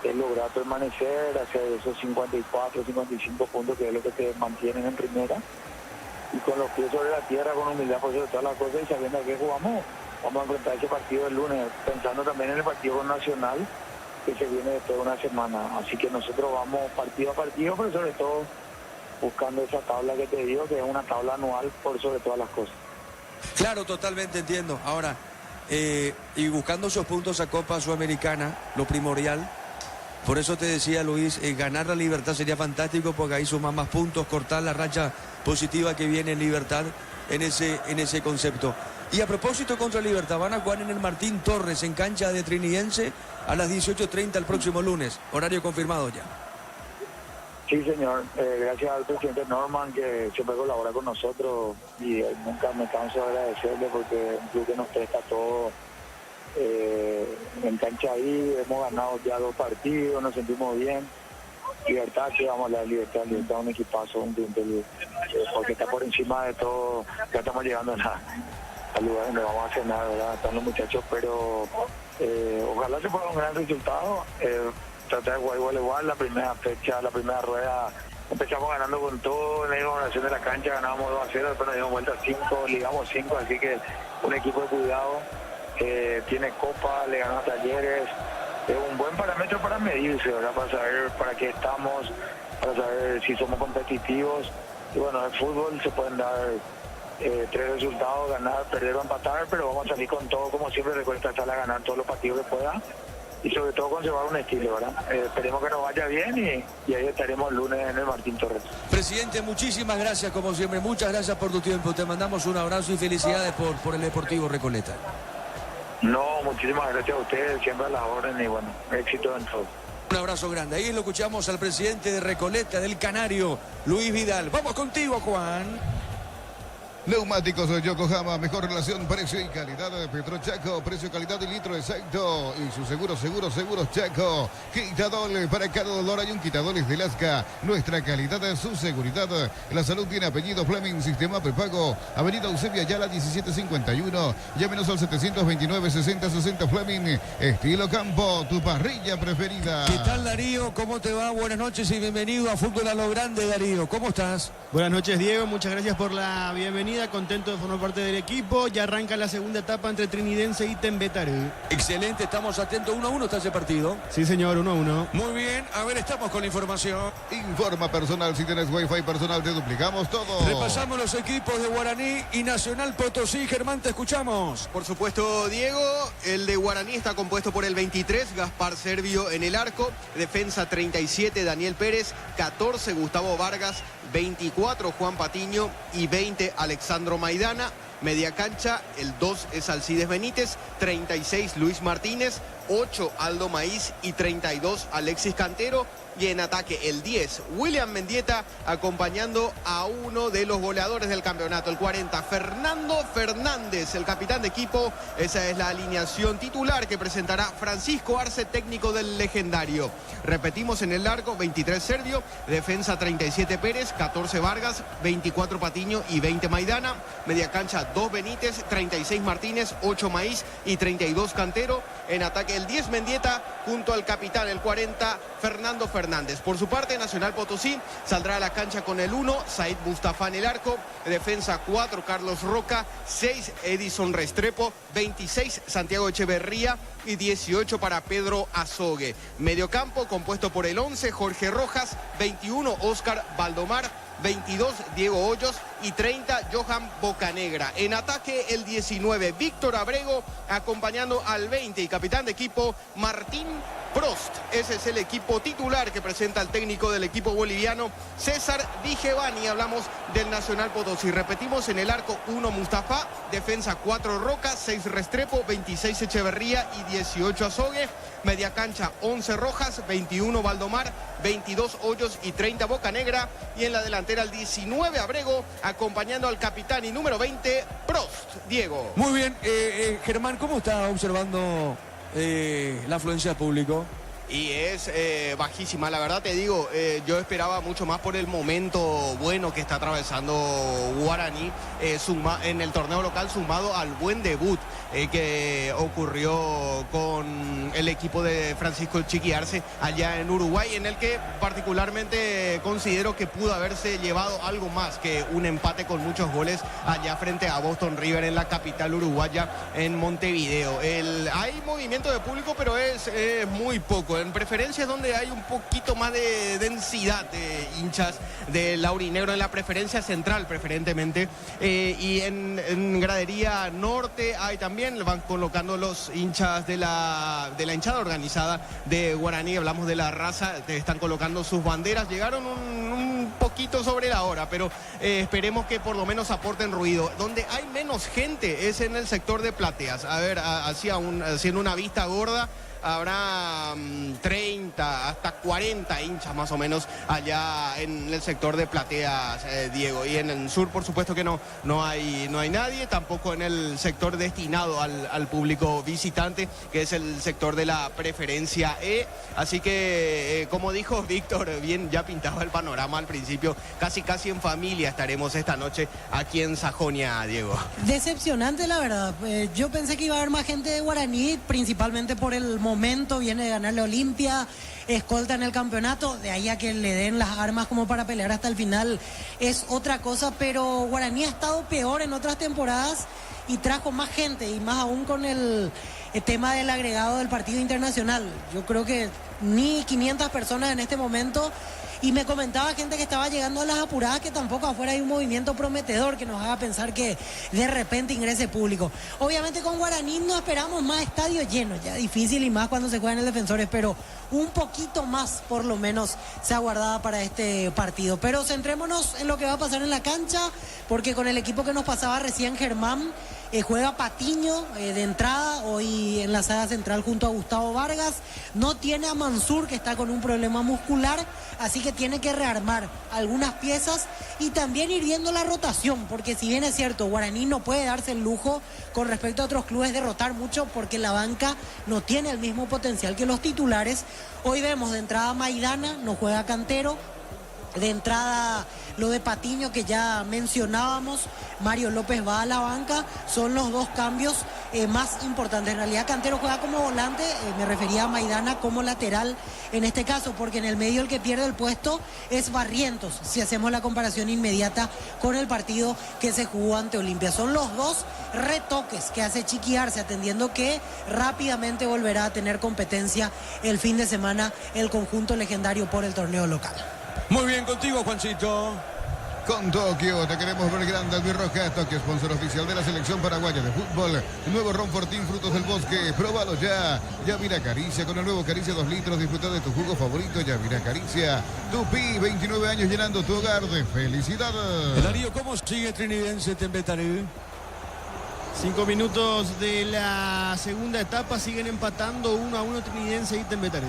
es lograr permanecer, hacer esos 54, 55 puntos, que es lo que te mantienen en primera, y con los pies sobre la tierra, con humildad por sobre todas las cosas y sabiendo a qué jugamos, vamos a enfrentar ese partido el lunes, pensando también en el partido con Nacional, que se viene después de una semana. Así que nosotros vamos partido a partido, pero sobre todo buscando esa tabla que te digo, que es una tabla anual por sobre todas las cosas. Claro, totalmente entiendo. Ahora, y buscando esos puntos a Copa Sudamericana, lo primordial. Por eso te decía, Luis, ganar la Libertad sería fantástico, porque ahí suman más puntos, cortar la racha positiva que viene en Libertad en ese concepto. Y a propósito, contra Libertad, van a jugar en el Martín Torres, en cancha de Trinidense, a las 18:30 el próximo lunes. Horario confirmado ya. Sí, señor. Gracias al presidente Norman, que siempre colabora con nosotros, y nunca me canso de agradecerle, porque un club que nos presta todo en cancha ahí. Hemos ganado ya 2 partidos, nos sentimos bien. Libertad, que vamos a la Libertad es un equipazo, porque está por encima de todo. Ya estamos llegando al lugar donde vamos a cenar, ¿verdad? Están los muchachos, pero ojalá se pueda un gran resultado. Tratar de jugar igual, la primera fecha, la primera rueda, empezamos ganando con todo, en la inauguración de la cancha ganábamos 2-0, después nos dimos vuelta 5, ligamos 5, así que un equipo de cuidado, tiene Copa, le ganó a Talleres, es un buen parámetro para medirse, ¿verdad? Para saber para qué estamos, para saber si somos competitivos. Y bueno, en el fútbol se pueden dar 3 resultados, ganar, perder o empatar, pero vamos a salir con todo, como siempre. Recuerda estar a ganar todos los partidos que pueda y sobre todo conservar un estilo, ¿verdad? Esperemos que nos vaya bien y ahí estaremos el lunes en el Martín Torres. Presidente, muchísimas gracias como siempre, muchas gracias por tu tiempo, te mandamos un abrazo y felicidades por el Deportivo Recoleta. No, muchísimas gracias a ustedes, siempre a la orden y bueno, éxito en todo. Un abrazo grande. Ahí lo escuchamos al presidente de Recoleta, del Canario, Luis Vidal. Vamos contigo, Juan. Neumáticos de Yokohama, mejor relación precio y calidad de Petrochaco, precio, calidad y litro exacto. Y su seguros Chaco. Quitadol, para cada dolor hay un Quitadoles de Lasca. Nuestra calidad es su seguridad. La salud tiene apellido Fleming, sistema prepago. Avenida Eusebio Ayala 1751. Llámenos al 729-6060 Fleming. Estilo Campo, tu parrilla preferida. ¿Qué tal, Darío? ¿Cómo te va? Buenas noches y bienvenido a Fútbol a lo Grande, Darío. ¿Cómo estás? Buenas noches, Diego. Muchas gracias por la bienvenida. bienvenida, contento de formar parte del equipo. Ya arranca la segunda etapa entre Trinidense y Tembetarú. Excelente, estamos atentos. 1-1 está ese partido. Sí, señor, 1-1. Muy bien, a ver, estamos con la información. Informa personal, si tenés Wi-Fi personal te duplicamos todo. Repasamos los equipos de Guaraní y Nacional Potosí. Germán, te escuchamos. Por supuesto, Diego, el de Guaraní está compuesto por el 23, Gaspar Servio en el arco, defensa 37, Daniel Pérez, 14, Gustavo Vargas, 24, Juan Patiño y 20, Alexandro Maidana. Media cancha, el 2 es Alcides Benítez, 36, Luis Martínez, 8, Aldo Maíz y 32, Alexis Cantero. Y en ataque el 10, William Mendieta, acompañando a uno de los goleadores del campeonato, el 40, Fernando Fernández, el capitán de equipo. Esa es la alineación titular que presentará Francisco Arce, técnico del legendario. Repetimos, en el arco, 23 Servio, defensa 37 Pérez, 14 Vargas, 24 Patiño y 20 Maidana. Media cancha 2 Benítez, 36 Martínez, 8 Maíz y 32 Cantero. En ataque el 10 Mendieta junto al capitán, el 40, Fernando Fernández. Por su parte, Nacional Potosí saldrá a la cancha con el 1, Said Mustafa en el arco, defensa 4, Carlos Roca, 6, Edison Restrepo, 26, Santiago Echeverría y 18 para Pedro Azogue. Mediocampo compuesto por el 11, Jorge Rojas, 21, Oscar Valdomar, 22, Diego Hoyos y 30, Johan Bocanegra. En ataque el 19, Víctor Abrego, acompañando al 20 y capitán de equipo, Martín Prost. Ese es el equipo titular que presenta el técnico del equipo boliviano, César Vigevani. Hablamos del Nacional Potosí. Repetimos, en el arco 1 Mustafa, defensa 4 Roca, 6 Restrepo, 26 Echeverría y 18 Azogue. Media cancha 11 Rojas, 21 Valdomar, 22 Hoyos y 30 Bocanegra. Y en la delantera el 19 Abrego, acompañando al capitán y número 20 Prost. Diego. Muy bien, Germán, ¿cómo está observando la afluencia de público? Y es bajísima, la verdad te digo, yo esperaba mucho más por el momento bueno que está atravesando Guaraní en el torneo local, sumado al buen debut que ocurrió con el equipo de Francisco Chiqui Arce allá en Uruguay, en el que particularmente considero que pudo haberse llevado algo más que un empate con muchos goles allá frente a Boston River en la capital uruguaya, en Montevideo. Hay movimiento de público, pero es muy poco. En preferencias donde hay un poquito más de densidad de hinchas de laurinegro, en la preferencia central preferentemente, y en gradería norte hay también, van colocando los hinchas de la hinchada organizada de Guaraní. Hablamos de la raza, están colocando sus banderas. Llegaron un poquito sobre la hora, pero esperemos que por lo menos aporten ruido. Donde hay menos gente es en el sector de plateas. A ver, haciendo una vista gorda, habrá 30 hasta 40 hinchas más o menos allá en el sector de plateas, Diego. Y en el sur, por supuesto que no hay nadie, tampoco en el sector destinado al público visitante, que es el sector de la preferencia E. Así que, como dijo Víctor, bien ya pintaba el panorama al principio, casi en familia estaremos esta noche aquí en Sajonia, Diego. Decepcionante, la verdad. Yo pensé que iba a haber más gente de Guaraní, principalmente por el momento, viene de ganarle a Olimpia, escolta en el campeonato, de ahí a que le den las armas como para pelear hasta el final es otra cosa, pero Guaraní ha estado peor en otras temporadas y trajo más gente, y más aún con el tema del agregado del partido internacional. Yo creo que ni 500 personas en este momento. Y me comentaba gente que estaba llegando a las apuradas que tampoco afuera hay un movimiento prometedor que nos haga pensar que de repente ingrese público. Obviamente con Guaraní no esperamos más estadios llenos, ya difícil, y más cuando se juegan en el Defensores, pero un poquito más por lo menos se aguardaba para este partido. Pero centrémonos en lo que va a pasar en la cancha, porque con el equipo que nos pasaba recién Germán, juega Patiño de entrada hoy en la saga central junto a Gustavo Vargas. No tiene a Mansur, que está con un problema muscular, así que tiene que rearmar algunas piezas y también ir viendo la rotación, porque si bien es cierto, Guaraní no puede darse el lujo con respecto a otros clubes de rotar mucho, porque la banca no tiene el mismo potencial que los titulares. Hoy vemos de entrada Maidana, no juega Cantero. De entrada, lo de Patiño que ya mencionábamos, Mario López va a la banca, son los dos cambios más importantes. En realidad Cantero juega como volante, me refería a Maidana como lateral en este caso, porque en el medio el que pierde el puesto es Barrientos, si hacemos la comparación inmediata con el partido que se jugó ante Olimpia. Son los dos retoques que hace Chiqui Arce, atendiendo que rápidamente volverá a tener competencia el fin de semana el conjunto legendario por el torneo local. Muy bien contigo, Juancito. Con Tokio, te queremos ver grande, Albirroja, Tokio, sponsor oficial de la selección paraguaya de fútbol. Nuevo Ron Fortín, frutos del bosque, próbalo ya. Yavira Caricia, con el nuevo Caricia 2 litros, disfruta de tu jugo favorito, Yavira Caricia. Tupi, 29 años llenando tu hogar de felicidad. Darío, ¿cómo sigue Trinidense Tembetarí? 5 minutos de la segunda etapa, siguen empatando 1-1 Trinidense y Tembetarí.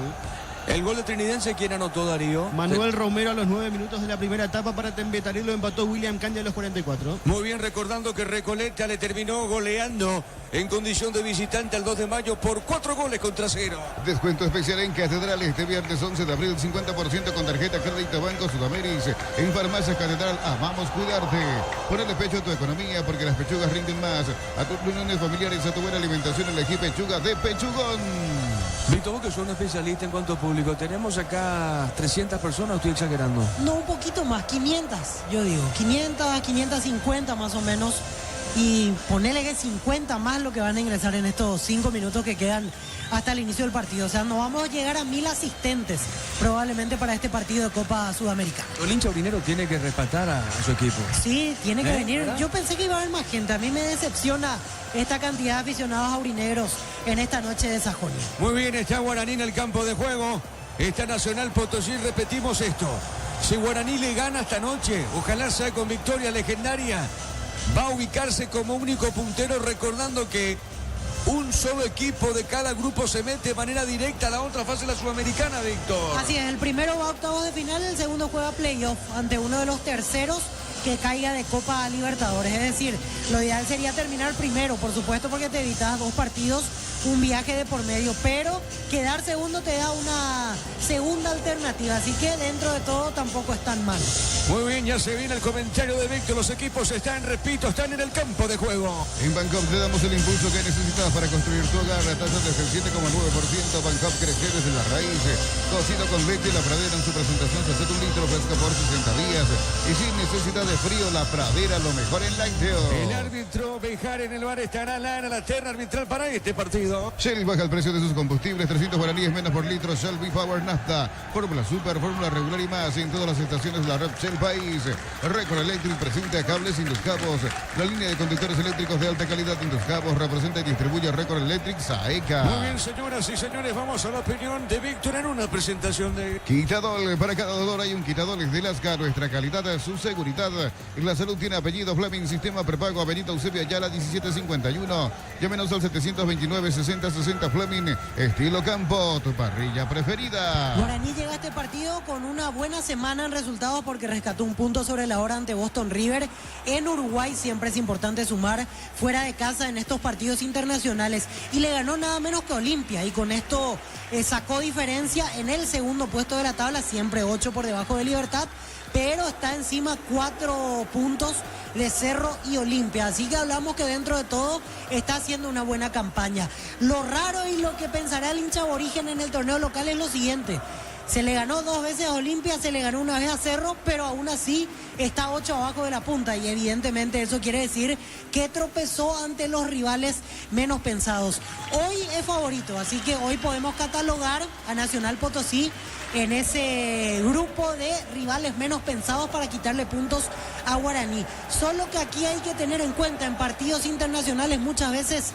El gol de Trinidense, ¿quién anotó, Darío? Manuel Romero a los 9 minutos de la primera etapa para Tembetarí, lo empató William Candia a los 44. Muy bien, recordando que Recoleta le terminó goleando en condición de visitante al 2 de mayo por 4 goles contra 0. Descuento especial en Catedral este viernes 11 de abril, 50% con tarjeta crédito Banco Sudameris. En Farmacias Catedral, amamos cuidarte. Ponele pecho a tu economía porque las pechugas rinden más. A tus reuniones familiares, a tu buena alimentación, elegí pechuga de Pechugón. Víctor, vos que sos un especialista en cuanto a público, tenemos acá 300 personas, estoy exagerando. No, un poquito más, 500, yo digo, 500, 550 más o menos. Y ponele que 50 más lo que van a ingresar en estos 5 minutos que quedan hasta el inicio del partido. O sea, no vamos a llegar a 1000 asistentes probablemente para este partido de Copa Sudamericana. El hincha aurinero tiene que respetar a su equipo. Sí, tiene que venir. ¿Verdad? Yo pensé que iba a haber más gente. A mí me decepciona esta cantidad de aficionados aurinegros en esta noche de Sajonia. Muy bien, está Guaraní en el campo de juego. Está Nacional Potosí, repetimos esto. Si Guaraní le gana esta noche, ojalá sea con victoria legendaria, va a ubicarse como único puntero, recordando que un solo equipo de cada grupo se mete de manera directa a la otra fase de la Sudamericana, Víctor. Así es, el primero va a octavos de final, el segundo juega playoff ante uno de los terceros que caiga de Copa Libertadores. Es decir, lo ideal sería terminar primero, por supuesto, porque te evitas 2 partidos, un viaje de por medio, pero quedar segundo te da una segunda alternativa, así que dentro de todo tampoco es tan mal. Muy bien, ya se viene el comentario de Víctor. Los equipos están, repito, están en el campo de juego. En Bancopp te damos el impulso que necesitas para construir tu hogar. La tasa desde el 7,9%. Bancopp crece desde la raíz. Cocido con leche, la pradera en su presentación se hace 1 litro fresco por 60 días. Y sin necesidad de frío, la pradera lo mejor en lácteo. El árbitro Bejar en el bar estará la terna arbitral para este partido. Shell baja el precio de sus combustibles, 300 guaraníes menos por litro. Shell V-Power Nafta, fórmula super, fórmula regular y más en todas las estaciones de la red Shell País. Record Electric presenta cables Induscabos, la línea de conductores eléctricos de alta calidad Induscabos. Representa y distribuye Record Electric Saeca. Muy bien, señoras y señores, vamos a la opinión de Víctor en una presentación de... Quitadol, para cada dolor hay un Quitadol de Lasca, nuestra calidad, su seguridad. La salud tiene apellido Fleming, sistema prepago Avenida Eusebio Ayala 1751. Llámenos al 729-6060 Fleming, estilo campo, tu parrilla preferida. Guaraní llega a este partido con una buena semana en resultados porque rescató un punto sobre la hora ante Boston River. En Uruguay siempre es importante sumar fuera de casa en estos partidos internacionales y le ganó nada menos que Olimpia y con esto sacó diferencia en el segundo puesto de la tabla, siempre 8 por debajo de Libertad, pero está encima 4 puntos de Cerro y Olimpia, así que hablamos que dentro de todo está haciendo una buena campaña. Lo raro y lo que pensará el hincha aborigen en el torneo local es lo siguiente: se le ganó 2 veces a Olimpia, se le ganó una vez a Cerro, pero aún así está 8 abajo de la punta y evidentemente eso quiere decir que tropezó ante los rivales menos pensados. Hoy es favorito, así que hoy podemos catalogar a Nacional Potosí en ese grupo de rivales menos pensados para quitarle puntos a Guaraní. Solo que aquí hay que tener en cuenta, en partidos internacionales muchas veces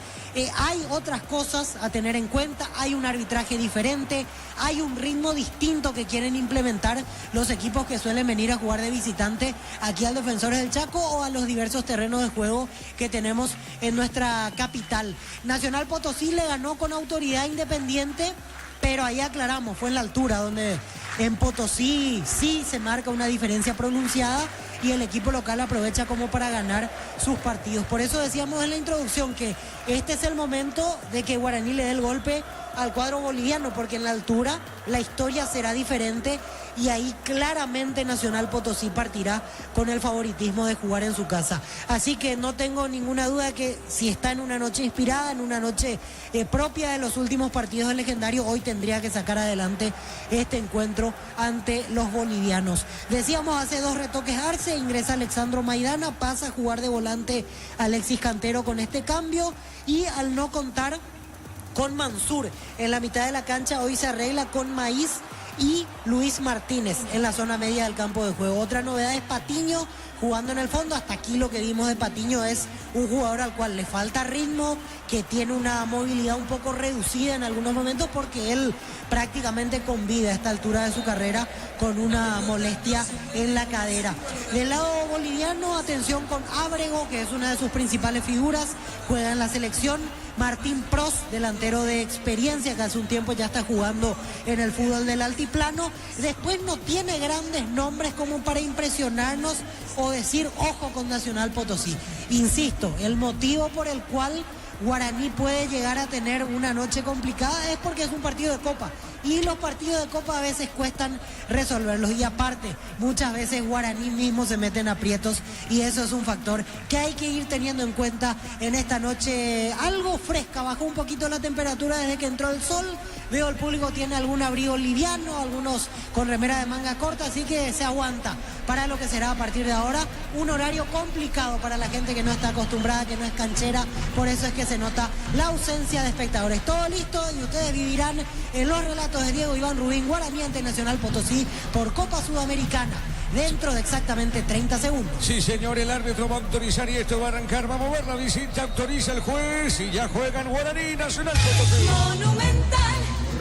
hay otras cosas a tener en cuenta, hay un arbitraje diferente, hay un ritmo distinto que quieren implementar los equipos que suelen venir a jugar de visitante aquí al Defensores del Chaco o a los diversos terrenos de juego que tenemos en nuestra capital. Nacional Potosí le ganó con autoridad Independiente, pero ahí aclaramos, fue en la altura donde en Potosí sí se marca una diferencia pronunciada y el equipo local aprovecha como para ganar sus partidos. Por eso decíamos en la introducción que este es el momento de que Guaraní le dé el golpe al cuadro boliviano, porque en la altura la historia será diferente y ahí claramente Nacional Potosí partirá con el favoritismo de jugar en su casa. Así que no tengo ninguna duda que si está en una noche inspirada, en una noche propia de los últimos partidos del Legendario, hoy tendría que sacar adelante este encuentro ante los bolivianos. Decíamos hace 2 retoques Arce, ingresa Alexandro Maidana, pasa a jugar de volante Alexis Cantero con este cambio, y al no contar con Mansur en la mitad de la cancha, hoy se arregla con Maíz y Luis Martínez en la zona media del campo de juego. Otra novedad es Patiño jugando en el fondo. Hasta aquí lo que vimos de Patiño es un jugador al cual le falta ritmo, que tiene una movilidad un poco reducida en algunos momentos, porque él prácticamente convive a esta altura de su carrera con una molestia en la cadera. Del lado boliviano, atención con Ábrego, que es una de sus principales figuras, juega en la selección. Martín Pros, delantero de experiencia, que hace un tiempo ya está jugando en el fútbol del altiplano. Después no tiene grandes nombres como para impresionarnos o decir ojo con Nacional Potosí. Insisto, el motivo por el cual Guaraní puede llegar a tener una noche complicada es porque es un partido de Copa, y los partidos de Copa a veces cuestan resolverlos, y aparte muchas veces Guaraní mismo se mete en aprietos, y eso es un factor que hay que ir teniendo en cuenta en esta noche algo fresca. Bajó un poquito la temperatura desde que entró el sol, veo el público tiene algún abrigo liviano, algunos con remera de manga corta, así que se aguanta para lo que será a partir de ahora un horario complicado para la gente que no está acostumbrada, que no es canchera. Por eso es que se nota la ausencia de espectadores. Todo listo y ustedes vivirán en los relatos de Diego Iván Rubín, Guaraní ante Nacional Potosí por Copa Sudamericana, dentro de exactamente 30 segundos. Sí, señor, el árbitro va a autorizar y esto va a arrancar. Va a mover la visita, autoriza el juez y ya juegan Guaraní, Nacional Potosí. Monumental.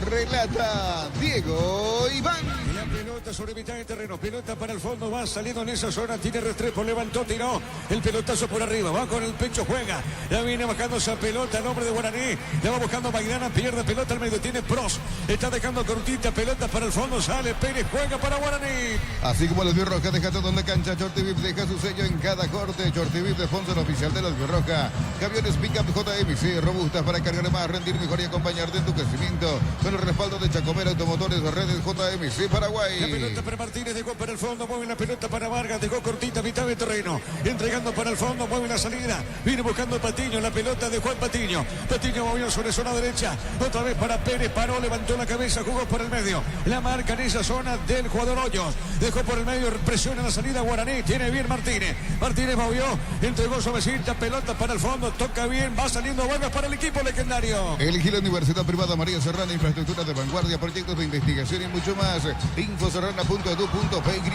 Relata Diego Iván. La pelota sobre mitad de terreno, pelota para el fondo, va saliendo en esa zona, tiene Restrepo, levantó, tiró, el pelotazo por arriba, va con el pecho, juega, ya viene bajando esa pelota, el hombre de Guaraní, la va buscando Maidana, pierde pelota al medio, tiene Pros, está dejando cortita, pelota para el fondo, sale Pérez, juega para Guaraní. Así como los Albirroja deja todo en la cancha, Chortivip deja su sello en cada corte. Chortivip de sponsor oficial de los Albirroja. Camiones Pickup JMC, robustas para cargar más, rendir mejor y acompañarte en tu crecimiento. Con el respaldo de Chacomera Automotores, redes JMC Paraguay. La pelota para Martínez, dejó para el fondo, mueve la pelota para Vargas, dejó cortita, mitad de terreno, entregando para el fondo, mueve la salida, viene buscando Patiño, la pelota de Juan Patiño. Patiño movió sobre zona derecha, otra vez para Pérez, paró, levantó la cabeza, jugó por el medio. La marca en esa zona del jugador Hoyos, dejó por el medio, presiona la salida Guaraní, tiene bien Martínez. Martínez movió, entregó suavecita, pelota para el fondo, toca bien, va saliendo Vargas para el equipo legendario. Elegí la Universidad Privada María Serrana, infraestructura de vanguardia, proyectos de investigación y mucho más. Infoserrana.edu.py.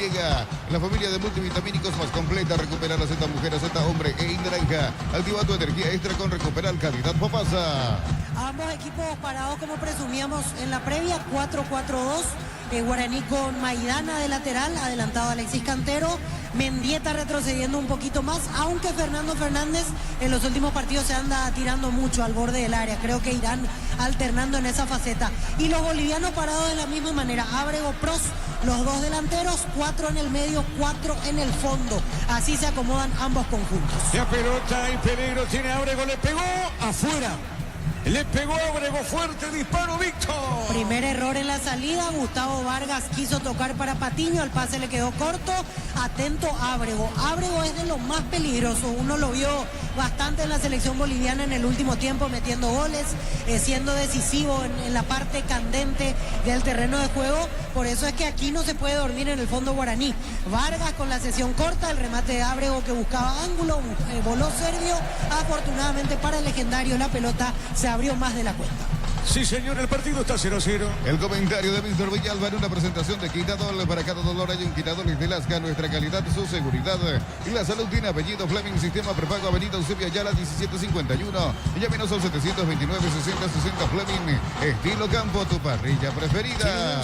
La familia de multivitamínicos más completa. Recupera la Z mujer, Z hombre e naranja. Activa tu energía extra con Recuperar Calidad Popasa. Ambos equipos parados como presumíamos en la previa, 4-4-2. Guaraní con Maidana de lateral, adelantado Alexis Cantero. Mendieta retrocediendo un poquito más, aunque Fernando Fernández en los últimos partidos se anda tirando mucho al borde del área. Creo que irán alternando en esa faceta. Y los bolivianos parados de la misma manera. Ábrego, Pros, los dos delanteros, 4 en el medio, 4 en el fondo. Así se acomodan ambos conjuntos. La pelota en peligro, tiene Ábrego, le pegó afuera. Le pegó Ábrego, fuerte disparo, Víctor. Primer error en la salida. Gustavo Vargas quiso tocar para Patiño, el pase le quedó corto. Atento Ábrego. Ábrego es de lo más peligroso. Uno lo vio bastante en la selección boliviana en el último tiempo, metiendo goles, siendo decisivo en la parte candente del terreno de juego. Por eso es que aquí no se puede dormir en el fondo Guaraní. Vargas con la sesión corta, el remate de Ábrego que buscaba ángulo, voló Servio. Afortunadamente para el legendario la pelota se abrió más de la cuenta. Sí, señor, el partido está 0-0. El comentario de Víctor Villalba en una presentación de Quitadol. Para cada dolor hay un Quitadol y de Lasca. Nuestra calidad, su seguridad y la salud tiene apellido Fleming. Sistema prepago Avenida Eusebio Ayala 1751. Llámenos al 729-6060 Fleming. Estilo campo, tu parrilla preferida.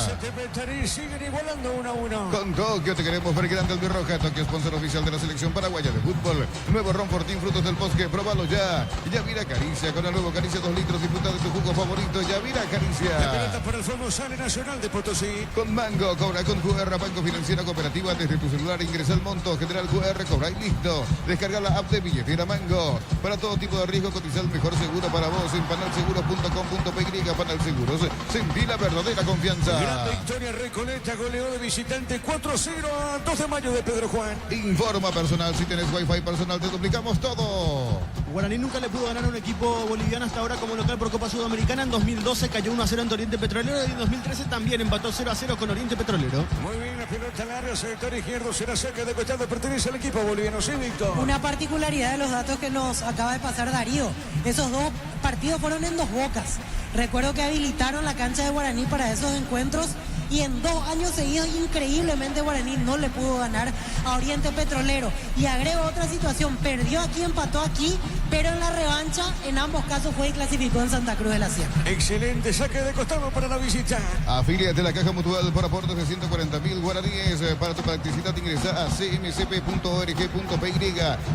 Siguen igualando 1-1. Con Tokio te queremos ver grande el Birroja. Tokio, sponsor oficial de la selección paraguaya de fútbol. Nuevo Ron Fortín, frutos del bosque. Próbalo ya. Ya mira Caricia. Con el nuevo Caricia 2 litros. Disfruta de tu jugo favorito. favorito, Yavira acaricia. La pelota para el fondo, sale Nacional de Potosí. Con Mango, cobra con QR, Banco Financiero Cooperativa desde tu celular, ingresa el monto, general QR, cobra y listo. Descarga la app de billetera Mango. Para todo tipo de riesgo, cotiza el mejor seguro para vos en panalseguros.com.py. Panal Seguros, sentí la verdadera confianza. Gran victoria Recoleta, goleó de visitante 4-0 a 2 de mayo de Pedro Juan. Informa personal, si tenés Wi-Fi personal te duplicamos todo. Guaraní nunca le pudo ganar a un equipo boliviano hasta ahora como local por Copa Sudamericana. En 2012 cayó 1-0 ante Oriente Petrolero y en 2013 también empató 0-0 con Oriente Petrolero. Muy bien, la pelota larga, sector izquierdo, será saque de costado, pertenece al equipo boliviano. Sí, Víctor. Una particularidad de los datos que nos acaba de pasar Darío. Esos dos partidos fueron en Dos Bocas. Recuerdo que habilitaron la cancha de Guaraní para esos encuentros y en 2 años seguidos increíblemente Guaraní no le pudo ganar a Oriente Petrolero. Y agrego otra situación, perdió aquí, empató aquí, pero en la revancha en ambos casos fue y clasificó en Santa Cruz de la Sierra. Excelente saque de costado para la visita. Afíliate a la Caja Mutual por aportes de 140.000 guaraníes. Para tu practicidad ingresa a cmcp.org.py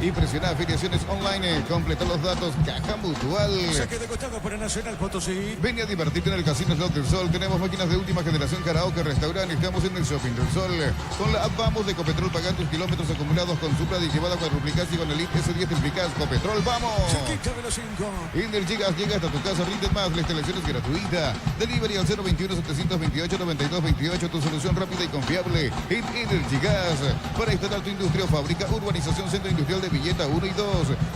y presiona afiliaciones online. Completa los datos Caja Mutual. Saque de costado para Nacional Potosí. Ven a divertirte en el Casino Slot del Sol. Tenemos máquinas de última generación, karaoke, restaurante. Estamos en el Shopping del Sol. Con la app Vamos de Copetrol, pagan tus kilómetros acumulados con Supra de llevada cuadruplicás y con Elite S10 triplicás. Copetrol, ¡vamos! Cerquita de los 5. Energigas llega hasta tu casa, rinde más. La instalación es gratuita. Delivery al 021-728-9228. Tu solución rápida y confiable en Energigas. Para instalar tu industria o fábrica, urbanización Centro Industrial de Villeta 1 y 2.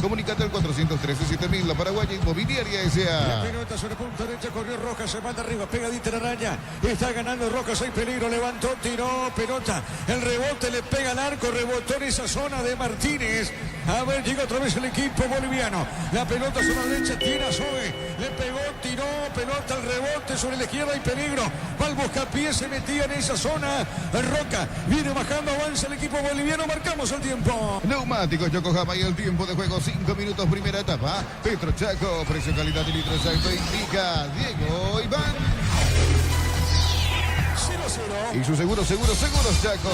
Comunícate al 413-7000. La Paraguaya Inmobiliaria S.A. La pelota sobre punta derecha, corrió Rojas, se manda arriba, pegadita la raya. Está ganando Rojas, hay peligro, levantó, tiró, pelota. El rebote le pega al arco, rebotó en esa zona de Martínez. A ver, llega otra vez el equipo boliviano. La pelota sobre la derecha, tira Zoe. Le pegó, tiró, pelota al rebote sobre la izquierda, hay peligro. Va al buscapié, se metía en esa zona. Roca viene bajando, avanza el equipo boliviano, marcamos el tiempo. Neumáticos Yokohama y el tiempo de juego, 5 minutos, primera etapa. Petro Chaco, precio, calidad y litro exacto, indica Diego Iván. 0-0. Y su seguros Chaco.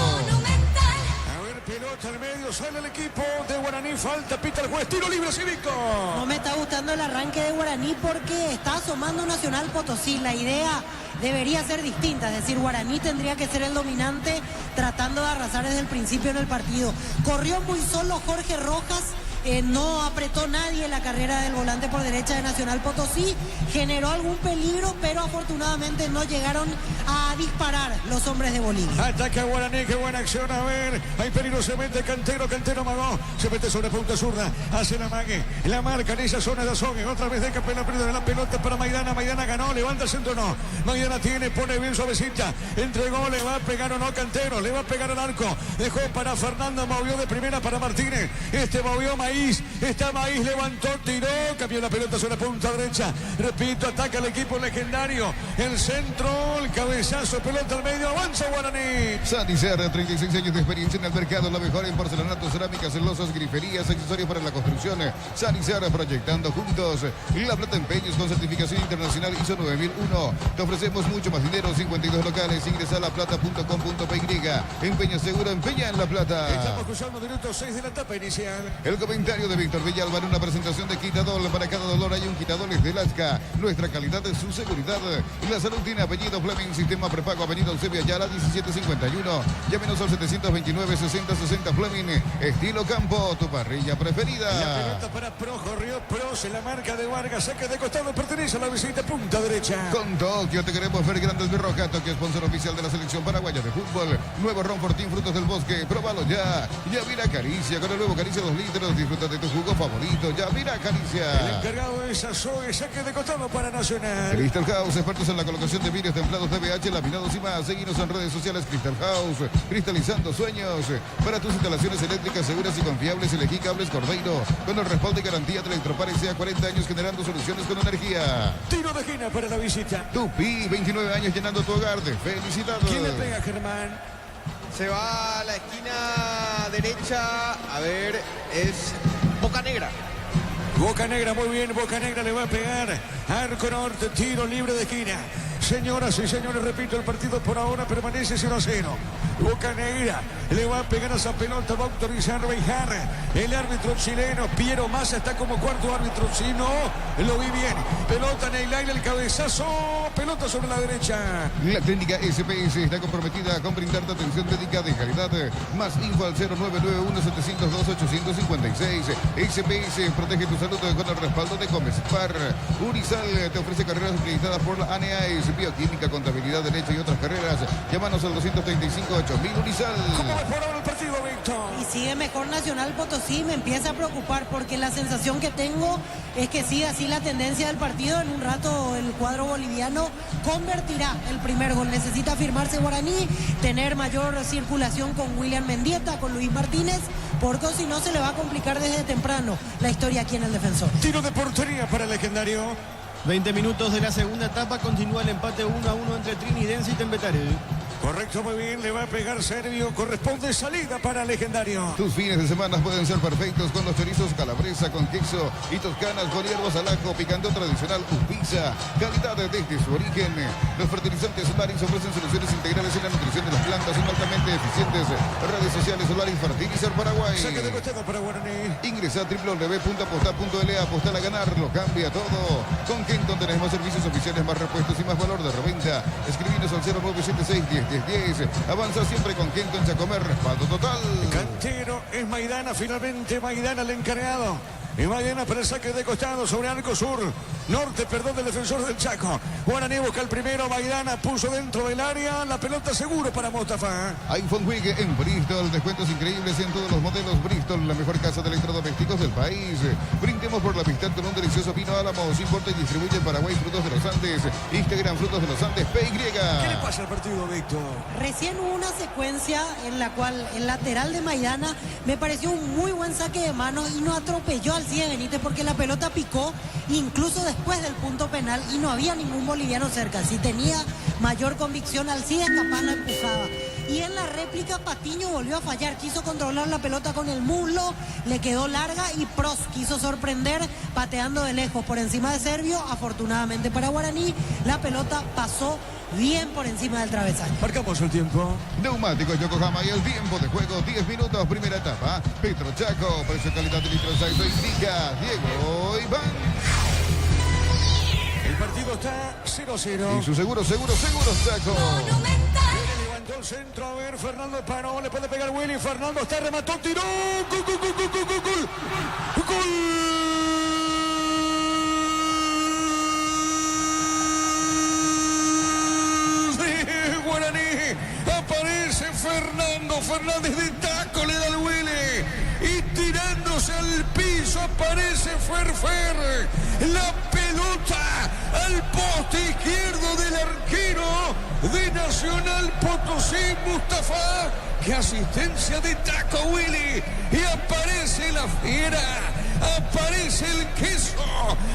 Pelota al medio, sale el equipo de Guaraní, falta, pita el juez, tiro libre cívico. No me está gustando el arranque de Guaraní porque está asomando Nacional Potosí. La idea debería ser distinta, es decir, Guaraní tendría que ser el dominante tratando de arrasar desde el principio en el partido. Corrió muy solo Jorge Rojas. No apretó nadie la carrera del volante por derecha de Nacional Potosí, generó algún peligro, pero afortunadamente no llegaron a disparar los hombres de Bolivia. Ataca a Guaraní, qué buena acción, a ver, hay peligro, se mete Cantero amagó, se mete sobre punta zurda, hace la mague, la marca en esa zona de Azogue, otra vez de Capela, pierde la pelota para Maidana, Maidana ganó, levanta el centro, no, Maidana tiene, pone bien suavecita, entregó, le va a pegar o no Cantero, le va a pegar al arco, dejó para Fernando, movió de primera para Martínez, movió Maíz, está Maíz, levantó, tiró, cambió la pelota sobre la punta derecha, repito, ataca el equipo legendario, el centro, el cabezazo, pelota al medio, avanza Guaraní. Sanicera, 36 años de experiencia en el mercado, la mejor en porcelanatos, cerámicas, celosas, griferías, accesorios para la construcción. Sanicera, proyectando juntos La Plata Empeños con certificación internacional ISO 9001. Te ofrecemos mucho más dinero, 52 locales, ingresa a laplata.com.py. Empeña seguro, empeña en La Plata. Estamos cruzando minutos 6 de la etapa inicial. El comentario de Víctor Villalba en una presentación de Quitadol. Para cada dolor hay un Quitadol de Lasca. Nuestra calidad es su seguridad. La salud tiene apellido Fleming, sistema prepago, avenida Eusebio Ayala 1751. Llámenos al 729-6060 Fleming. Estilo campo, tu parrilla preferida. La pelota para Pro, corrió Pro, se la marca de Vargas, saque de costado, pertenece a la visita punta derecha. Con Tokio te queremos ver grandes de Roja. Tokio, sponsor oficial de la selección paraguaya de fútbol. Nuevo Ron Fortín, frutos del bosque, próbalo ya. Yavira Caricia, con el nuevo Caricia 2 litros. Disfruta de tu jugo favorito, Yavira Caricia. El encargado de esa Zoe, saque de costado para Nacional. Crystal House, expertos en la colocación de vidrios templados DBH, laminados y más. Seguinos en redes sociales Crystal House, cristalizando sueños. Para tus instalaciones eléctricas seguras y confiables, elegí Cables Cordeiro, con el respaldo y garantía de Electropar S.A. 40 años generando soluciones con energía. Tiro de esquina para la visita. Tupi, 29 años llenando tu hogar de felicidad. ¿Quién le pega, Germán? Se va a la esquina derecha, a ver, es Bocanegra. Bocanegra, muy bien, Bocanegra le va a pegar. Arco norte, tiro libre de esquina. Señoras y señores, repito, el partido por ahora permanece 0-0. Bocanegra le va a pegar a esa pelota, va a autorizar Bejar. El árbitro chileno, Piero Massa, está como cuarto árbitro. Si no, lo vi bien. Pelota en el aire, el cabezazo, pelota sobre la derecha. La clínica SPS está comprometida con brindarte atención médica de calidad. Más info al 0991-702-856. SPS protege tu salud con el respaldo de Comespar. Unisal te ofrece carreras acreditadas por la ANEAES, bioquímica, contabilidad, derecho y otras carreras. Llámanos al 235-8000 Unisal. ¿Cómo va por ahora el partido, Víctor? Y sigue mejor Nacional Potosí, me empieza a preocupar porque la sensación que tengo es que sigue así la tendencia del partido. En un rato el cuadro boliviano convertirá el primer gol. Necesita firmarse Guaraní, tener mayor circulación con William Mendieta, con Luis Martínez, porque si no se le va a complicar desde temprano la historia aquí en el Defensor. Tiro de portería para el Legendario. 20 minutos de la segunda etapa, continúa el empate 1-1 entre Trinidense y Tembetare. Correcto, muy bien, le va a pegar Servio, corresponde salida para Legendario. Tus fines de semana pueden ser perfectos con los chorizos calabresa con queso y toscanas con hierbas al ajo, picante tradicional Pizza, calidad desde su origen. Los fertilizantes Solaris ofrecen soluciones integrales en la nutrición de las plantas, son altamente eficientes. Redes sociales Solaris Fertilizar Paraguay. Saque de costado para Guaraní. Ingresa a www.apostar.la, apostar a ganar, lo cambia todo. Con Kenton tenés más servicios oficiales, más repuestos y más valor de reventa. Escribinos al 0976 10. Avanza siempre con Kenton Chacomer, respaldo total. Cantero es Maidana, finalmente Maidana el encargado. Y Maidana para el saque de costado sobre arco sur. Norte, perdón, del Defensor del Chaco. Guaraní busca el primero, Maidana puso dentro del área. La pelota seguro para Mostafa. iPhone Week en Bristol, descuentos increíbles en todos los modelos. Bristol, la mejor casa de electrodomésticos del país. Brindemos por la amistad con un delicioso vino Álamos. Importa y distribuye en Paraguay Frutos de los Andes. Instagram Frutos de los Andes, PY. ¿Qué le pasa al partido, Víctor? Recién hubo una secuencia en la cual el lateral de Maidana me pareció un muy buen saque de manos y no atropelló al Cía Benítez porque la pelota picó incluso después del punto penal y no había ningún boliviano cerca. Si tenía mayor convicción, Alcides capaz la empujaba. Y en la réplica Patiño volvió a fallar, quiso controlar la pelota con el muslo, le quedó larga y Pros quiso sorprender pateando de lejos por encima de Servio. Afortunadamente para Guaraní, la pelota pasó bien por encima del travesaño. Marcamos el tiempo. Neumáticos Yokohama y el tiempo de juego, 10 minutos, primera etapa. Petro Chaco, precio calidad de litro de indica Diego Iván. El partido está 0-0. Y su seguro Chaco. Levantó el centro, a ver, Fernando paró, le puede pegar Willy, Fernando está, remató, tiró, gol. Guaraní, aparece Fernando Fernández de taco, le da el Willy y tirándose al piso aparece Ferfer, la pelota al poste izquierdo del arquero de Nacional Potosí, Mustafa. ¡Qué asistencia de taco, Willy! Y aparece la fiera, aparece el queso,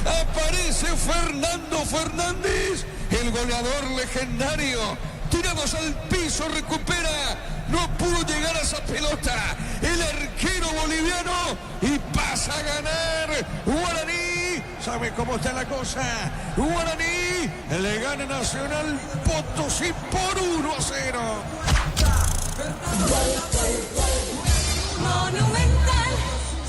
aparece Fernando Fernández, el goleador legendario. Tirados al piso, recupera, no pudo llegar a esa pelota el arquero boliviano y pasa a ganar Guaraní. ¿Sabe cómo está la cosa? Guaraní le gana Nacional Potosí por 1-0. Monumental.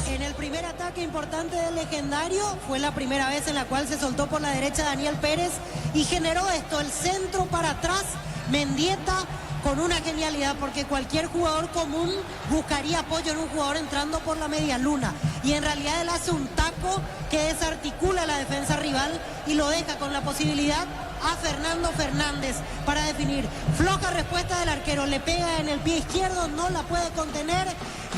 En el primer ataque importante del Legendario fue la primera vez en la cual se soltó por la derecha Daniel Pérez y generó esto, el centro para atrás. Mendieta con una genialidad porque cualquier jugador común buscaría apoyo en un jugador entrando por la media luna y en realidad él hace un taco que desarticula la defensa rival y lo deja con la posibilidad a Fernando Fernández para definir. Floja respuesta del arquero, le pega en el pie izquierdo, no la puede contener.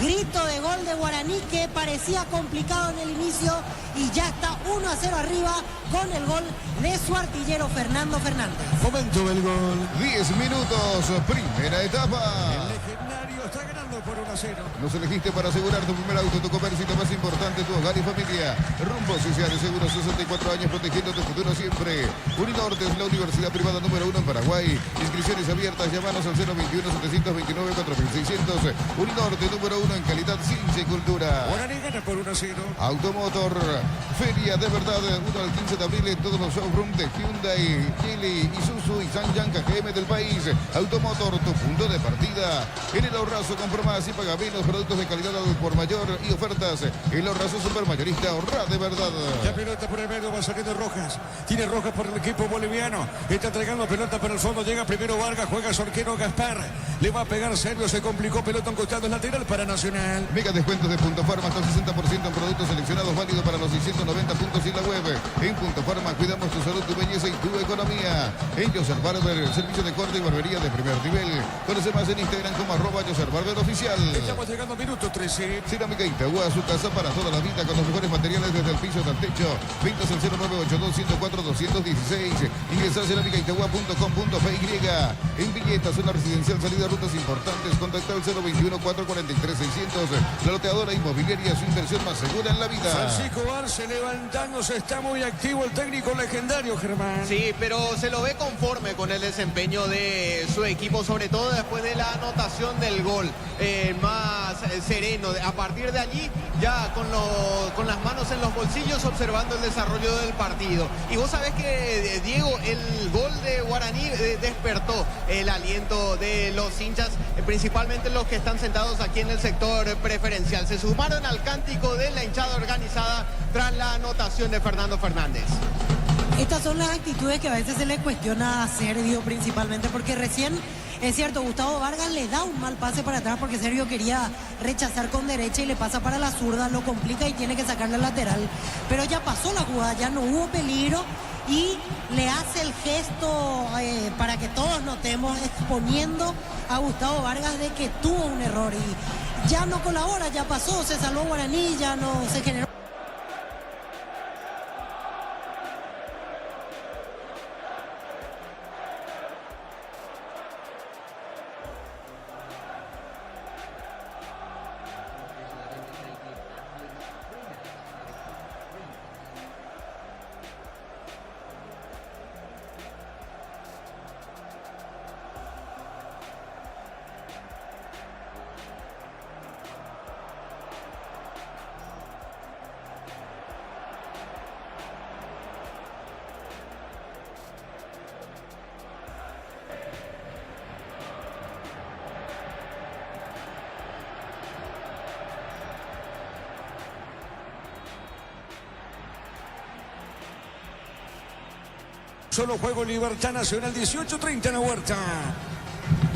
Grito de gol de Guaraní que parecía complicado en el inicio y ya está 1-0 arriba con el gol de su artillero Fernando Fernández. Momento del gol. 10 minutos, primera etapa. El Legendario está ganando por 1-0. Nos elegiste para asegurar tu primer auto, tu comercio y lo más importante, tu hogar y familia. Rumbo Social de Seguros, 64 años protegiendo tu futuro siempre. Uninorte es la universidad privada número 1 en Paraguay. Inscripciones abiertas, llámanos al 021-729-4600. Uninorte número 1 en calidad, ciencia y cultura. Guaraní gana por 1-0. Automotor, feria de verdad, 1 al 15 de abril en todos los showrooms de Hyundai, Geely, Isuzu y Sanyang KGM del país. Automotor, tu punto de partida. En el Ahorrazo compra más y paga menos, productos de calidad al por mayor y ofertas. El Ahorrazo supermayorista, ahorra de verdad. La pelota por el medio va saliendo Rojas. Tiene Rojas por el equipo boliviano. Está entregando pelota para el fondo. Llega primero Vargas, juega su arquero Gaspar. Le va a pegar serio, se complicó. Pelota en costado lateral para Nacional. Mega descuentos de Punto Farma, hasta 60% en productos seleccionados, válido para los 690 puntos y la web. En Punto Farma cuidamos tu salud, tu belleza y tu economía. En Yoser Barber, servicio de corte y barbería de primer nivel. Conoce más en Instagram como @YoserBarberOficial. Estamos llegando a minuto 13. Cerámica Itagua, su casa para toda la vida con los mejores materiales desde el piso hasta el techo. Ventas al 0982-104-216. Ingresar a cerámicaitagua.com.py. En Villetas, zona residencial, salida a rutas importantes. Contacta al 021-443-600. La loteadora inmobiliaria, su inversión más segura en la vida. Francisco Arce levantándose, está muy activo el técnico legendario, Germán. Sí, pero se lo ve conforme con el desempeño de su equipo, sobre todo después de la anotación del gol. Más sereno. A partir de allí, ya con las manos en los bolsillos, observando el desarrollo del partido. Y vos sabés que, Diego, el gol de Guaraní despertó el aliento de los hinchas, principalmente los que están sentados aquí en el sector preferencial. Se sumaron al cántico de la hinchada organizada tras la anotación de Fernando Fernández. Estas son las actitudes que a veces se le cuestiona a Sergio, principalmente porque recién, es cierto, Gustavo Vargas le da un mal pase para atrás porque Sergio quería rechazar con derecha y le pasa para la zurda, lo complica y tiene que sacar la lateral. Pero ya pasó la jugada, ya no hubo peligro y le hace el gesto para que todos notemos, exponiendo a Gustavo Vargas de que tuvo un error y ya no colabora, ya pasó, se salvó Guaraní, ya no se generó. Solo juego Libertad Nacional, 18-30 en la Huerta.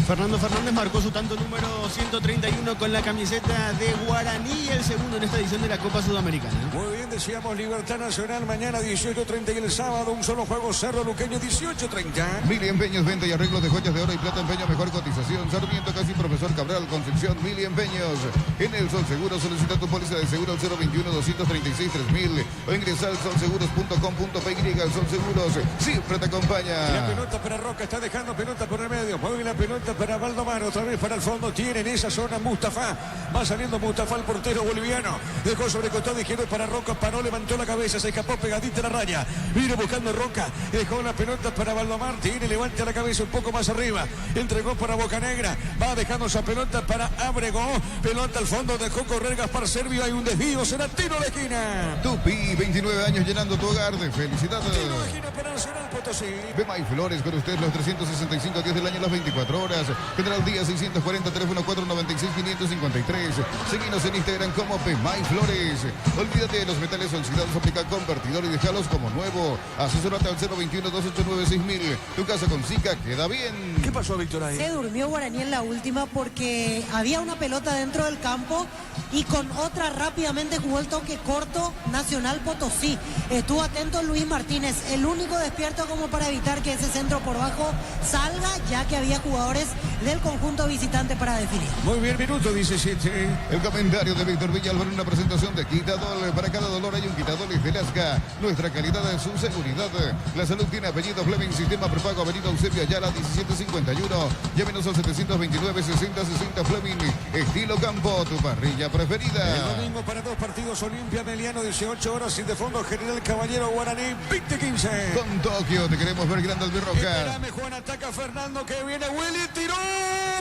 Fernando Fernández marcó su tanto número 131 con la camiseta de Guaraní, el segundo en esta edición de la Copa Sudamericana. Muy bien, decíamos Libertad Nacional, mañana 18:30 y el sábado un solo juego Cerro Luqueño, 18:30. Mili Empeños, venta y arreglo de joyas de oro y plata, empeño, mejor cotización. Sarmiento, casi Profesor Cabral, Concepción, Mili Empeños. En el Sol Seguro, solicita tu póliza de seguro al 021-236-3000 o ingresa al solseguros.com.py. El Sol Seguros siempre te acompaña. La pelota para Roca, está dejando pelota por el medio, mueve la pelota para Valdomar, otra vez para el fondo, tiene en esa zona Mustafa, va saliendo Mustafa, el portero boliviano, dejó sobre costado izquierdo para Roca, paró, levantó la cabeza, se escapó pegadita a la raya, vino buscando Roca, dejó la pelota para Valdomar, tiene, levanta la cabeza un poco más arriba, entregó para Bocanegra, va dejando esa pelota para Ábrego, pelota al fondo, dejó correr Gaspar Servio, hay un desvío, será tiro de esquina. Tupi, 29 años llenando tu hogar de felicidades. Tiro de esquina para Nacional Potosí. Bemay Flores con usted los 365 días del año, las 24 horas. General Díaz 640, teléfono 496-553. Seguinos en Instagram como Bemay Flores. Olvídate de los metales oxidados, aplica convertidor y déjalos como nuevo. Asesorate al 021-289-6000. Tu casa con Zika queda bien. ¿Qué pasó, Víctor, ahí? Se durmió Guaraní en la última porque había una pelota dentro del campo y con otra rápidamente jugó el toque corto Nacional Potosí. Estuvo atento Luis Martínez, el único despierto como para evitar que ese centro por bajo salga, ya que había jugadores del conjunto visitante para definir. Muy bien, minuto 17. El comentario de Víctor Villalba en una presentación de Quitadol. Para cada dolor hay un Quitadol y Velasca. Nuestra calidad es su seguridad. La salud tiene apellido Fleming, sistema prepago Avenida Eusebio Ayala 1751. Llámenos al 729-6060 Fleming. Estilo Campo, tu parrilla preferida. El domingo para dos partidos, Olimpia Meliano, 18 horas, y de fondo General Caballero Guaraní, 20-15. Con Tokio te queremos ver grande Albirroca. Espérame, Juan, ataca Fernando, que viene Willy, tiró.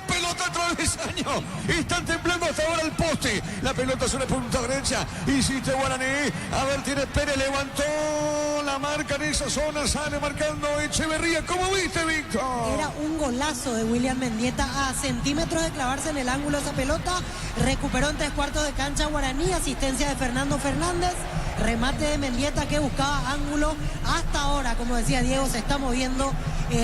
pelota travesaño. Están temblando hasta ahora el poste. La pelota sobre punta derecha. Insiste Guaraní. A ver, tiene Pérez, levantó la marca en esa zona. Sale marcando Echeverría. ¿Cómo viste, Víctor? Era un golazo de William Mendieta a centímetros de clavarse en el ángulo esa pelota. Recuperó en 3/4 de cancha Guaraní. Asistencia de Fernando Fernández. Remate de Mendieta que buscaba ángulo. Hasta ahora, como decía Diego, se está moviendo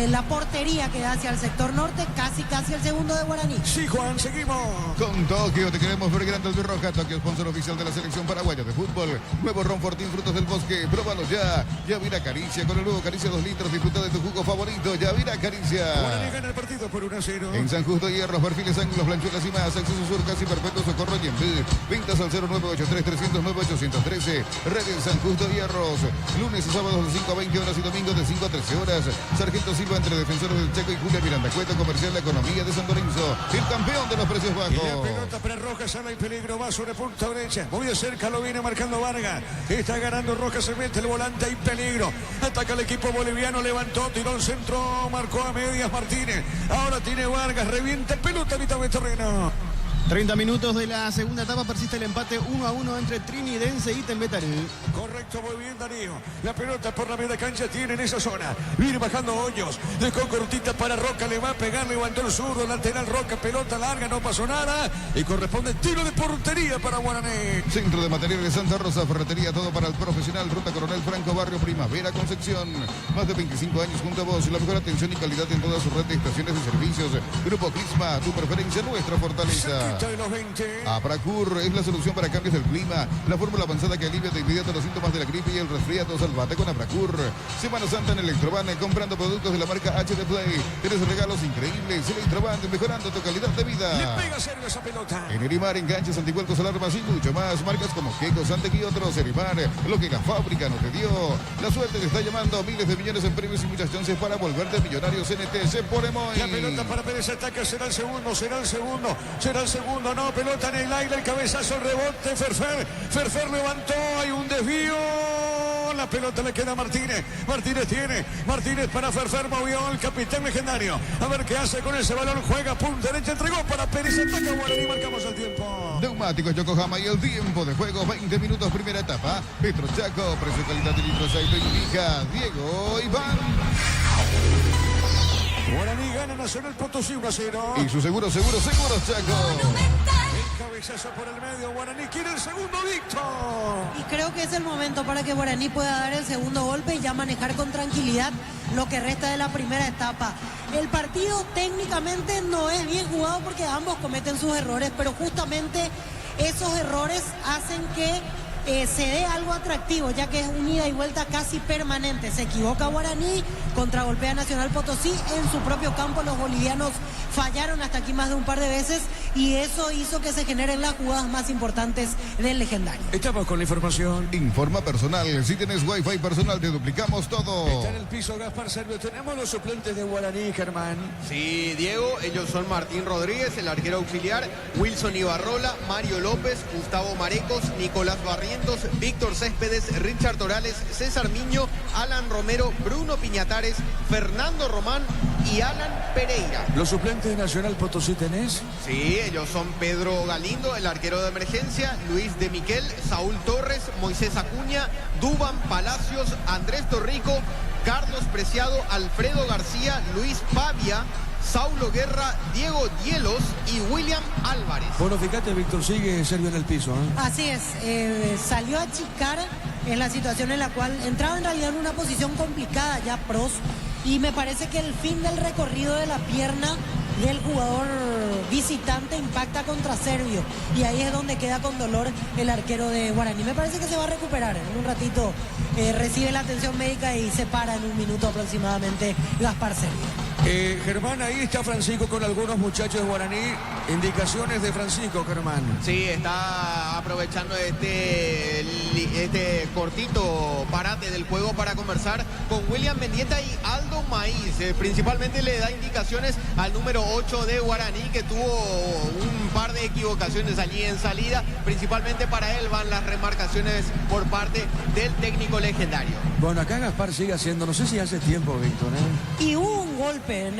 la portería que da hacia el sector norte. Casi el segundo de Guaraní. Sí, Juan, seguimos. Con Tokio te queremos ver grande el Roja. Tokio, sponsor oficial de la selección paraguaya de fútbol. Nuevo Ron Fortín, frutos del bosque. Próbalo ya. Yavira Caricia con el nuevo Caricia 2 litros. Disfruta de tu jugo favorito. Yavira Caricia. Guaraní gana el partido por 1-0. En San Justo, Hierros, Perfiles, Ángulos, Blanchuelas y más. Acceso Sur, casi perpetuo, Socorro y Envid. Ventas al 0983-309-813. Redes San Justo, Hierros. Lunes y sábados de 5 a 20 horas y domingos de 5 a 13 horas. Sargento Silva entre Defensores del Chaco y Julia Miranda Cueto, Comercial La Economía de San Lorenzo. El campeón de los precios bajos. Y la pelota para Rojas, sale el peligro, va sobre punta derecha. Muy de cerca lo viene marcando Vargas. Está ganando Rojas, se mete el volante, hay peligro. Ataca el equipo boliviano, levantó, tiró el centro, marcó a medias Martínez. Ahora tiene Vargas, revienta pelota a mitad de terreno. 30 minutos de la segunda etapa, persiste el empate 1-1 entre Trinidense y Tembetarí. Correcto, muy bien Darío. La pelota por la media cancha tiene en esa zona. Viene bajando Hoyos. Dejó cortita para Roca, le va a pegar, levantó el zurdo, lateral Roca, pelota larga, no pasó nada. Y corresponde tiro de portería para Guaraní. Centro de Materiales Santa Rosa, ferretería, todo para el profesional. Ruta Coronel Franco, Barrio Primavera, Concepción. Más de 25 años junto a vos. La mejor atención y calidad en toda su red de estaciones de servicios. Grupo Clisma, tu preferencia, nuestra fortaleza. De los 20. Apracur es la solución para cambios del clima. La fórmula avanzada que alivia de inmediato los síntomas de la gripe y el resfriado. Salvate con Apracur. Semana Santa en Electroban, comprando productos de la marca HD Play. Tienes regalos increíbles. Electroban, mejorando tu calidad de vida. Le pega serio esa pelota. En Erimar, enganches, anticuerpos, alarmas y mucho más. Marcas como Keiko, Santec y otros. Erimar, lo que la fábrica no te dio. La suerte te está llamando. Miles de millones en premios y muchas chances para volverte millonarios. NTC por Emoy. La pelota para Pérez, ataca, será el segundo. No, pelota en el aire, el cabezazo, el rebote, Ferfer levantó, hay un desvío, la pelota le queda a Martínez para Ferfer, movió el capitán legendario, a ver qué hace con ese balón, juega punta derecha, entregó para Pérez, ataca Guaraní, marcamos el tiempo. Neumáticos Yokohama y el tiempo de juego, 20 minutos, primera etapa. Petro Chaco, precio calidad de litros, aceite y indica Diego Iván. Guaraní gana Nacional Potosí 1-0. Y su seguro Chaco. El cabezazo por el medio, Guaraní quiere el segundo, Víctor. Y creo que es el momento para que Guaraní pueda dar el segundo golpe y ya manejar con tranquilidad lo que resta de la primera etapa. El partido técnicamente no es bien jugado porque ambos cometen sus errores, pero justamente esos errores hacen que se dé algo atractivo, ya que es un ida y vuelta casi permanente. Se equivoca Guaraní, contragolpea Nacional Potosí en su propio campo. Los bolivianos fallaron hasta aquí más de un par de veces y eso hizo que se generen las jugadas más importantes del legendario. Estamos con la información. Informa personal, si tienes wifi personal te duplicamos todo. Está en el piso Gaspar Servio. Tenemos los suplentes de Guaraní, Germán. Sí, Diego, ellos son Martín Rodríguez, el arquero auxiliar, Wilson Ibarrola, Mario López, Gustavo Marecos, Nicolás Barrientos, Víctor Céspedes, Richard Torales, César Miño, Alan Romero, Bruno Piñatares, Fernando Román y Alan Pereira. ¿Los suplentes de Nacional Potosí tenés? Sí, ellos son Pedro Galindo, el arquero de emergencia, Luis de Miquel, Saúl Torres, Moisés Acuña, Duban Palacios, Andrés Torrico, Carlos Preciado, Alfredo García, Luis Pavia, Saulo Guerra, Diego Dielos y William Álvarez. Bueno, fíjate, Víctor, sigue Servio en el piso. Así es, salió a achicar en la situación en la cual entraba en realidad en una posición complicada ya Pros, y me parece que el fin del recorrido de la pierna del jugador visitante impacta contra Servio y ahí es donde queda con dolor el arquero de Guaraní. Me parece que se va a recuperar en un ratito, recibe la atención médica y se para en un minuto aproximadamente Gaspar Servio. Germán, ahí está Francisco con algunos muchachos de Guaraní. Indicaciones de Francisco, Germán. Sí, está aprovechando este cortito parate del juego para conversar con William Mendieta y Aldo Maíz. Principalmente le da indicaciones al número 8 de Guaraní, que tuvo un par de equivocaciones allí en salida. Principalmente para él van las remarcaciones por parte del técnico legendario. Bueno, acá Gaspar sigue haciendo, no sé si hace tiempo, Víctor, Y hubo un golpe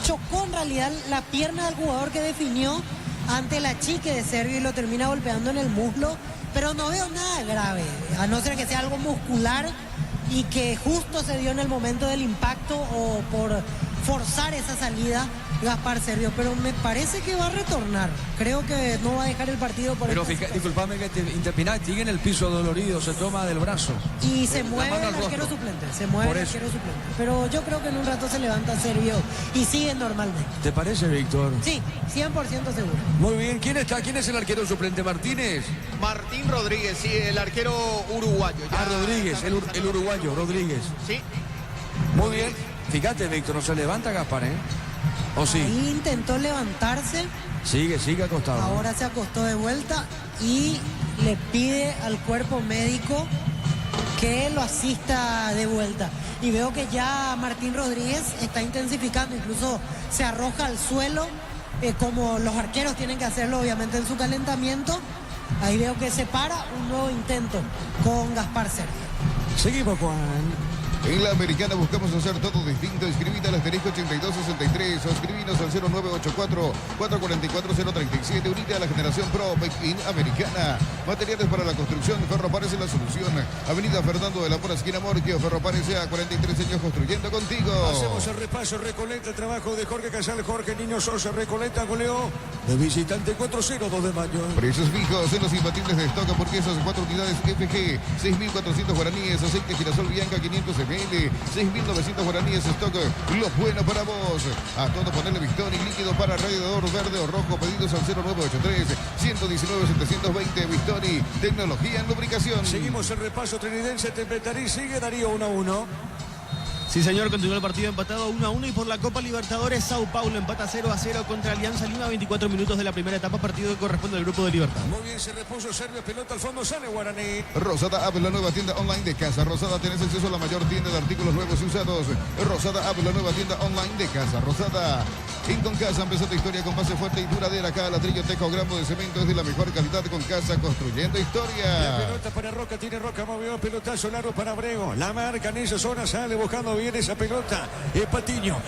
chocó en realidad la pierna del jugador que definió ante el achique de Servio y lo termina golpeando en el muslo, pero no veo nada grave, a no ser que sea algo muscular y que justo se dio en el momento del impacto o por forzar esa salida Gaspar Servio, pero me parece que va a retornar. Creo que no va a dejar el partido por Pero disculpame que te interpina, sigue en el piso dolorido, se toma del brazo. Y se mueve el arquero suplente, Pero yo creo que en un rato se levanta Servio y sigue normalmente. ¿Te parece, Víctor? Sí, 100% seguro. Muy bien, ¿quién está? ¿Quién es el arquero suplente? ¿Martínez? Martín Rodríguez, sí, el arquero uruguayo. Rodríguez, el uruguayo, Rodríguez. Sí. Muy bien. Fíjate, Víctor, no se levanta Gaspar, ¿eh? ¿O sí? Ahí intentó levantarse. Sigue acostado. Ahora se acostó de vuelta y le pide al cuerpo médico que lo asista de vuelta. Y veo que ya Martín Rodríguez está intensificando, incluso se arroja al suelo, como los arqueros tienen que hacerlo obviamente en su calentamiento. Ahí veo que se para un nuevo intento con Gaspar Servio. Seguimos, Juan. En la Americana buscamos hacer todo distinto. Inscribite al asterisco 8263 o escribinos al 0984-444-037. Unite a la generación Pro in Americana. Materiales para la construcción. Ferropares es la solución. Avenida Fernando de la Mora, esquina Morquio. Ferropares a 43 años construyendo contigo. Hacemos el repaso. Recoleta el trabajo de Jorge Casal. Jorge Niño Sosa. Recoleta goleó de visitante 4-0, 2 de mayo. Precios fijos en los imbatibles de stock. Hamburguesas 4 unidades FG. 6.400 guaraníes. Aceite girasol Bianca 500 ml. 6.900 guaraníes stock. Lo bueno para vos. A todo ponerle Victoria y líquido para radiador verde o rojo. Pedidos al 0983-119-720. Victoria. Tecnología en lubricación. Seguimos el repaso trinidense. Templetarí sigue Darío 1-1. Sí, señor, continúa el partido empatado 1-1 y por la Copa Libertadores, Sao Paulo empata 0-0 contra Alianza Lima, 24 minutos de la primera etapa, partido que corresponde al Grupo de Libertad. Muy bien, se repuso Servio, pelota al fondo, sale Guaraní. Rosada App, la nueva tienda online de Casa Rosada. Tenés acceso a la mayor tienda de artículos nuevos y usados. Rosada App, la nueva tienda online de Casa Rosada. En Con Casa empezó tu historia con base fuerte y duradera. Cada ladrillo, teja o gramo de cemento es de la mejor calidad. Con Casa, construyendo historia. La pelota para Roca, tiene Roca, movió pelotazo largo para Abrego. La marca en esa zona, sale buscando bien esa pelota. Es Patiño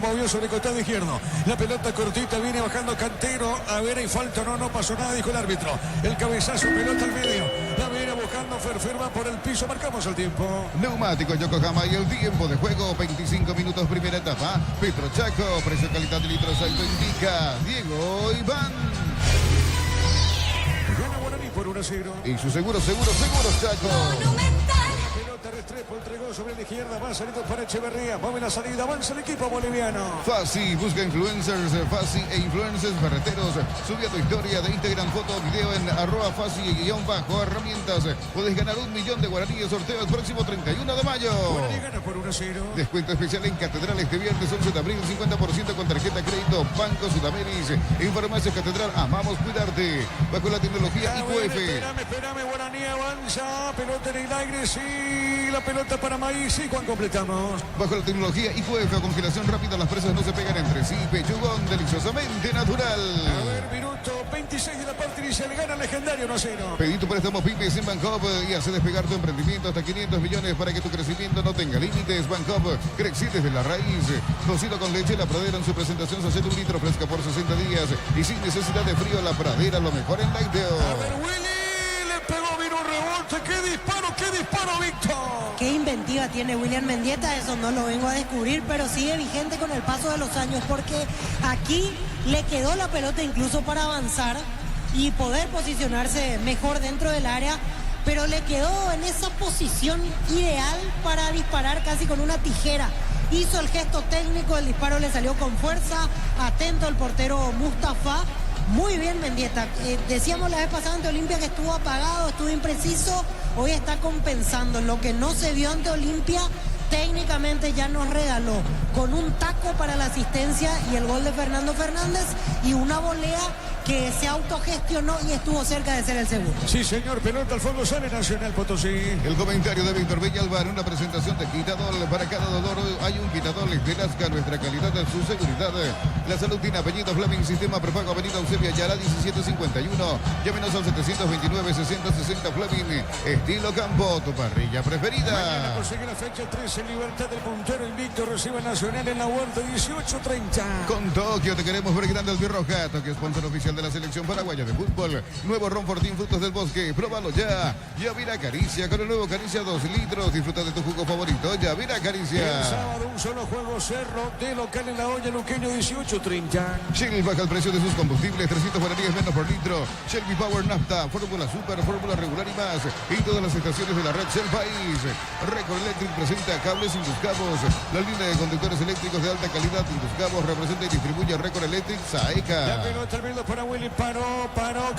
movió sobre el costado izquierdo. La pelota cortita, viene bajando Cantero. A ver, hay falta, no pasó nada, dijo el árbitro. El cabezazo, pelota al medio. La viene buscando Ferfer, va por el piso, marcamos el tiempo. Neumático Yokohama y el tiempo de juego, 25 minutos, primera etapa. Petro Chaco, precio, calidad de litros, alto indica Diego Iván. Gana Guaraní por 1-0. Y su seguro Chaco. Pelota Restrepo, entregó sobre la izquierda, va saliendo para Echeverría, mueve la salida, avanza el equipo boliviano. Fasi, busca influencers, Fasi e influencers ferreteros. Sube a tu historia de Instagram, foto o video en @Fasi_herramientas. Puedes ganar 1 millón de guaraníes, sorteo el próximo 31 de mayo. Guaraní gana por 1-0. Descuento especial en Catedral este viernes 11 de abril, 50% con tarjeta crédito Banco Sudameris. En Farmacia Catedral, amamos cuidarte. Bajo la tecnología IQF. Espérame, Guaraní avanza, pelota en el aire, sí, la pelota para Maíz, sí, Juan, completamos. Bajo la tecnología IQF, a congelación rápida, las presas no se pegan entre sí. Pechugón, deliciosamente natural. A ver, minuto 26 de la parte inicial, gana Legendario 1-0. Pedí tu préstamo Pymes en Bancoop y hace despegar tu emprendimiento hasta 500 millones para que tu crecimiento no tenga límites. Bancoop, crece desde la raíz. Cocido con leche, La Pradera en su presentación se hace 1 litro fresca por 60 días y sin necesidad de frío. La Pradera, lo mejor en lácteo. A ver, Willy, le pegó, vino un rebote, qué disparo, Víctor. Qué inventiva tiene William Mendieta, eso no lo vengo a descubrir, pero sigue vigente con el paso de los años, porque aquí le quedó la pelota incluso para avanzar y poder posicionarse mejor dentro del área, pero le quedó en esa posición ideal para disparar casi con una tijera. Hizo el gesto técnico, el disparo le salió con fuerza, atento el portero Mustafa. Muy bien Mendieta, decíamos la vez pasada ante Olimpia que estuvo apagado, estuvo impreciso, hoy está compensando lo que no se vio ante Olimpia, técnicamente ya nos regaló con un taco para la asistencia y el gol de Fernando Fernández y una volea que se autogestionó y estuvo cerca de ser el segundo. Sí, señor, pelota al fondo, sale Nacional Potosí. El comentario de Víctor Villalba, una presentación de Quitadol. Para cada dolor hay un Quitadol que nazca nuestra calidad de su seguridad. La salud tiene apellido Fleming, sistema prepago Avenida Eusebio Ayala 1751. Llámenos al 729-6060 Fleming. Estilo campo, tu parrilla preferida. Mañana consigue la fecha 13 en Libertad del puntero invicto. Recibe Nacional en la Huerta 18:30. Con Tokio te queremos ver grande el Birroja, Tokio, sponsor oficial de la selección paraguaya de fútbol. Nuevo Ron Fortín Frutos del Bosque, próbalo ya. Yavira Caricia, con el nuevo Caricia 2 litros. Disfruta de tu jugo favorito, Yavira Caricia. El sábado un solo juego, Cerro de local en la olla, Luqueño 18:30. Shell baja el precio de sus combustibles, 300 guaraníes menos por litro. Shell V-Power Nafta, fórmula super, fórmula regular y más. Y todas las estaciones de la red Shell País. Record Electric presenta cables induscables. La línea de conductores eléctricos de alta calidad induscables representa y distribuye Record Electric Saeca. La pelota para Willy, paró,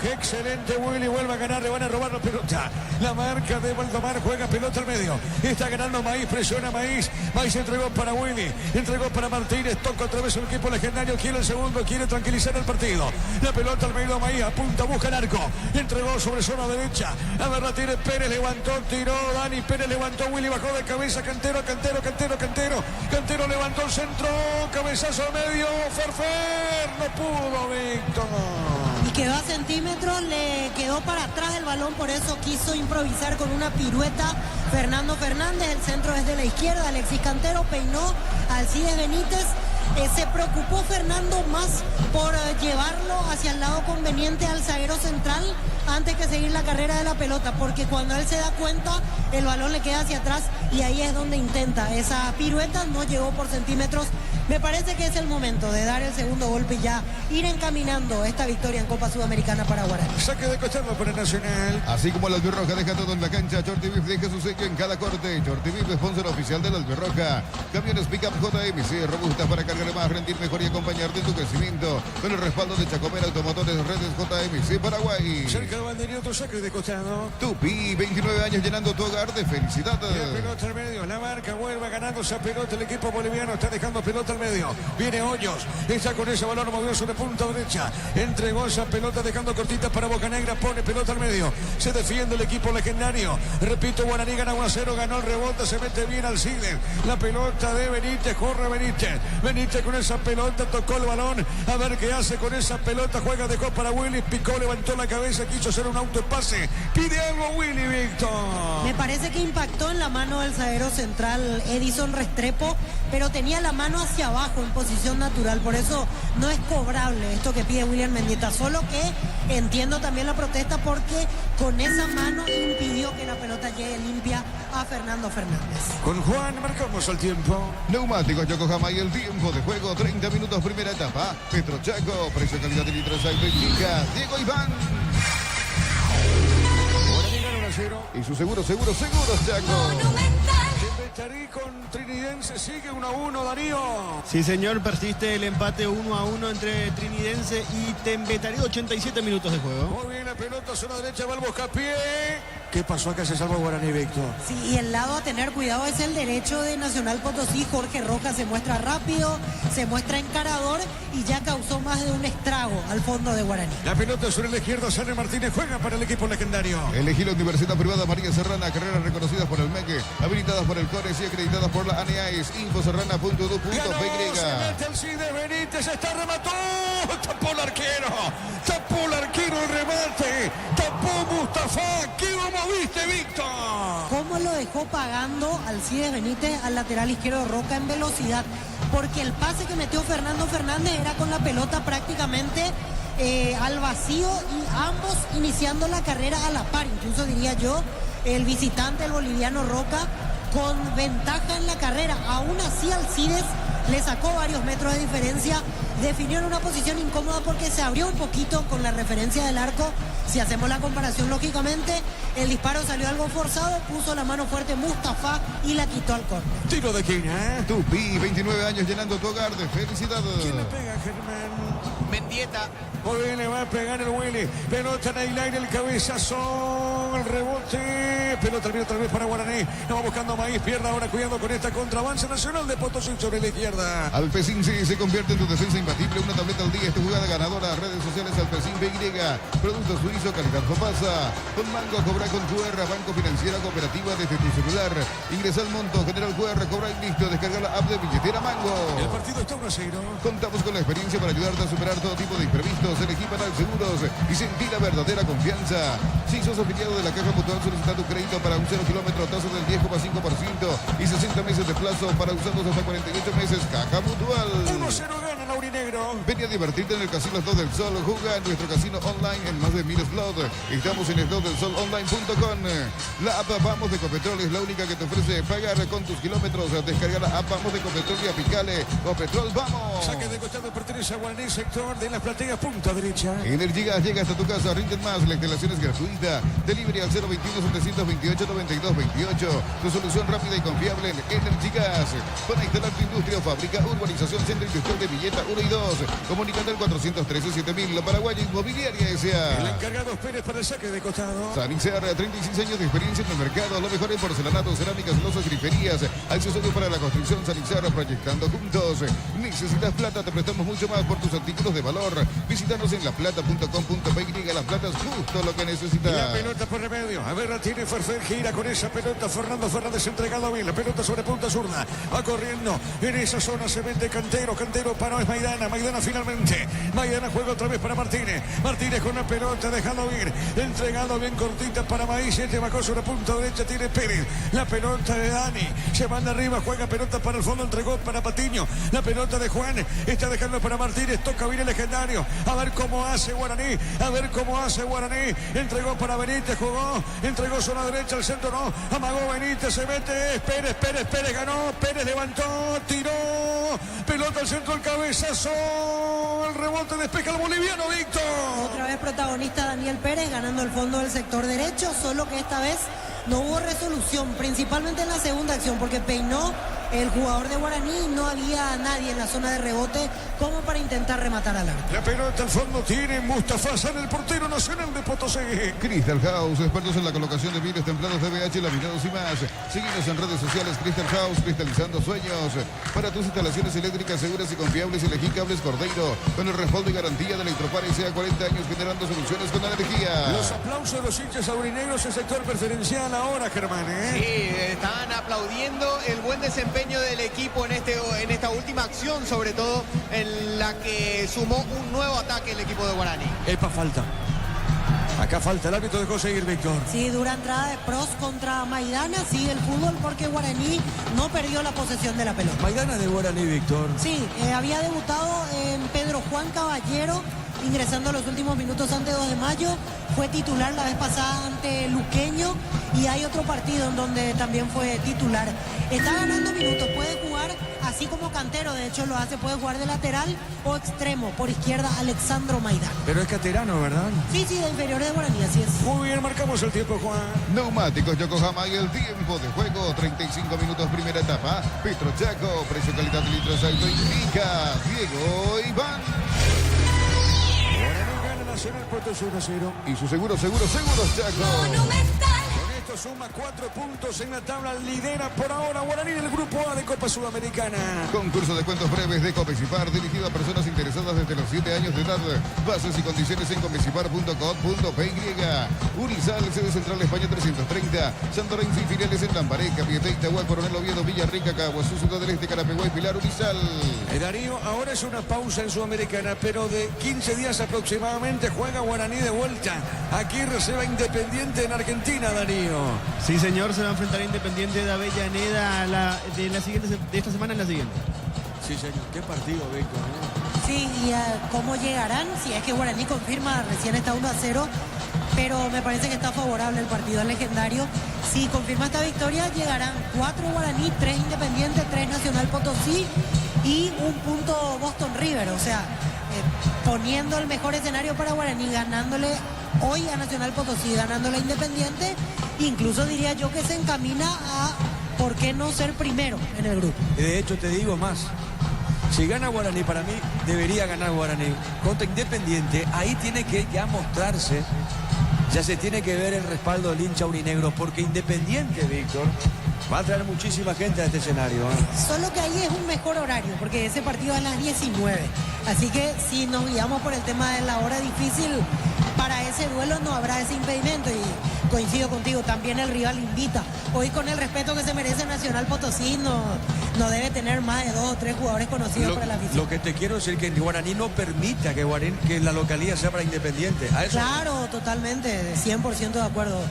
qué excelente Willy, vuelve a ganar, le van a robar la pelota. La marca de Valdomar juega pelota al medio. Está ganando Maíz, presiona Maíz. Maíz entregó para Willy, entregó para Martínez, toca otra vez el equipo legendario, quiere el segundo, quiere tranquilizar el partido. La pelota al medio, Maíz apunta, busca el arco. Entregó sobre zona derecha. A ver, la tiene Pérez, levantó, tiró, Dani Pérez levantó, Willy bajó de cabeza, Cantero levantó el centro, cabezazo al medio, Ferfer, no pudo, Víctor. Y quedó a centímetros, le quedó para atrás el balón, por eso quiso improvisar con una pirueta Fernando Fernández. El centro es de la izquierda, Alexis Cantero peinó a Alcides Benítez. Se preocupó Fernando más por llevarlo hacia el lado conveniente al zaguero central antes que seguir la carrera de la pelota, porque cuando él se da cuenta el balón le queda hacia atrás y ahí es donde intenta esa pirueta, no llegó por centímetros. Me parece que es el momento de dar el segundo golpe y ya ir encaminando esta victoria en Copa Sudamericana para Guaraní. Saque de costado para el Nacional. Así como la Albirroja deja todo en la cancha, Shorty Beef deja su sello en cada corte. Shorty Beef, sponsor oficial de la Albirroja. Camiones Pickup JMC, robustas para cargar más, rendir mejor y acompañarte en tu crecimiento. Con el respaldo de Chacomera Automotores Redes JMC Paraguay. Cerca del banderín, otro saque de costado. Tupi, 29 años llenando tu hogar de felicidad. La pelota al medio, la marca vuelve ganando esa pelota. El equipo boliviano está dejando pelota al medio. Viene Hoyos, está con ese balón, movió sobre punta derecha. Entregó esa pelota dejando cortita para Bocanegra, pone pelota al medio. Se defiende el equipo legendario. Repito, Guaraní gana 1-0, ganó el rebote, se mete bien al Cine. La pelota de Benítez, corre Benítez. Benítez con esa pelota, tocó el balón. A ver qué hace con esa pelota. Juega, dejó para Willy, picó, levantó la cabeza, quiso hacer un autopase. Pide algo Willy, Víctor. Me parece que impactó en la mano del zaguero central Edison Restrepo, pero tenía la mano hacia abajo en posición natural, por eso no es cobrable esto que pide William Mendieta, solo que entiendo también la protesta porque con esa mano impidió que la pelota llegue limpia a Fernando Fernández. Con Juan marcamos el tiempo. Neumáticos Yokohama y el tiempo de juego, 30 minutos primera etapa. Petro Chaco, precio calidad de litros Chica, Diego Iván. Y su seguro, Chaco. Tembetarí con Trinidense sigue 1-1, Darío. Sí, señor, persiste el empate 1-1 entre Trinidense y Tembetarí, 87 minutos de juego. Muy bien, la pelota, zona derecha, va al Bocapié. ¿Qué pasó acá? Se salva Guaraní, Víctor. Sí, y el lado a tener cuidado es el derecho de Nacional Potosí. Jorge Rojas se muestra rápido, se muestra encarador y ya causó más de un estrago al fondo de Guaraní. La pelota sobre la izquierda, Sane Martínez juega para el equipo legendario. Elegí la Universidad Privada María Serrana, carreras reconocidas por el MEC, habilitadas por el CONES y acreditadas por la ANEAIS. Infoserrana.edu.py. Se mete el Cide Benítez, está remató, tapó el arquero el remate, tapó Mustafa. ¿Qué viste, Víctor? ¿Cómo lo dejó pagando Alcides Benítez al lateral izquierdo Roca en velocidad? Porque el pase que metió Fernando Fernández era con la pelota prácticamente al vacío y ambos iniciando la carrera a la par, incluso diría yo, el visitante, el boliviano Roca, con ventaja en la carrera. Aún así Alcides le sacó varios metros de diferencia, definió en una posición incómoda porque se abrió un poquito con la referencia del arco. Si hacemos la comparación, lógicamente, el disparo salió algo forzado, puso la mano fuerte Mustafa y la quitó al córner. Tiro de esquina, ¿eh? Tupi, 29 años llenando tu hogar de felicidad. ¿Quién le pega, Germán? Mendieta. Muy bien, le va a pegar el Willy. Pelota en el aire, el cabezazo, el rebote. Pelota otra vez para Guaraní. No va buscando Maíz, pierda ahora, cuidado con esta contraavance Nacional de Potosí sobre la izquierda. Alpecin se convierte en tu defensa imbatible. Una tableta al día, esta jugada ganadora. Redes sociales Alpecin BY. Producto suizo, calidad Fopasa. Con Mango, cobra con QR. Banco Financiera Cooperativa desde tu celular. Ingresa al monto, genera el QR, cobra y listo. Descarga la app de billetera Mango. El partido está 1-0. Contamos con la experiencia para ayudarte a superar todo tipo de imprevistos. Elegí Panal Seguros y sentí la verdadera confianza. Si sos afiliado de la Caja Mutual, solicita tu crédito para un 0 kilómetro, tasa del 10,5% y 60 meses de plazo para usarlos hasta 48 meses. Caja Mutual. 1-0 gana Laurinegro. Ven a divertirte en el Casino Slot del Sol. Juega en nuestro casino online en más de 1000 slots. Estamos en slotdelsolonline.com. La app Vamos de Ecopetrol es la única que te ofrece pagar con tus kilómetros. Descarga la app Vamos de Ecopetrol y aplicale. Ecopetrol, vamos. Saque de costado pertenece a Guaraní, sector de las plateas, punta derecha. Energigas llega hasta tu casa, rinden más, la instalación es gratuita. Delivery al 021-728-9228. Tu solución rápida y confiable en Energigas. Para instalar tu industria o fábrica, urbanización Centro Industrial de Villeta 1 y 2. Comunicando al 413-7000. Paraguay Inmobiliaria S.A. El encargado Pérez para el saque de costado. Sanixar, 36 años de experiencia en el mercado. Lo mejor en porcelanato, cerámicas, losas, griferías. Accesorios para la construcción. Sanixar, proyectando juntos. Necesitas plata, te prestamos mucho más por tus artículos de valor. Visítanos en laplata.com.py. La Plata es justo lo que necesitas. La pelota por remedio. A ver, la tiene Ferfer, gira con esa pelota. Fernando Fernández entregado bien. La pelota sobre punta zurda. Va corriendo. En esa zona se vende Cantero. Cantero para es Maidana. Maidana finalmente. Maidana juega otra vez para Martínez. Martínez con la pelota, dejando bien. Entregado bien cortita para Maíz. Este bajó sobre punta derecha. Tiene Pérez. La pelota de Dani. Se manda arriba. Juega pelota para el fondo. Entregó para Patiño. La pelota de Juan. Está dejando para Martínez. Toca bien el legendario. A ver cómo hace Guaraní. A ver cómo hace Guaraní. Entregó para Benítez. Jugó. Entregó zona derecha. Al centro no. Amagó Benítez. Se mete. Pérez ganó. Pérez levantó. Tiró. Pelota al centro. El cabezazo. El rebote despeja el boliviano, Víctor. Otra vez protagonista Daniel Pérez ganando el fondo del sector derecho. Solo que esta vez no hubo resolución. Principalmente en la segunda acción. Porque peinó el jugador de Guaraní. No había nadie en la zona de rebote como para intentar rematar al arco. La pelota al fondo tiene Mustafa San, el portero nacional de Potosí. Crystal House, expertos en la colocación de vidrios templados, DBH, laminados y más. Síguenos en redes sociales. Crystal House, cristalizando sueños. Para tus instalaciones eléctricas seguras y confiables, elegí Cables Cordeiro con el respaldo y garantía de Electropar S.A. 40 años generando soluciones con energía. Los aplausos de los hinchas aurinegros en sector preferencial ahora, Germán. Sí, están aplaudiendo el buen desempeño del equipo en esta última acción, sobre todo en la que sumó un nuevo ataque el equipo de Guaraní. Epa, falta. Acá falta, el árbitro dejó seguir, Víctor. Sí, dura entrada de Pros contra Maidana. Sigue el fútbol porque Guaraní no perdió la posesión de la pelota. Maidana de Guaraní, Víctor. Sí, había debutado en Pedro Juan Caballero, ingresando los últimos minutos ante 2 de mayo. Fue titular la vez pasada ante Luqueño y hay otro partido en donde también fue titular. Está ganando minutos, puede jugar así como Cantero, de hecho lo hace, puede jugar de lateral o extremo. Por izquierda, Alexandro Maidana. Pero es caterano, ¿verdad? Sí, de inferiores de Guaraní, así es. Muy bien, marcamos el tiempo, Juan. Neumáticos Yokohama y el tiempo de juego, 35 minutos, primera etapa. Petro Chaco, precio, calidad de litros, alto indica Diego Iván. Nacional Potosí 1-0. Y su seguros Chaco. Con esto suma 4 puntos en la tabla, lidera por ahora Guaraní en el grupo A de Copa Sudamericana. Concurso de cuentos breves de Comecipar, dirigido a personas interesadas desde los 7 años de edad. Bases y condiciones en comecipar.com.py. Urizal, sede central España 330. Santorense y filiales en Lambaré, Capiatá, Itagua, Coronel Oviedo, Villarrica, Caguazú, Ciudad del Este, Carapeguá y Pilar. Urizal. Darío, ahora es una pausa en Sudamericana, pero de 15 días aproximadamente juega Guaraní de vuelta. Aquí recibe Independiente en Argentina, Darío. Sí, señor, se va a enfrentar a Independiente de Avellaneda de esta semana en la siguiente. Sí, señor. Qué partido, Víctor. Sí, y cómo llegarán, si es que Guaraní confirma, recién está 1-0, pero me parece que está favorable el partido al legendario. Si confirma esta victoria, llegarán 4 Guaraní, 3 Independiente, 3 Nacional Potosí y un punto Boston River. O sea, poniendo el mejor escenario para Guaraní, ganándole hoy a Nacional Potosí, ganándole a Independiente, incluso diría yo que se encamina a, ¿por qué no ser primero en el grupo? De hecho, te digo más. Si gana Guaraní, para mí debería ganar Guaraní. Contra Independiente, ahí tiene que ya mostrarse, ya se tiene que ver el respaldo del hincha aurinegro, porque Independiente, Víctor, va a traer muchísima gente a este escenario. Solo que ahí es un mejor horario, porque ese partido es a las 19. Así que si nos guiamos por el tema de la hora difícil, para ese duelo no habrá ese impedimento. Y coincido contigo, también el rival invita. Hoy, con el respeto que se merece Nacional Potosí, no debe tener más de 2 o 3 jugadores conocidos para la afición. Lo que te quiero decir es que Guaraní no permita que la localidad sea para Independiente. ¿A eso? Claro, totalmente, 100% de acuerdo.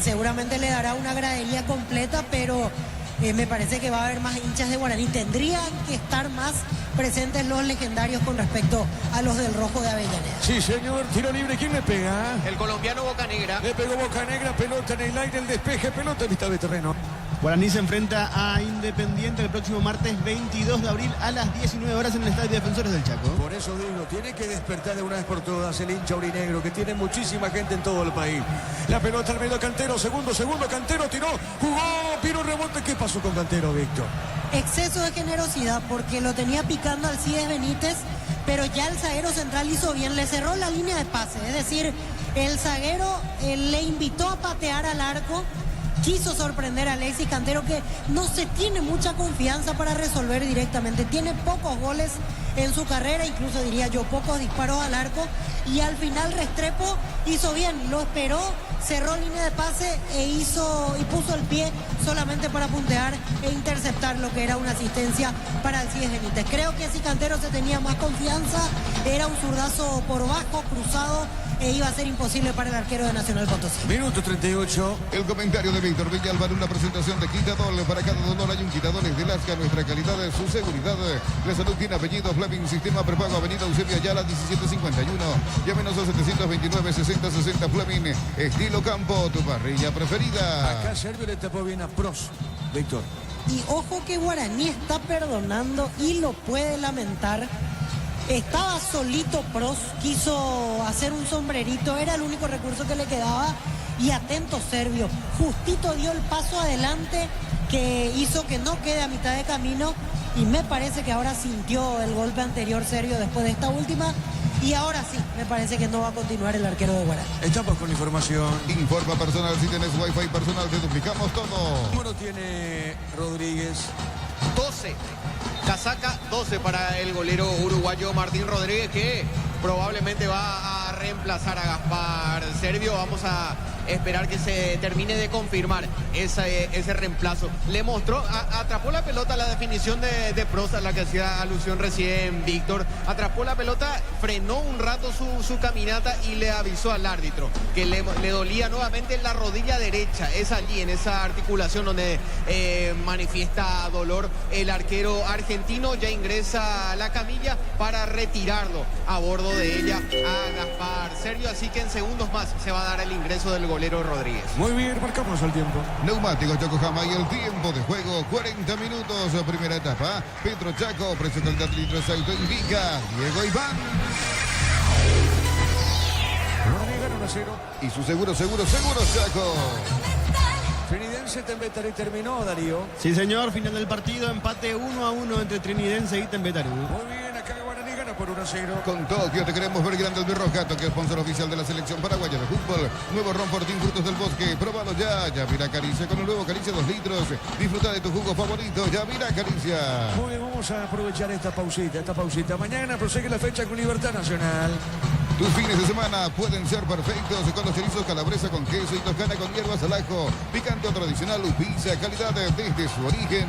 Seguramente le dará una gradería completa, pero me parece que va a haber más hinchas de Guaraní. Tendrían que estar más presentes los legendarios con respecto a los del Rojo de Avellaneda. Sí, señor, tiro libre, ¿quién le pega? El colombiano Bocanegra. Le pegó Bocanegra, pelota en el aire, el despeje, pelota en mitad de terreno. Guaraní se enfrenta a Independiente el próximo martes 22 de abril a las 19 horas en el Estadio Defensores del Chaco. Por eso digo, tiene que despertar de una vez por todas el hincha aurinegro, que tiene muchísima gente en todo el país. La pelota al medio Cantero, segundo, Cantero tiró, jugó, Piro rebote. ¿Qué pasó con Cantero, Víctor? Exceso de generosidad, porque lo tenía picando Alcides Benítez, pero ya el zaguero central hizo bien, le cerró la línea de pase. Es decir, el zaguero le invitó a patear al arco. Quiso sorprender a Alexis Cantero, que no se tiene mucha confianza para resolver directamente. Tiene pocos goles en su carrera, incluso diría yo pocos disparos al arco. Y al final Restrepo hizo bien, lo esperó, cerró línea de pase y puso el pie solamente para puntear e interceptar lo que era una asistencia para Alcides Benítez. Creo que si Cantero se tenía más confianza, era un zurdazo por bajo, cruzado, e iba a ser imposible para el arquero de Nacional Potosí. Minuto 38. El comentario de Víctor Villalba, una presentación de Quitadol. Para cada dolor hay un Quitadol de Lasca. Nuestra calidad es su seguridad. La salud tiene apellido. Fleming, sistema prepago, avenida Eusebio Ayala, 1751. Llámenos a 729-6060. Fleming, estilo campo, tu parrilla preferida. Acá Servio le tapó bien a Pros, Víctor. Y ojo que Guaraní está perdonando y lo puede lamentar. Estaba solito Pros, quiso hacer un sombrerito, era el único recurso que le quedaba. Y atento Servio, justito dio el paso adelante que hizo que no quede a mitad de camino. Y me parece que ahora sintió el golpe anterior Servio después de esta última. Y ahora sí, me parece que no va a continuar el arquero de Guaraní. Estamos con información. Informa personal, si tienes wifi personal, te duplicamos todo. ¿Cómo tiene Rodríguez? 12. Casaca 12 para el golero uruguayo Martín Rodríguez, que probablemente va a reemplazar a Gaspar Servio. Vamos a esperar que se termine de confirmar ese reemplazo. Le mostró, atrapó la pelota, la definición de Pros, a la que hacía alusión recién Víctor. Atrapó la pelota, frenó un rato su caminata y le avisó al árbitro que le dolía nuevamente la rodilla derecha. Es allí, en esa articulación, donde manifiesta dolor el arquero argentino. Ya ingresa a la camilla para retirarlo a bordo de ella a Gaspar Servio. Así que en segundos más se va a dar el ingreso del golero Rodríguez. Muy bien, marcamos el tiempo. Neumáticos Yokohama y el tiempo de juego, 40 minutos, primera etapa. Petro Chaco, precio calidad litro de auto indica Diego Iván. Y su seguro Chaco. Trinidense Tembetarú terminó, Darío. Sí, señor, final del partido, empate 1-1 entre Trinidense y Tembetarú. Muy bien, acá Guaraní gana por 1-0. Con Tokio te queremos ver grande el Birroja, Tokio, sponsor oficial de la selección paraguaya de fútbol. Nuevo ron Fortín Frutos del Bosque, probalo ya. Yamira Caricia con el nuevo Caricia 2 litros. Disfruta de tu jugo favorito, Yamira Caricia. Muy bien, vamos a aprovechar esta pausita. Mañana prosigue la fecha con Libertad Nacional. Tus fines de semana pueden ser perfectos con los chorizos calabresa con queso y toscana con hierbas al ajo. Picante o tradicional, pizza, calidad desde su origen.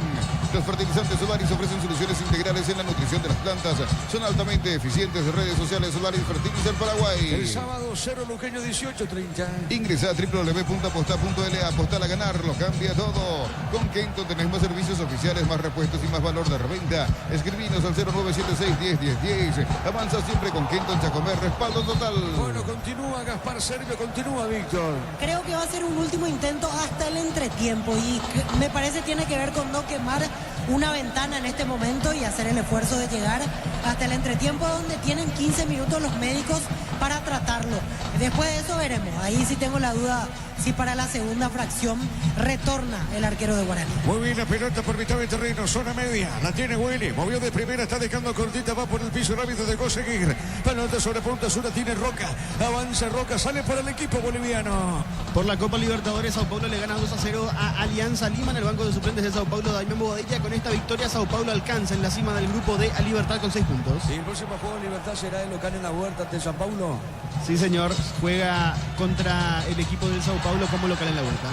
Los fertilizantes Solaris ofrecen soluciones integrales en la nutrición de las plantas. Son altamente eficientes. Redes sociales Solaris Fertilizan Paraguay. El sábado 0 Luqueño 18:30. Ingresa a www.aposta.la. Apostar a ganar, lo cambia todo. Con Kenton tenés más servicios oficiales, más repuestos y más valor de reventa. Escribinos al 0976-10-10-10. Avanza siempre con Kenton Chacomer, respaldo total. Bueno, continúa Gaspar Servio, continúa Víctor. Creo que va a ser un último intento hasta el entretiempo y me parece tiene que ver con no quemar una ventana en este momento y hacer el esfuerzo de llegar hasta el entretiempo, donde tienen 15 minutos los médicos para tratarlo. Después de eso veremos. Ahí sí tengo la duda si para la segunda fracción retorna el arquero de Guaraní. Muy bien, la pelota por mitad del terreno, zona media, la tiene Willy, movió de primera, está dejando cortita, va por el piso rápido de conseguir. Pelota sobre punta sur, la tiene Roca, avanza Roca, sale para el equipo boliviano. Por la Copa Libertadores, Sao Paulo le gana 2-0 a Alianza Lima en el banco de suplentes de Sao Paulo. Damián Bobadilla, con esta victoria Sao Paulo alcanza en la cima del grupo de a Libertad con 6 puntos. ¿Y el próximo juego de Libertad será el local en la Huerta ante Sao Paulo? Sí, señor, juega contra el equipo del Sao Paulo como local en la Huerta.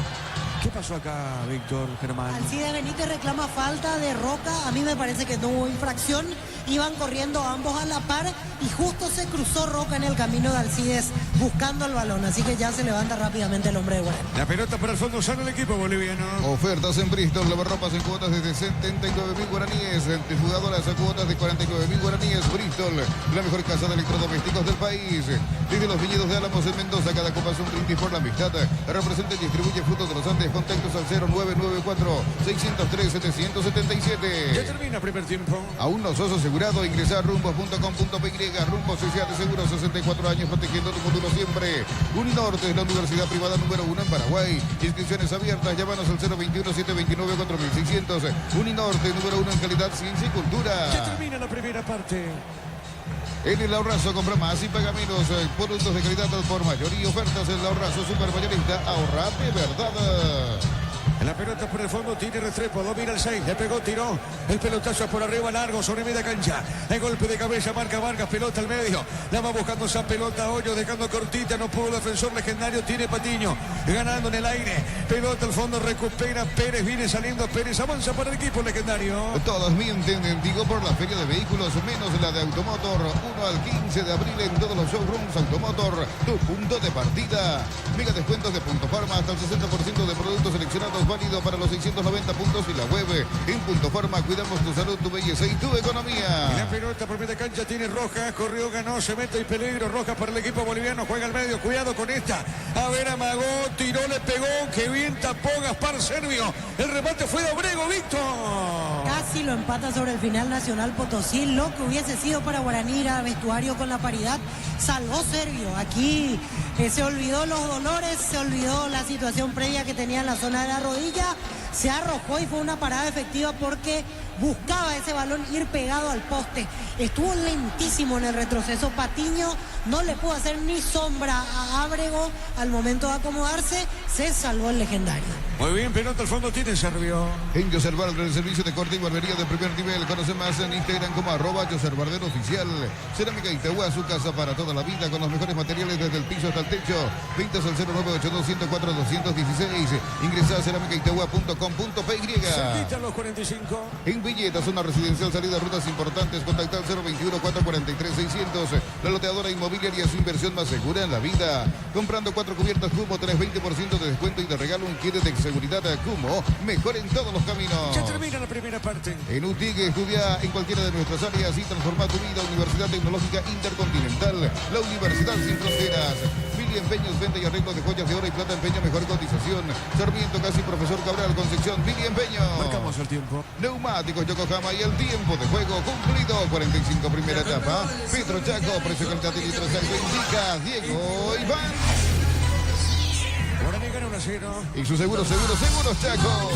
¿Qué pasó acá, Víctor, Germán? Alcides Benítez reclama falta de Roca. A mí me parece que no hubo infracción. Iban corriendo ambos a la par y justo se cruzó Roca en el camino de Alcides buscando el balón. Así que ya se levanta rápidamente el hombre de Guaraní. La pelota para el fondo, sale el equipo boliviano. Ofertas en Bristol, lavarropas en cuotas desde 79.000 guaraníes, entre jugadoras a cuotas de 49.000 guaraníes. Bristol, la mejor casa de electrodomésticos del país. Desde los viñedos de Álamos en Mendoza, cada copa es un brindis por la amistad. Representa y distribuye Frutos de los Andes. Contactos al 0994-603-777. Ya termina primer tiempo. Aún no sos asegurado, ingresa a rumbos.com.py. Rumbos Sociedad de Seguros, 64 años protegiendo tu futuro siempre. Uninorte es la universidad privada número 1 en Paraguay. Inscripciones abiertas, llámanos al 021-729-4600. Uninorte, número 1 en calidad, ciencia y cultura. Ya termina la primera parte. En el Ahorrazo compra más y paga menos. Productos de calidad al por mayor y ofertas en el Ahorrazo super mayorista. Ahorra de verdad. La pelota por el fondo, tiene Restrepo, domina el 6, le pegó, tiró, el pelotazo por arriba, largo, sobre media cancha, el golpe de cabeza, marca Vargas, pelota al medio, la va buscando esa pelota, Hoyo, dejando cortita, no pudo el defensor legendario, tiene Patiño, ganando en el aire, pelota al fondo, recupera Pérez, viene saliendo Pérez, avanza para el equipo legendario. Todos mienten, digo, por la feria de vehículos, menos la de Automotor, 1 al 15 de abril en todos los showrooms Automotor, tu punto de partida, mega descuentos de Punto Farma, hasta el 60% de productos seleccionados, válido para los 690 puntos y la web. En Punto Farma cuidamos tu salud, tu belleza y tu economía. Y la pelota por media cancha tiene Rojas, corrió, ganó, se mete y peligro. Rojas para el equipo boliviano, juega al medio, cuidado con esta. A ver, amagó, tiró, le pegó, que bien tapó Gaspar Servio. El remate fue de Obrego, Víctor. Casi lo empata sobre el final Nacional Potosí. Lo que hubiese sido para Guaraní ir a vestuario con la paridad, salvó Servio. Aquí se olvidó los dolores, se olvidó la situación previa que tenía en la zona de la rodilla, se arrojó y fue una parada efectiva porque buscaba ese balón ir pegado al poste. Estuvo lentísimo en el retroceso. Patiño no le pudo hacer ni sombra a Ábrego al momento de acomodarse. Se salvó el legendario. Muy bien, pelota al fondo tiene Servio. En Yoser Barber, el servicio de corte y barbería de primer nivel. Conoce más en Instagram como @Yoser Barber Oficial. Cerámica Itagua, su casa para toda la vida con los mejores materiales desde el piso hasta el techo. Ventas al 0982-104-216. Ingresa a cerámicaitagua.com.py. Se quitan los 45. En Villeta, zona residencial, salida a rutas importantes. Contacta al 021-443-600. La loteadora inmobiliaria, su inversión más segura en la vida. Comprando 4 cubiertas Cumo, tenés 20% de descuento y de regalo un kit de seguridad a Cumo. Mejor en todos los caminos. Ya termina la primera parte. En UTIC, estudia en cualquiera de nuestras áreas y transforma tu vida. Universidad Tecnológica Intercontinental. La Universidad Sin Fronteras. Mili Empeños, venta y arreglo de joyas de oro y plata, empeño, mejor cotización. Sarmiento, casi Profesor Cabral, Concepción, Mili Empeño. Marcamos el tiempo. Neumáticos Yokohama y el tiempo de juego cumplido. 45 primera etapa. Petro Chaco, precio calidad de litros al indica Diego Iván. Guaraní gana 1-0. Y su seguros Chaco.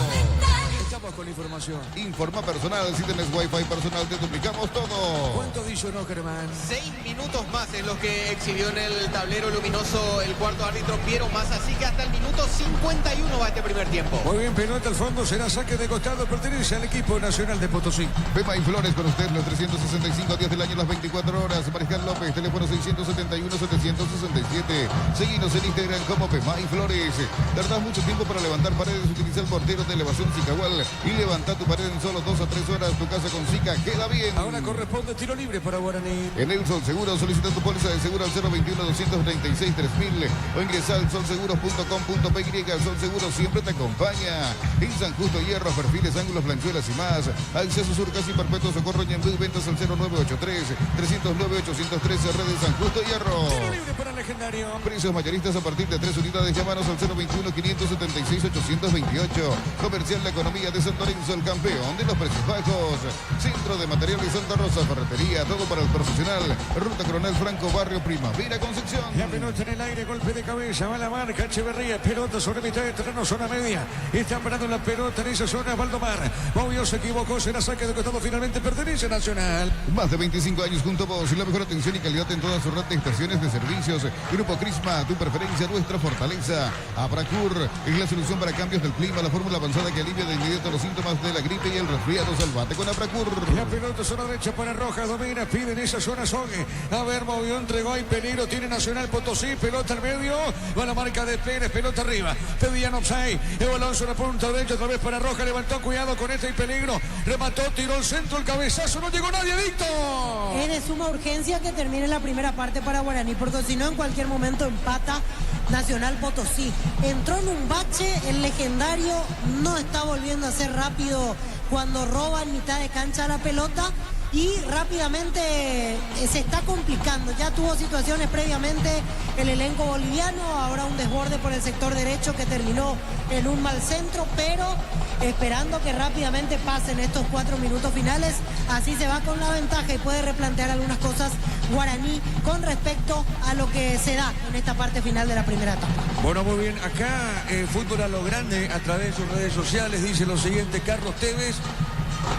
Estamos con información. Informa personal, si tenés wifi personal te duplicamos todo. ¿Cuánto dice no, Germán? 6 minutos más es lo que exhibió en el tablero luminoso el cuarto árbitro Piero Massa, así que hasta el minuto 51 va este primer tiempo. Muy bien, pelota al fondo, será saque de costado, pertenece al equipo nacional de Potosí. Pema y Flores con usted los 365 días del año, las 24 horas. Mariscal López, teléfono 671-767. Seguinos en Instagram como Pema y Flores. Tardás mucho tiempo para levantar paredes, utiliza el mortero de elevación Cicahual y levanta tu pared en solo 2 a 3 horas. Tu casa con Cica queda bien. Ahora corresponde tiro libre para Guaraní. En el Sol Seguro solicita tu póliza de seguro al 021-236-3000 o ingresa al solseguros.com.py. Sol Seguro siempre te acompaña. En San Justo, hierros, perfiles, ángulos, blanchuelas y más. Acceso Sur, casi perpetuo, Socorro, Ñemby, ventas al 0983-309-813, redes San Justo, hierro. Tiro libre para el legendario. Precios mayoristas a partir de 3 unidades. Llámanos al 021-576-828. Comercial La Economía de San Lorenzo, el campeón de los precios bajos. Centro de Materiales Santa Rosa, ferretería, todo para el profesional. Ruta Coronel Franco, barrio Primavera, Concepción. La pelota en el aire, golpe de cabeza, va la marca Echeverría, pelota pelota sobre mitad de terreno, zona media. Está parando la pelota en esa zona Valdomar. Movió, se equivocó, será saque de costado, finalmente pertenece a Nacional. Más de 25 años junto a vos y la mejor atención y calidad en todas sus red de estaciones de servicios. Grupo Crisma, tu preferencia, nuestra fortaleza. Abracur es la solución para cambios del clima, la fórmula avanzada que alivia de inmediato los síntomas de la gripe y el resfriado. Salvate con Abracur. La pelota zona derecha para Rojas, domina, pide en esa zona Sogue. A ver, movió, entregó, hay peligro, tiene Nacional Potosí, pelota al medio, va la marca de Pérez, pelota arriba, pedían offside, el balón sobre punta derecha, otra vez para Rojas, levantó, cuidado con este, hay peligro, remató, tiró el centro, el cabezazo, no llegó nadie, Víctor. Es de suma urgencia que termine la primera parte para Guaraní, porque si no en cualquier momento empata Nacional Potosí. Entró en un bache, el legendario no está volviendo a ser rápido cuando roba en mitad de cancha la pelota y rápidamente se está complicando. Ya tuvo situaciones previamente el elenco boliviano, ahora un desborde por el sector derecho que terminó en un mal centro, pero esperando que rápidamente pasen estos 4 minutos finales, así se va con la ventaja y puede replantear algunas cosas Guaraní con respecto a lo que se da en esta parte final de la primera etapa. Bueno, muy bien, acá Fútbol a lo Grande a través de sus redes sociales dice lo siguiente: Carlos Tevez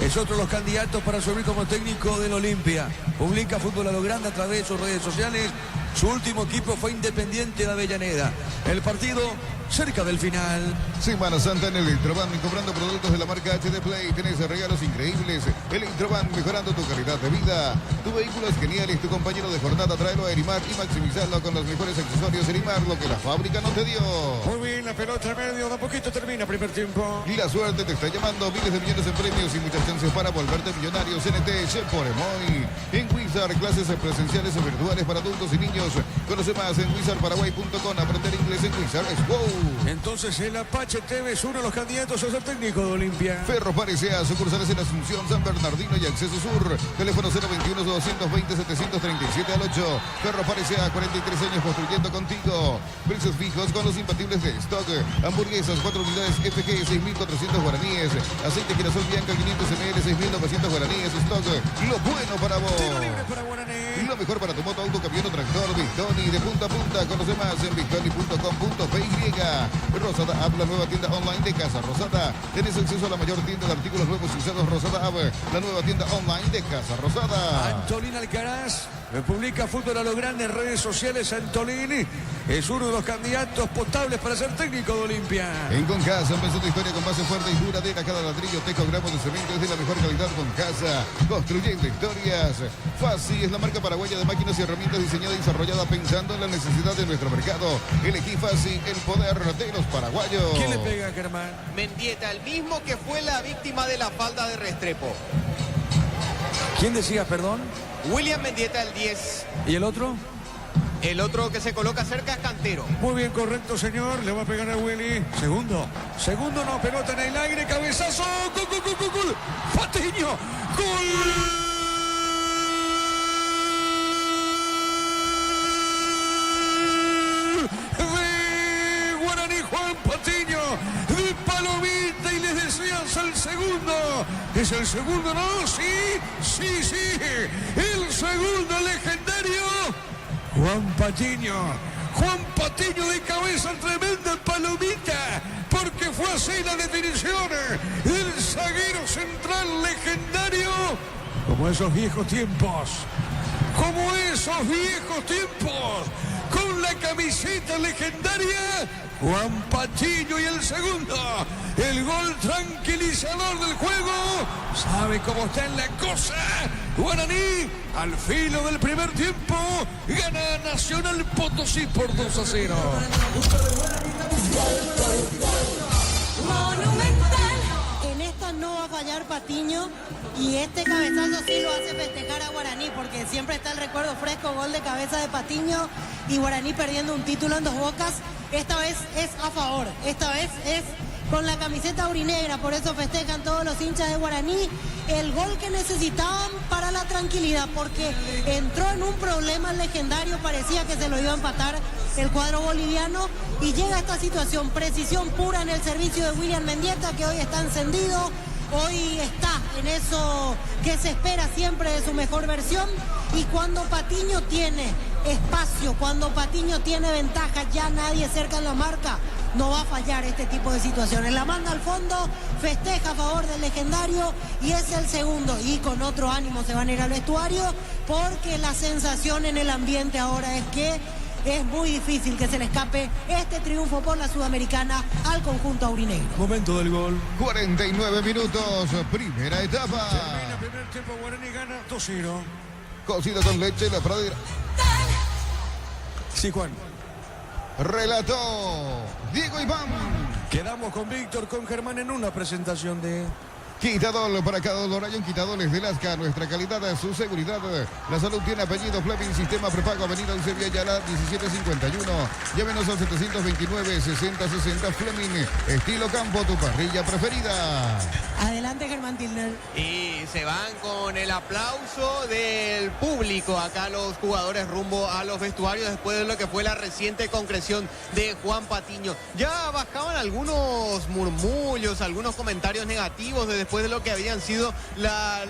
es otro de los candidatos para subir como técnico del Olimpia. Publica Fútbol a lo Grande a través de sus redes sociales. Su último equipo fue Independiente de Avellaneda. El partido cerca del final. Semana Santa en el Electroban, cobrando productos de la marca HD Play. Tenés regalos increíbles. Electroban, mejorando tu calidad de vida. Tu vehículo es genial y tu compañero de jornada. Tráelo a Erimar y maximizarlo con los mejores accesorios. Erimar, lo que la fábrica no te dio. Muy bien, la pelota al medio, de a poquito termina primer tiempo. Y la suerte te está llamando. Miles de millones en premios y muchas chances para volverte millonario. CNT, por Emoy. En Wizard, clases presenciales o virtuales para adultos y niños. Conoce más en wizardparaguay.com. Aprender inglés en Wizard es wow. Entonces el Apache Tevez, uno de los candidatos a ser técnico de Olimpia. Ferro Parecea, sucursales en Asunción, San Bernardino y Acceso Sur. Teléfono 021-220-737 al 8. Ferro Parecea, 43 años construyendo contigo. Precios fijos con los impatibles de stock. Hamburguesas, 4 unidades FG, 6.400 guaraníes. Aceite girasol Bianca, 500 ml, 6.900 guaraníes. Stock, lo bueno para vos. Tiro libre para Guaraní. Y lo mejor para tu moto, auto, camión o tractor. Victoni, de punta a punta. Conoce más en victoni.com.py. Rosada App, la nueva tienda online de Casa Rosada. Tienes acceso a la mayor tienda de artículos nuevos y usados. Rosada App, la nueva tienda online de Casa Rosada. Antolín Alcaraz publica Fútbol a lo Grande en redes sociales. Antolín es uno de los candidatos potables para ser técnico de Olimpia. En Concasa, empezó tu historia con base fuerte y duradera. Cada ladrillo, teco, gramos de cemento es de la mejor calidad. Concasa, construyendo historias. Fácil es la marca paraguaya de máquinas y herramientas diseñada y desarrollada pensando en la necesidad de nuestro mercado. Elegí Fácil, el poder de los paraguayos. ¿Quién le pega, Germán? Mendieta, el mismo que fue la víctima de la falta de Restrepo. ¿Quién decía, perdón? William Mendieta, el 10. ¿Y el otro? El otro que se coloca cerca es Cantero. Muy bien, correcto, señor. Le va a pegar a Willy. Segundo no, pelota en el aire, cabezazo. ¡Gol, gol, gol, gol, gol! ¡Patiño! ¡Gol! Juan Patiño de Palomita y les decías el segundo. ¿Es el segundo, no? Sí. El segundo legendario. Juan Patiño de cabeza tremenda Palomita. Porque fue así la definición del zaguero central legendario. Como esos viejos tiempos. Con la camiseta legendaria. Juan Patiño y el segundo, el gol tranquilizador del juego. ¿Sabe cómo está en la cosa? Guaraní, al filo del primer tiempo, gana Nacional Potosí por 2-0. Monumental. En esta no va a fallar Patiño y este cabezazo sí lo hace festejar a Guaraní porque siempre está el recuerdo fresco, gol de cabeza de Patiño y Guaraní perdiendo un título en Dos Bocas. Esta vez es a favor, esta vez es con la camiseta aurinegra, por eso festejan todos los hinchas de Guaraní el gol que necesitaban para la tranquilidad, porque entró en un problema legendario, parecía que se lo iba a empatar el cuadro boliviano y llega a esta situación, precisión pura en el servicio de William Mendieta, que hoy está encendido, hoy está en eso que se espera siempre de su mejor versión, y cuando Patiño tiene espacio, cuando Patiño tiene ventaja, ya nadie cerca en la marca, no va a fallar este tipo de situaciones. La manda al fondo, festeja a favor del legendario y es el segundo. Y con otro ánimo se van a ir al vestuario porque la sensación en el ambiente ahora es que es muy difícil que se le escape este triunfo por la Sudamericana al conjunto aurinegro. Momento del gol. 49 minutos, primera etapa. Termina primer tiempo, Guaraní gana 2-0. Cocido con leche la pradera. Sí, Juan. Relató Diego Iván. Quedamos con Víctor, con Germán en una presentación de... Quitadol para cada dolor. Hay un Quitadoles de Lasca. Nuestra calidad, su seguridad. La salud tiene apellido Fleming. Sistema prepago. Avenida Eusebio Ayala 1751. Llámenos al 729-6060. Fleming. Estilo campo. Tu parrilla preferida. Adelante, Germán Tilner. Y se van con el aplauso del público acá los jugadores rumbo a los vestuarios después de lo que fue la reciente concreción de Juan Patiño. Ya bajaban algunos murmullos, algunos comentarios negativos después de lo que habían sido las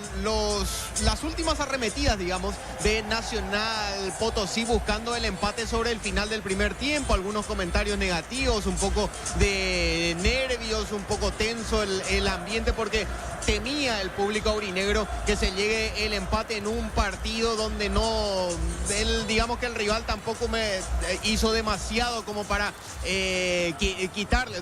últimas arremetidas, digamos, de Nacional Potosí buscando el empate sobre el final del primer tiempo. Algunos comentarios negativos, un poco de nervios, un poco tenso el ambiente porque temía el público aurinegro que se llegue el empate en un partido donde digamos que el rival tampoco hizo demasiado como para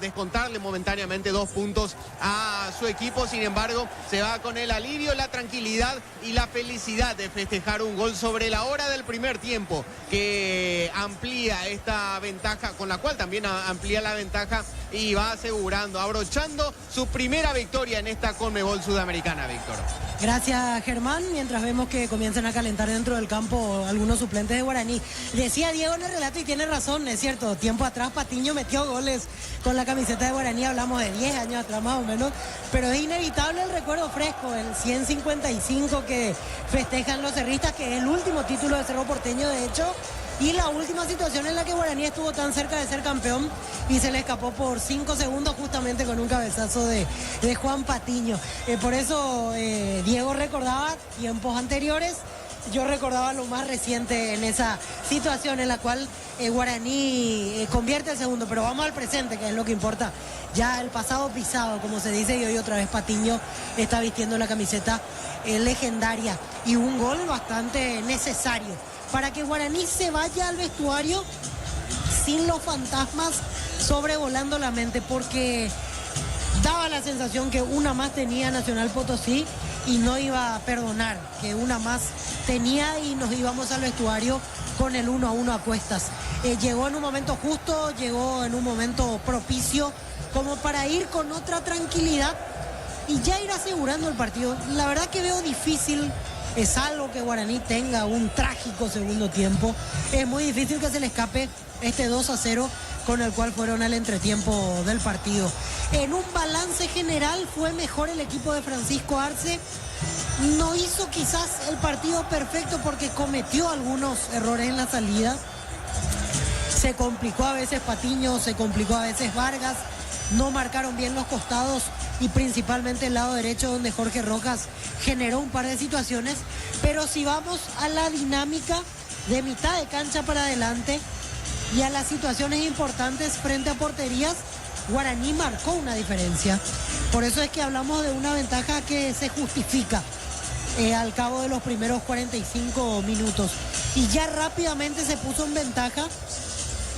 descontarle momentáneamente 2 puntos a su equipo. Sin embargo, se va con el alivio, la tranquilidad y la felicidad de festejar un gol sobre la hora del primer tiempo que amplía esta ventaja, con la cual también amplía la ventaja y va asegurando, abrochando su primera victoria en esta Conmebol Sudamericana, Víctor. Gracias, Germán. Mientras vemos que comienzan a calentar dentro del campo algunos suplentes de Guaraní. Decía Diego en el relato y tiene razón, es cierto. Tiempo atrás Patiño metió goles con la camiseta de Guaraní, hablamos de 10 años atrás más o menos, pero es inevitable el recuerdo fresco, el 155 que festejan los cerristas, que es el último título de Cerro Porteño, de hecho, y la última situación en la que Guaraní estuvo tan cerca de ser campeón y se le escapó por 5 segundos justamente con un cabezazo de Juan Patiño. Por eso Diego recordaba tiempos anteriores, yo recordaba lo más reciente en esa situación en la cual Guaraní convierte el segundo, pero vamos al presente, que es lo que importa. Ya el pasado pisado, como se dice, y hoy otra vez Patiño está vistiendo la camiseta legendaria y un gol bastante necesario para que Guaraní se vaya al vestuario sin los fantasmas sobrevolando la mente, porque daba la sensación que una más tenía Nacional Potosí y no iba a perdonar, que una más tenía y nos íbamos al vestuario con el 1-1 a cuestas. Llegó en un momento justo, llegó en un momento propicio como para ir con otra tranquilidad y ya ir asegurando el partido. La verdad que veo difícil, es algo que Guaraní tenga un trágico segundo tiempo. Es muy difícil que se le escape este 2-0 con el cual fueron al entretiempo del partido. En un balance general fue mejor el equipo de Francisco Arce. No hizo quizás el partido perfecto porque cometió algunos errores en la salida. Se complicó a veces Patiño, se complicó a veces Vargas. No marcaron bien los costados y principalmente el lado derecho, donde Jorge Rojas generó un par de situaciones. Pero si vamos a la dinámica de mitad de cancha para adelante y a las situaciones importantes frente a porterías, Guaraní marcó una diferencia. Por eso es que hablamos de una ventaja que se justifica al cabo de los primeros 45 minutos. Y ya rápidamente se puso en ventaja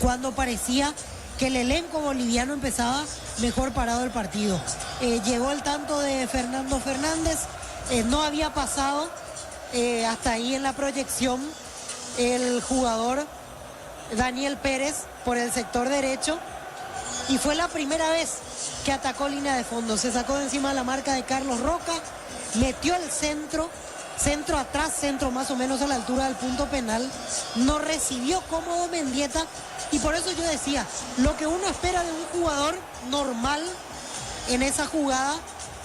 cuando parecía que el elenco boliviano empezaba mejor parado el partido. Llegó el tanto de Fernando Fernández, no había pasado hasta ahí en la proyección el jugador Daniel Pérez por el sector derecho y fue la primera vez que atacó línea de fondo. Se sacó de encima la marca de Carlos Roca, metió el centro atrás, centro más o menos a la altura del punto penal, no recibió cómodo Mendieta y por eso yo decía, lo que uno espera de un jugador normal en esa jugada,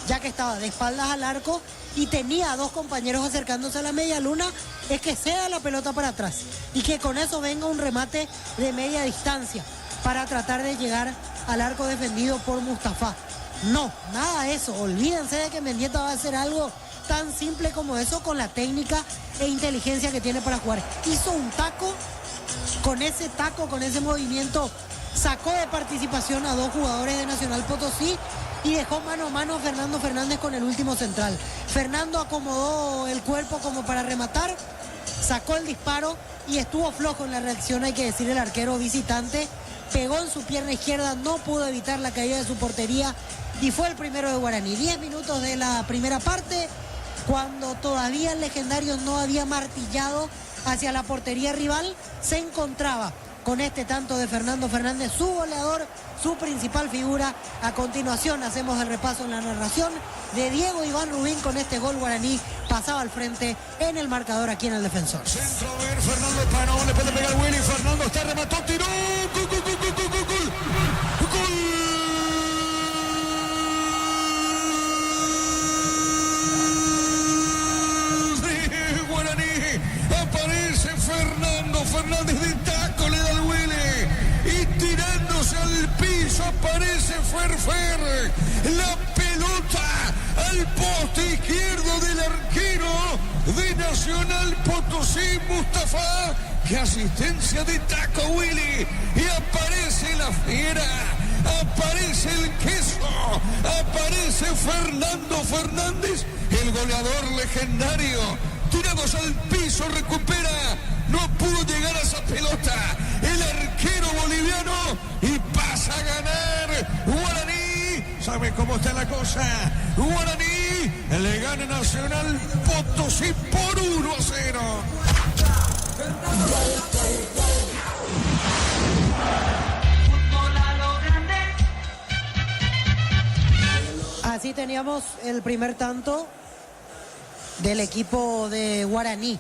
ya que estaba de espaldas al arco y tenía a dos compañeros acercándose a la media luna, es que ceda la pelota para atrás y que con eso venga un remate de media distancia para tratar de llegar al arco defendido por Mustafa. No, nada de eso, olvídense de que Mendieta va a hacer algo tan simple como eso con la técnica e inteligencia que tiene para jugar. Hizo un taco, con ese movimiento sacó de participación a 2 jugadores de Nacional Potosí y dejó mano a mano a Fernando Fernández con el último central. Fernando acomodó el cuerpo como para rematar, sacó el disparo y estuvo flojo en la reacción, hay que decir, el arquero visitante. Pegó en su pierna izquierda, no pudo evitar la caída de su portería y fue el primero de Guaraní. 10 minutos de la primera parte, cuando todavía el Legendario no había martillado hacia la portería rival, se encontraba con este tanto de Fernando Fernández, su goleador, su principal figura. A continuación hacemos el repaso en la narración de Diego Iván Rubín. Con este gol Guaraní pasaba al frente en el marcador aquí en el Defensor. Centro, a ver, Fernando Pano, le puede pegar Willy, Fernando está, remató, tiró, gol, gol, gol, gol, gol, gol, gol. Aparece Fernando Fernández de taco, le da el Willy y tirándose al piso aparece Ferfer, la pelota al poste izquierdo del arquero de Nacional Potosí, Mustafa. ¡Qué asistencia de taco, Willy! Y aparece la fiera, aparece el queso, aparece Fernando Fernández, el goleador legendario. Tirados al piso, recupera, no pudo llegar a esa pelota el arquero boliviano y pasa a ganar Guaraní. ¿Sabe cómo está la cosa? Guaraní le gana Nacional Potosí por 1-0. Así teníamos el primer tanto del equipo de Guaraní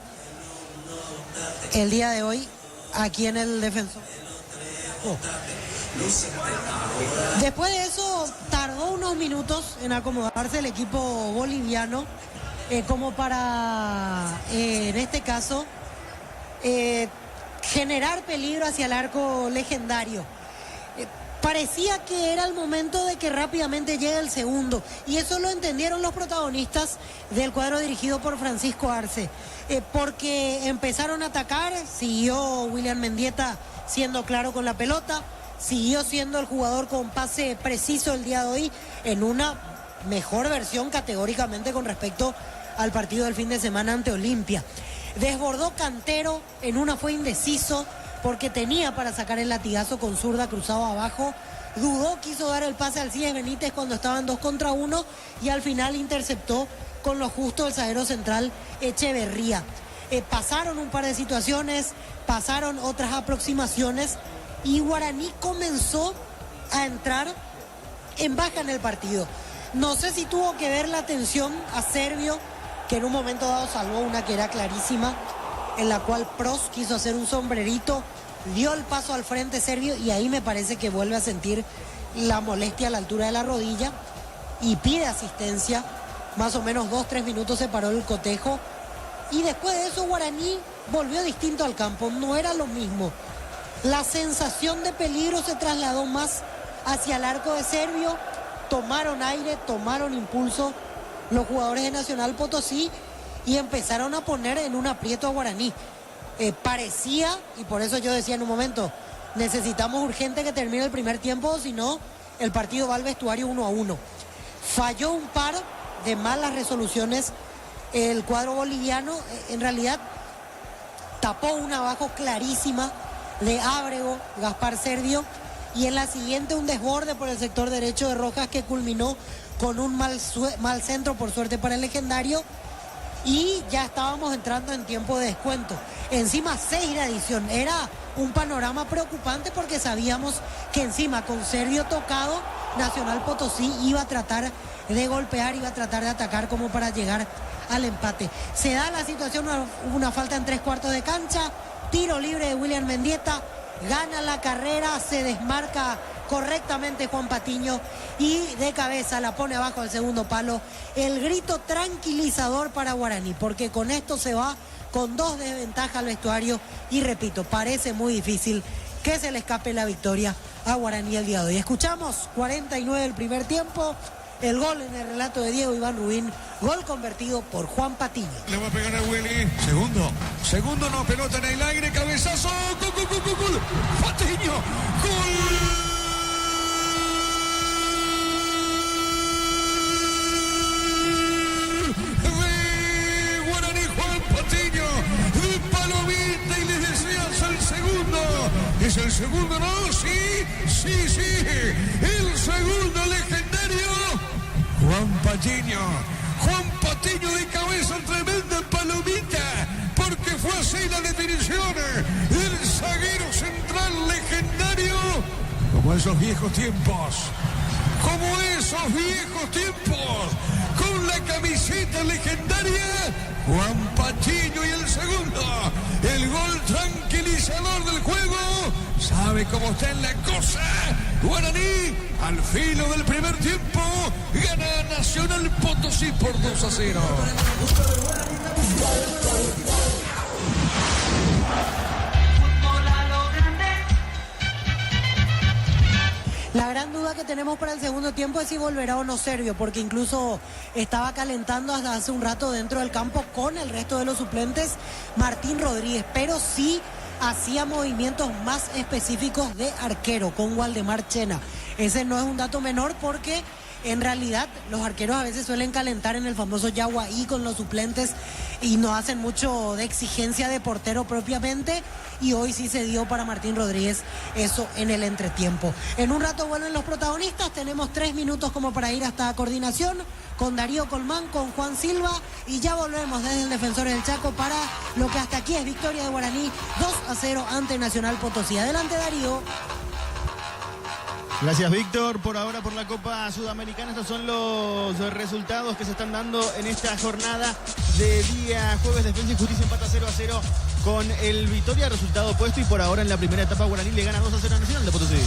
el día de hoy aquí en el Defensor. Después de eso tardó unos minutos en acomodarse el equipo boliviano como para en este caso generar peligro hacia el arco legendario. Parecía que era el momento de que rápidamente llegue el segundo, y eso lo entendieron los protagonistas del cuadro dirigido por Francisco Arce, porque empezaron a atacar. Siguió William Mendieta siendo claro con la pelota, siguió siendo el jugador con pase preciso el día de hoy, en una mejor versión categóricamente con respecto al partido del fin de semana ante Olimpia. Desbordó Cantero, en una fue indeciso, porque tenía para sacar el latigazo con zurda cruzado abajo. Dudó, quiso dar el pase al Alcides Benítez cuando estaban 2 contra 1 y al final interceptó con lo justo el zaguero central Echeverría. Pasaron un par de situaciones, pasaron otras aproximaciones y Guaraní comenzó a entrar en baja en el partido. No sé si tuvo que ver la atención a Servio, que en un momento dado salvó una que era clarísima, en la cual Prost quiso hacer un sombrerito, dio el paso al frente Servio y ahí me parece que vuelve a sentir la molestia a la altura de la rodilla y pide asistencia. Más o menos 2-3 minutos se paró el cotejo y después de eso Guaraní volvió distinto al campo, no era lo mismo. La sensación de peligro se trasladó más hacia el arco de Servio, tomaron aire, tomaron impulso los jugadores de Nacional Potosí y empezaron a poner en un aprieto a Guaraní. Parecía, y por eso yo decía en un momento, necesitamos urgente que termine el primer tiempo, si no, el partido va al vestuario 1-1. Falló un par de malas resoluciones el cuadro boliviano, en realidad tapó una abajo clarísima de Ábrego, Gaspar Servio, y en la siguiente un desborde por el sector derecho de Rojas que culminó con un mal centro, por suerte para el legendario. Y ya estábamos entrando en tiempo de descuento. Encima 6 de adición. Era un panorama preocupante porque sabíamos que encima con Servio tocado, Nacional Potosí iba a tratar de golpear, iba a tratar de atacar como para llegar al empate. Se da la situación, una falta en 3/4 de cancha, tiro libre de William Mendieta, gana la carrera, se desmarca correctamente Juan Patiño y de cabeza la pone abajo al segundo palo. El grito tranquilizador para Guaraní, porque con esto se va con 2 de ventaja al vestuario y repito, parece muy difícil que se le escape la victoria a Guaraní el día de hoy. Escuchamos 49 del primer tiempo, El gol en el relato de Diego Iván Rubín, gol convertido por Juan Patiño. Le va a pegar a Willy. Segundo, no, pelota en el aire, cabezazo. Gol. Patiño. Gol. ¿Es el segundo, no? Sí. El segundo legendario. Juan Patiño de cabeza, tremenda palomita. Porque fue así la definición del zaguero central legendario. Como esos viejos tiempos. Con la camiseta legendaria. Juan Patiño y el segundo. El gol tranquilizador del juego. Sabe cómo está en la cosa. Guaraní, al filo del primer tiempo, gana Nacional Potosí por 2-0. La gran duda que tenemos para el segundo tiempo es si volverá o no Servio, porque incluso estaba calentando hasta hace un rato dentro del campo con el resto de los suplentes Martín Rodríguez, pero sí hacía movimientos más específicos de arquero con Waldemar Chena. Ese no es un dato menor porque en realidad los arqueros a veces suelen calentar en el famoso Yaguaí con los suplentes y no hacen mucho de exigencia de portero propiamente, y hoy sí se dio para Martín Rodríguez eso en el entretiempo. En un rato vuelven los protagonistas, tenemos 3 minutos como para ir hasta coordinación con Darío Colmán, con Juan Silva, y ya volvemos desde el Defensor del Chaco para lo que hasta aquí es victoria de Guaraní 2-0 ante Nacional Potosí. Adelante, Darío. Gracias, Víctor. Por ahora, por la Copa Sudamericana, estos son los resultados que se están dando en esta jornada de día jueves. Defensa y Justicia empata 0-0 con el Vitória, resultado opuesto, y por ahora en la primera etapa Guaraní le gana 2-0 a Nacional de Potosí.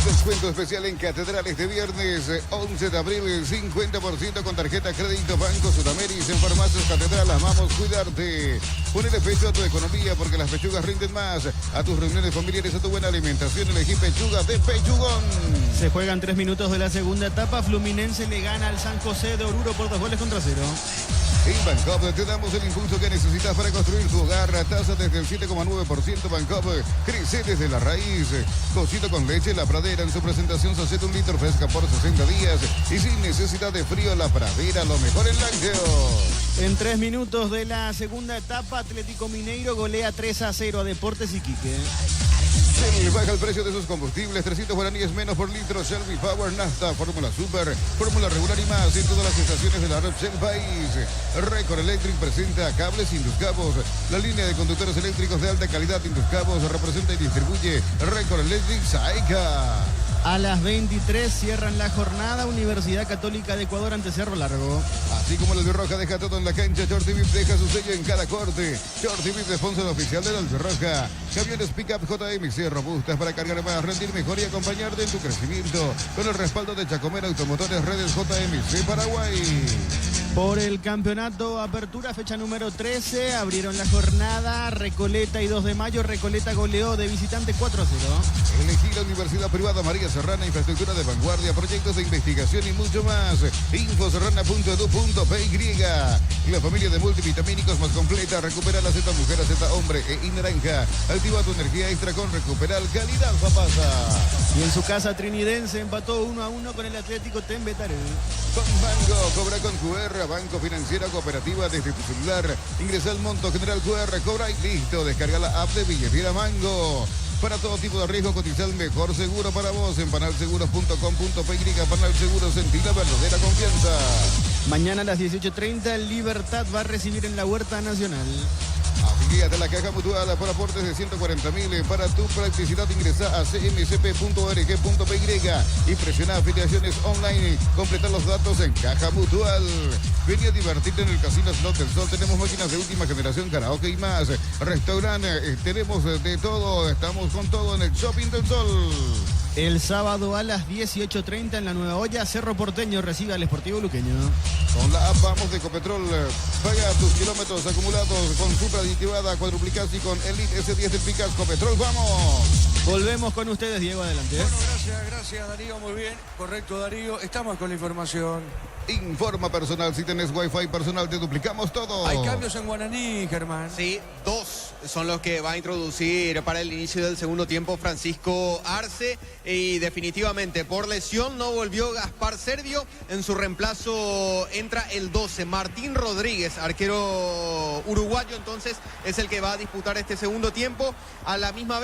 Descuento especial en Catedral este viernes 11 de abril, 50% con tarjeta crédito Banco Sudamérica. En Farmacias Catedral, amamos cuidarte. Ponele pecho a tu economía porque las pechugas rinden más. A tus reuniones familiares, a tu buena alimentación, elegí pechugas de Pechugón. Se juegan 3 minutos de la segunda etapa. Fluminense le gana al San José de Oruro por 2-0. En Bancop te damos el impulso que necesitas para construir tu hogar. Tasa desde el 7,9%. Bancop crece desde la raíz. Cocido con leche La Pradera en su presentación se hace 1 litro fresca por 60 días. Y sin necesidad de frío, La Pradera, lo mejor en lácteos. En 3 minutos de la segunda etapa, Atlético Mineiro golea 3-0 a Deportes Iquique. Shell baja el precio de sus combustibles, 300 guaraníes menos por litro. Shell Power, Nafta, Fórmula Super, Fórmula Regular y más en todas las estaciones de la red Shell País. Record Electric presenta cables Induscabos, la línea de conductores eléctricos de alta calidad. Induscabos representa y distribuye Record Electric Saica. A las 23 cierran la jornada Universidad Católica de Ecuador ante Cerro Largo. Así como el Albirroja deja todo en la cancha, Shorty Vip deja su sello en cada corte. Shorty Vip, sponsor oficial del Albirroja. Camiones Pickup JMC robustas para cargar más, rendir mejor y acompañarte en tu crecimiento. Con el respaldo de Chacomera Automotores, Redes JMC Paraguay. Por el campeonato Apertura, fecha número 13, abrieron la jornada Recoleta y 2 de mayo. Recoleta goleó de visitante 4-0. Elegí la Universidad Privada María Serrana, infraestructura de vanguardia, proyectos de investigación y mucho más. Infoserrana.edu.py. La familia de multivitamínicos más completa. Recupera la Z mujer, Z hombre y naranja. Activa tu energía extra con Recuperal, calidad papasa. Y en su casa Trinidense empató 1-1 con el Atlético Tembetaré. Con Banco, cobra con QR, Banco Financiera Cooperativa desde tu celular. Ingresa al monto general QR, cobra y listo. Descarga la app de Billetera Mango. Para todo tipo de riesgo, cotiza el mejor seguro para vos en panalseguros.com.py. Panal Seguros, sentí la verdadera confianza. Mañana a las 18:30, Libertad va a recibir en la Huerta Nacional. Afiliate a la Caja Mutual por aportes de 140.000. Para tu practicidad ingresa a cmcp.org.py y presiona afiliaciones online. Completa los datos en Caja Mutual. Vení a divertirte en el Casino Slot del Sol. Tenemos máquinas de última generación, karaoke y más. Restaurante, tenemos de todo. Estamos con todo en el Shopping del Sol. El sábado a las 18:30 en la Nueva Olla, Cerro Porteño recibe al Sportivo Luqueño. Con la app Vamos de Ecopetrol, paga tus kilómetros acumulados con Supra aditivada, cuadruplicas y con Elite S10 del Picas. Copetrol, vamos. Volvemos con ustedes, Diego, adelante. Bueno, gracias Darío, muy bien. Correcto, Darío, estamos con la información. Informa personal, si tenés wifi personal te duplicamos todo. Hay cambios en Guaraní, Germán. Sí, 2 son los que va a introducir para el inicio del segundo tiempo Francisco Arce, y definitivamente por lesión no volvió Gaspar Servio. En su reemplazo entra el 12, Martín Rodríguez, arquero uruguayo, entonces es el que va a disputar este segundo tiempo. A la misma vez